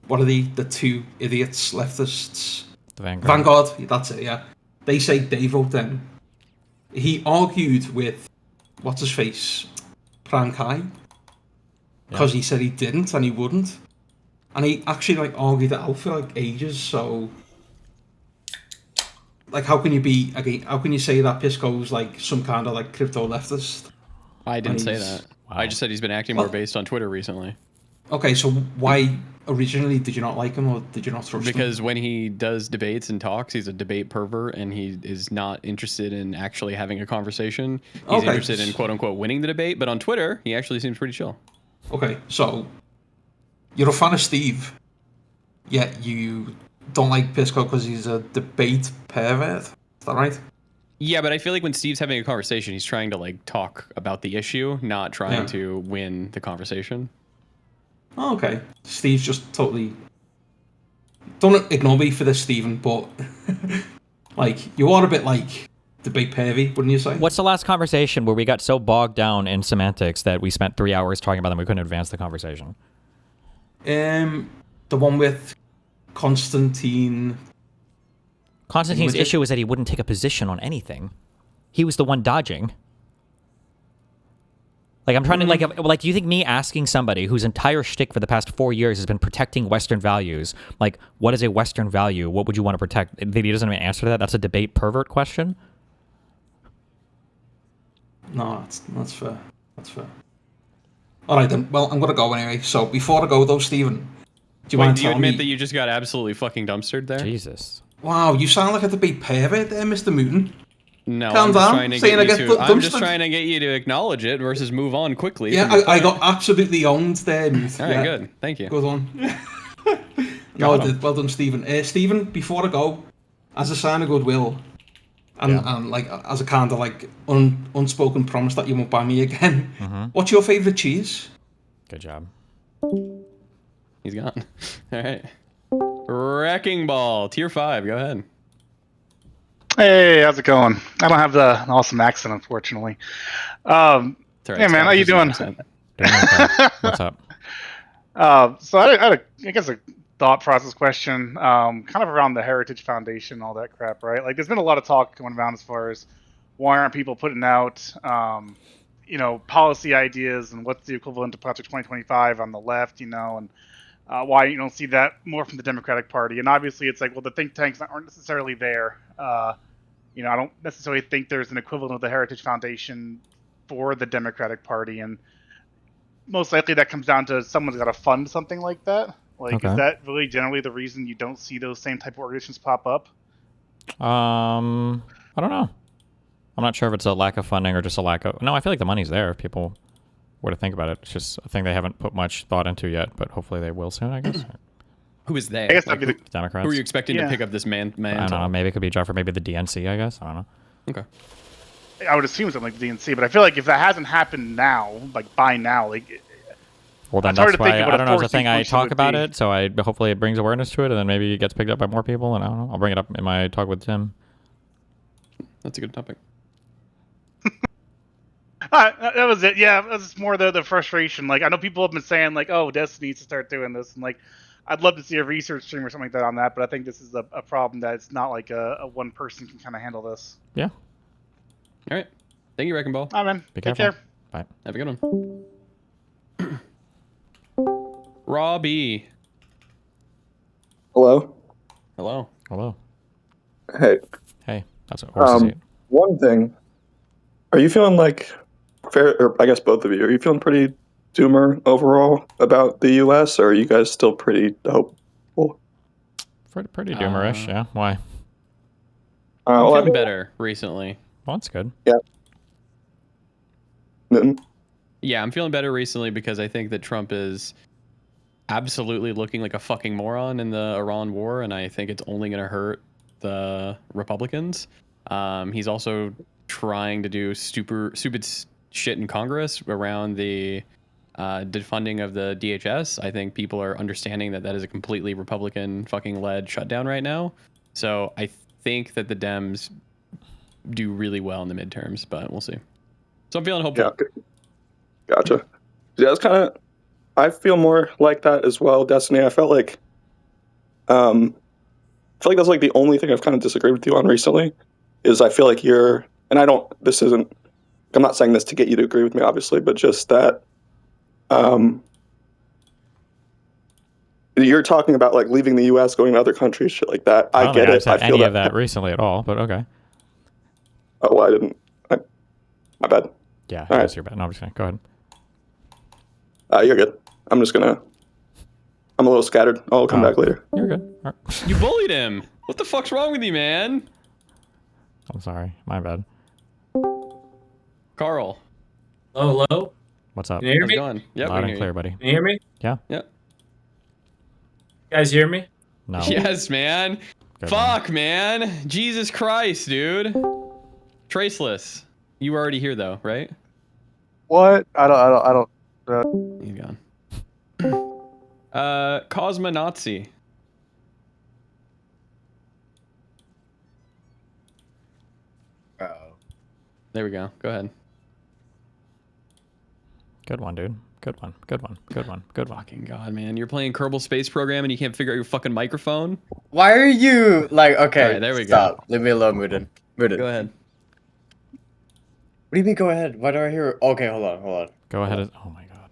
R: What are the 2 idiots, leftists?
B: The Vanguard.
R: Vanguard, that's it, yeah. They say they vote them. He argued with, what's his face? Pran Kai. Because he said he didn't and he wouldn't. And he actually argued it out for ages, so how can you say that Pisco's some kind of crypto leftist?
A: I didn't say that. Wow. I just said he's been acting more based on Twitter recently.
R: Okay, so why originally did you not like him, or did you not trust him?
A: Because when he does debates and talks, he's a debate pervert, and he is not interested in actually having a conversation. He's interested in quote unquote winning the debate, but on Twitter, he actually seems pretty chill.
R: Okay, so you're a fan of Steve, yet you don't like Pisco because he's a debate pervert. Is that right?
A: Yeah, but I feel like when Steve's having a conversation, he's trying to talk about the issue, not trying to win the conversation.
R: Oh, okay. Steve's just totally. Don't ignore me for this, Stephen, but you are a bit debate pervy, wouldn't you say?
B: What's the last conversation where we got so bogged down in semantics that we spent 3 hours talking about them we couldn't advance the conversation?
R: The one with Constantine.
B: Constantine's issue was that he wouldn't take a position on anything. He was the one dodging. I'm trying to do you think me asking somebody whose entire shtick for the past 4 years has been protecting Western values, what is a Western value? What would you want to protect? That he doesn't even answer that. That's a debate pervert question.
R: No, that's fair. That's fair. All right then. Well, I'm gonna go anyway. So before I go though, Stephen, do you mind
A: do you
R: telling
A: admit
R: me?
A: that you just got absolutely fucking dumpstered there?
B: Jesus.
R: Wow, you sound like a debate pervert there, Mr. Mooten.
A: No,
R: Calm down.
A: I'm just trying
R: Dumpstered.
A: to get you to acknowledge it versus move on quickly.
R: Yeah, I got absolutely owned there, Moot.
A: All right, good. Thank you.
R: Good one. No, I did. Well done, Stephen. Stephen, before I go, as a sign of goodwill, and as a kind of unspoken promise that you won't buy me again, what's your favourite cheese?
B: Good job.
A: He's gone. All right. Wrecking Ball, tier 5. Go ahead.
S: Hey, how's it going? I don't have the awesome accent, unfortunately.
A: Right,
S: hey, man, how you doing?
B: What's up?
S: So I had I guess a thought process question, kind of around the Heritage Foundation and all that crap, right? There's been a lot of talk going around as far as why aren't people putting out, policy ideas and what's the equivalent to Project 2025 on the left, and why you don't see that more from the Democratic Party. And obviously it's the think tanks aren't necessarily there. I don't necessarily think there's an equivalent of the Heritage Foundation for the Democratic Party, and most likely that comes down to someone's got to fund something like that. Is that really generally the reason you don't see those same type of organizations pop up?
B: I don't know. I'm not sure if it's a lack of funding or just a lack of... No, I feel like the money's there if people were to think about it. It's just a thing they haven't put much thought into yet, but hopefully they will soon, I guess.
A: Who is they?
S: I guess that'd be the
B: Democrats.
A: Who are you expecting to pick up this man?
B: I don't know. Maybe it could be Jeff or maybe the DNC, I guess. I don't know.
A: Okay.
S: I would assume something like the DNC, but I feel like if that hasn't happened now, like by now, like.
B: Well, then
S: it's hard
B: that's
S: to think
B: why
S: of what
B: I don't know. It's a
S: forcing
B: thing I
S: function
B: talk
S: would
B: about
S: be.
B: it, so I hopefully it brings awareness to it, and then maybe it gets picked up by more people. And I don't know. I'll bring it up in my talk with Tim.
A: That's a good topic.
S: That was it. Yeah, that was more the frustration. Like I know people have been saying like, oh, Destiny needs to start doing this, and like I'd love to see a research stream or something like that on that. But I think this is a problem that it's not like a one person can kind of handle this.
B: Yeah.
A: All right. Thank you, Wrecking Ball.
S: All right, man.
B: Be
S: Take
B: careful.
S: care.
B: Bye.
A: Have a good one. Robbie.
T: Hello.
A: Hello.
B: Hello.
T: Hey.
B: Hey. That's what horses eat.
T: One thing. Are you feeling like or I guess both of you, are you feeling pretty doomer overall about the US, or are you guys still pretty hopeful?
B: Pretty doomerish, yeah. Why?
A: I'm feeling better recently.
B: Well, that's good.
T: Yeah. Newton?
A: Yeah, I'm feeling better recently because I think that Trump is absolutely looking like a fucking moron in the Iran war, and I think it's only going to hurt the Republicans. He's also trying to do stupid shit in Congress around the defunding of the DHS. I think people are understanding that that is a completely Republican fucking led shutdown right now. So I think that the Dems do really well in the midterms, but we'll see. So I'm feeling hopeful.
T: Yeah. Gotcha. Yeah, it's kind of. I feel more like that as well, Destiny. I felt like. I feel like that's like the only thing I've kind of disagreed with you on recently. Is I feel like you're, and I don't. This isn't. I'm not saying this to get you to agree with me, obviously, but just that. You're talking about like leaving the U.S., going to other countries, shit like that. I get it.
B: I feel any of that recently at all, but okay.
T: Oh, well, I didn't. My bad.
B: Yeah,
T: all
B: that's your bad. No, I'm just kidding. Go ahead.
T: You're good. I'm a little scattered. I'll come back later.
B: You're good. All right.
A: You bullied him. What the fuck's wrong with you, man?
B: I'm sorry. My bad.
A: Carl.
U: Hello.
B: What's up?
U: Can you hear
A: How's
U: me?
A: it going? Yep,
B: Loud and clear, buddy.
U: Can you hear me?
B: Yeah.
A: Yep.
U: You guys hear me?
B: No.
A: Yes, man.
B: Good
A: Fuck, man. Jesus Christ, dude. Traceless. You were already here though, right?
I: What? I don't.
A: He's gone. Cosmonazi. There we go. Go ahead.
B: Good one, dude. Good one. Good one. Good one. Good one.
A: Fucking God, man. You're playing Kerbal Space Program and you can't figure out your fucking microphone?
V: Why are you like okay?
A: All right, there we
V: stop.
A: go.
V: Leave me alone, Muden.
A: Go ahead.
V: What do you mean go ahead? Why do I hear okay, hold on.
B: Go ahead. Oh my God.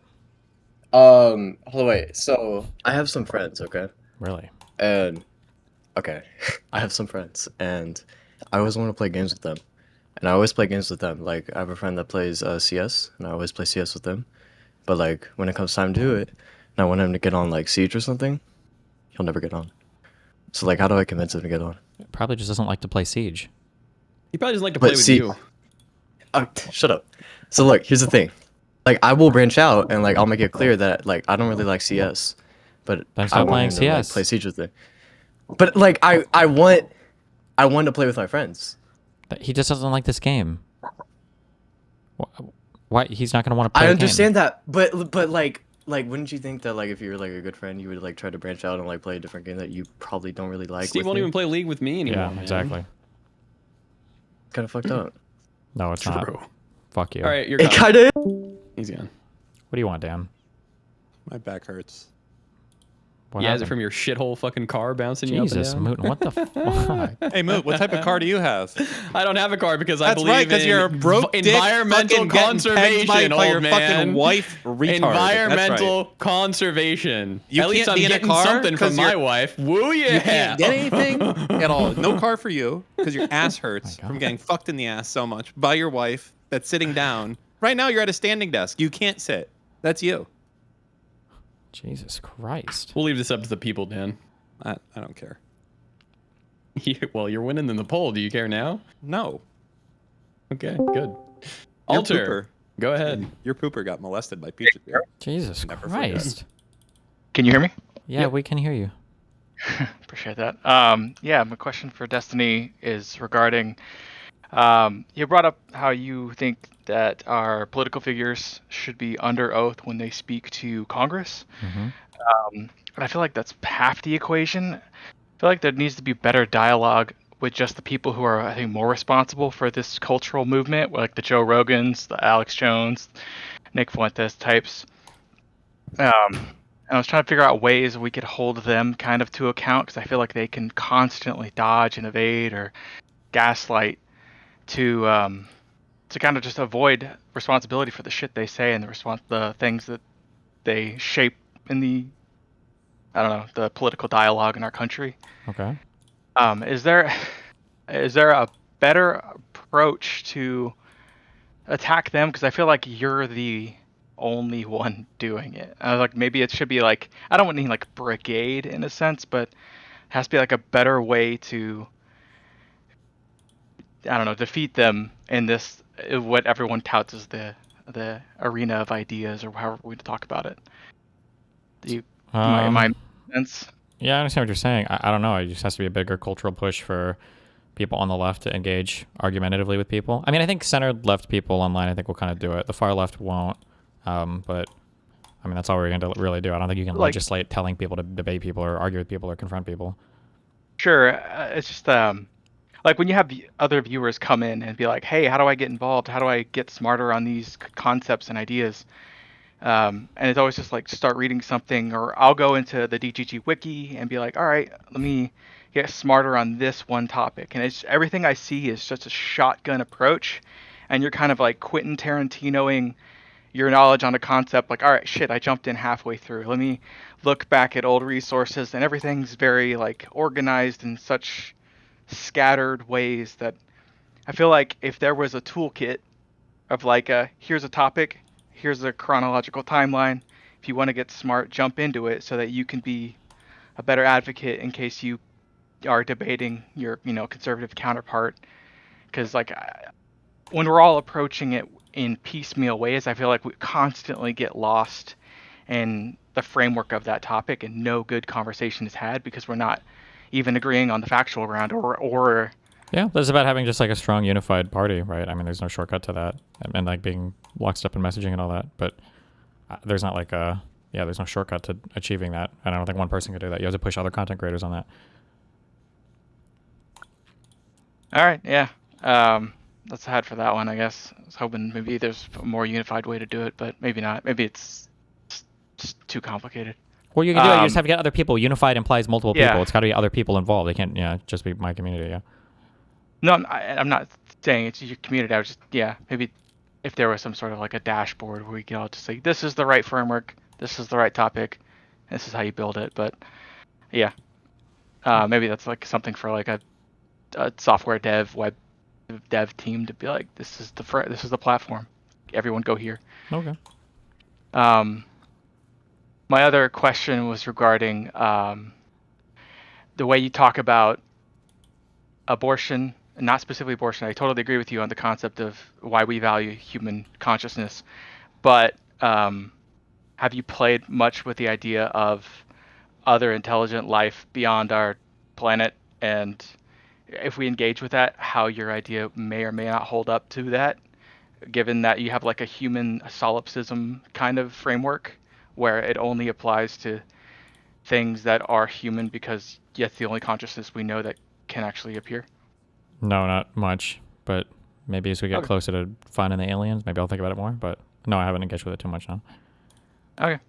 V: Hold on, wait. So I have some friends, okay?
B: Really?
V: And okay. I have some friends and I always want to play games with them. And I always play games with them. Like I have a friend that plays CS and I always play CS with them. But like when it comes time to do it, and I want him to get on like Siege or something, he'll never get on. So like how do I convince him to get on?
B: Probably just doesn't like to play Siege.
A: He probably doesn't like to play with you.
V: Shut up. So look, here's the thing. Like I will branch out and like I'll make it clear that like I don't really like CS, but
B: Then
V: I
B: stop
V: want
B: playing
V: him to, like,
B: CS.
V: play Siege with it. But like I want to play with my friends.
B: He just doesn't like this game. Why? He's not gonna want to play.
V: I
B: a
V: understand that, but like wouldn't you think that like if you were like a good friend, you would like try to branch out and like play a different game that you probably don't really like?
A: Steve
V: with
A: won't
V: me?
A: even play League with me anymore.
B: Yeah,
A: man.
B: exactly.
V: Kind of fucked up.
B: No, it's
A: True.
B: not. Fuck you.
A: All right, you're
V: It
A: gone.
V: kind of.
A: He's gone.
B: What do you want, Dan?
W: My back hurts.
B: What
A: Yeah, is it
B: happened?
A: from your shithole fucking car bouncing you up
B: Jesus,
A: and down?
B: Mooten, what the fuck?
W: Hey, Moot, what type of car do you have?
A: I don't have a car because I
W: That's
A: believe
W: right, because
A: in
W: you're a broke dick
A: environmental
W: fucking getting pegged
A: conservation,
W: by your
A: old
W: fucking
A: man.
W: wife retard.
A: Environmental conservation.
W: You
A: At least
W: can't
A: I'm
W: be in a
A: getting
W: car
A: something from
W: 'cause
A: my
W: you're-
A: wife. Woo yeah!
W: You can't get anything at all. No car for you because your ass hurts from getting fucked in the ass so much by your wife that's sitting down. Right now, you're at a standing desk. You can't sit. That's you.
B: Jesus Christ.
A: We'll leave this up to the people, Dan.
W: I don't care.
A: Well, you're winning in the poll. Do you care now?
W: No.
A: Okay, good. Alter, go ahead.
W: Your pooper got molested by Peach.
B: Jesus
W: Never
B: Christ.
X: Can you hear me?
B: Yeah, we can hear you.
X: Appreciate that. Yeah, my question for Destiny is regarding
C: You brought up how you think that our political figures should be under oath when they speak to Congress. And I feel like that's half the equation. I feel like there needs to be better dialogue with just the people who are, I think, more responsible for this cultural movement, like the Joe Rogans, the Alex Jones, Nick Fuentes types. And I was trying to figure out ways we could hold them kind of to account because I feel like they can constantly dodge and evade or gaslight to kind of just avoid responsibility for the shit they say and the things that they shape in the the political dialogue in our country.
B: Okay.
C: Is there a better approach to attack them? Because I feel like you're the only one doing it. I was like, maybe it should be like, I don't mean like brigade in a sense, but it has to be like a better way to, I don't know, defeat them in this, what everyone touts as the arena of ideas, or however we talk about it. Do you, am I sense?
B: Yeah, I understand what you're saying. I don't know. It just has to be a bigger cultural push for people on the left to engage argumentatively with people. I mean, I think centered left people online, I think, will kind of do it. The far left won't. But I mean, that's all we're going to really do. I don't think you can legislate telling people to debate people or argue with people or confront people.
C: Sure. It's just like when you have other viewers come in and be like, hey, how do I get involved? How do I get smarter on these concepts and ideas? And it's always just like start reading something, or I'll go into the DGG wiki and be like, all right, let me get smarter on this one topic. And it's everything I see is just a shotgun approach, and you're kind of like Quentin Tarantinoing your knowledge on a concept. Like, all right, shit, I jumped in halfway through. Let me look back at old resources, and everything's very like organized in such scattered ways that I feel like if there was a toolkit of like here's a topic, here's a chronological timeline. If you want to get smart, jump into it so that you can be a better advocate in case you are debating your, conservative counterpart. Because like when we're all approaching it in piecemeal ways, I feel like we constantly get lost in the framework of that topic, and no good conversation is had because we're not even agreeing on the factual ground or
B: Yeah, it's about having just like a strong unified party, right? I mean, there's no shortcut to that, and like being lockstep in messaging and all that. But there's not like there's no shortcut to achieving that. And I don't think one person could do that. You have to push other content creators on that.
C: All right, yeah. That's ahead for that one, I guess. I was hoping maybe there's a more unified way to do it, but maybe not. Maybe it's just too complicated.
B: Well, you can do it. You just have to get other people. Unified implies multiple
C: Yeah.
B: people. It's got to be other people involved. They can't, just be my community. Yeah.
C: No, I'm not saying it's your community. I was just, maybe if there was some sort of like a dashboard where we could all just say, this is the right framework, this is the right topic, this is how you build it. But yeah, maybe that's like something for like a software web dev team to be like, this is the platform. Everyone go here.
B: Okay.
C: My other question was regarding the way you talk about abortion, not specifically abortion. I totally agree with you on the concept of why we value human consciousness. But have you played much with the idea of other intelligent life beyond our planet? And if we engage with that, how your idea may or may not hold up to that, given that you have like a human solipsism kind of framework where it only applies to things that are human because that's the only consciousness we know that can actually appear?
B: No, not much. But maybe as we get closer to finding the aliens, maybe I'll think about it more. But no, I haven't engaged with it too much now.
C: Okay,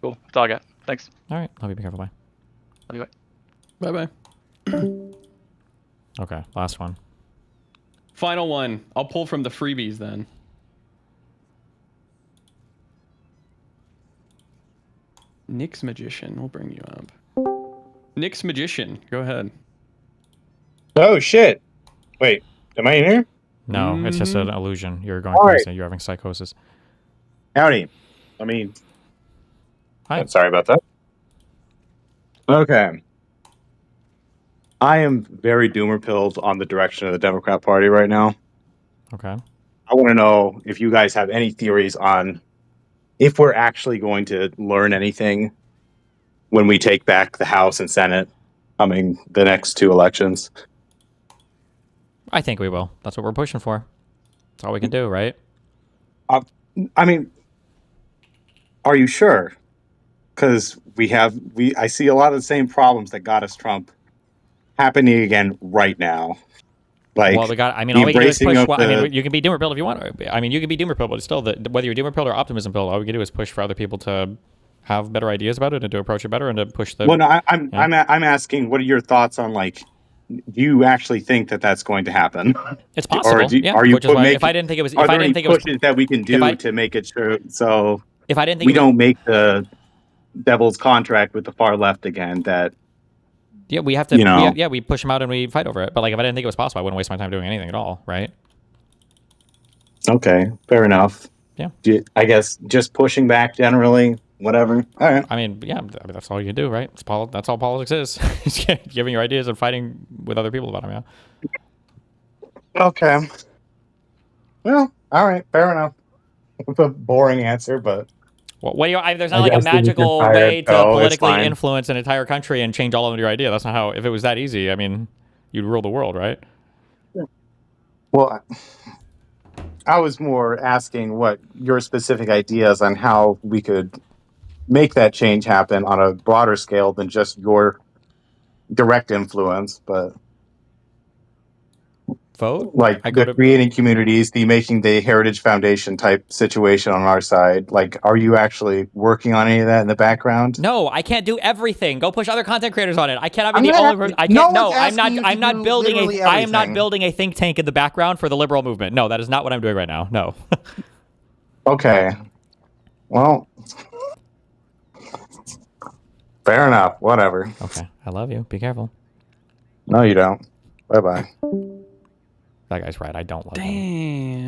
C: cool. That's all I got. Thanks.
B: All right. Love you. Be careful. Bye.
C: Love you. Bye.
A: Bye-bye.
B: Okay, last one.
A: Final one. I'll pull from the freebies then. Nick's Magician. We'll bring you up. Nick's Magician. Go ahead.
D: Oh, shit. Wait, am I in here?
B: No, it's just an illusion. You're going
D: All right.
B: crazy. You're having psychosis.
D: Howdy.
B: Hi.
D: I'm sorry about that. Okay. I am very doomer pilled on the direction of the Democrat Party right now.
B: Okay.
D: I want to know if you guys have any theories on if we're actually going to learn anything when we take back the House and Senate coming the next two elections.
B: I think we will. That's what we're pushing for. That's all we can do, right?
D: I mean, are you sure? Because I see a lot of the same problems that got us Trump happening again right now. Like,
B: well, we got. I mean,
D: the
B: all we can do is
D: embracing
B: push.
D: of
B: Well, I
D: the-
B: mean, you can be doomer pilled if you want. I mean, you can be doomer pilled, but still, whether you're doomer pilled or optimism pilled, all we can do is push for other people to have better ideas about it and to approach it better and to push the.
D: Well, no, I'm asking, what are your thoughts on, like, do you actually think that that's going to happen?
B: It's possible.
D: Are you
B: which is why
D: making,
B: if I didn't think it was,
D: are
B: if I
D: there
B: didn't
D: any
B: think it was,
D: pushes that we can do to make it sure so
B: if I didn't think
D: we
B: it was,
D: don't make the devil's contract with the far left again? That
B: yeah, we have to.
D: You know.
B: We push them out and we fight over it. But like, if I didn't think it was possible, I wouldn't waste my time doing anything at all, right?
D: Okay, fair enough.
B: Yeah.
D: I guess just pushing back generally, whatever. All right.
B: I mean, yeah, I mean, that's all you can do, right? That's all politics is. Just giving your ideas and fighting with other people about them. Yeah.
D: Okay. Well, all right, fair enough. It's a boring answer, but
B: What do you? There's not like a magical way to politically influence an entire country and change all of your idea. That's not how. If it was that easy, I mean, you'd rule the world, right?
D: Well, I was more asking what your specific ideas on how we could make that change happen on a broader scale than just your direct influence, but
B: vote
D: like the creating communities, the making the Heritage Foundation type situation on our side. Like, are you actually working on any of that in the background?
B: No, I can't do everything. Go push other content creators on it. I cannot be the
D: I'm
B: only
D: not
B: person. I
D: asking-
B: can't.
D: no
B: No,
D: one's
B: I'm not.
D: asking you
B: I'm
D: to
B: not
D: do
B: building
D: literally
B: a. I am not
D: everything.
B: building a think tank in the background for the liberal movement. No, that is not what I'm doing right now. No.
D: Okay. Well, fair enough. Whatever.
B: Okay. I love you. Be careful.
D: No, you don't. Bye bye.
B: That guy's right. I don't love him.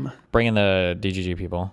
A: Damn.
B: Bring in the DGG people.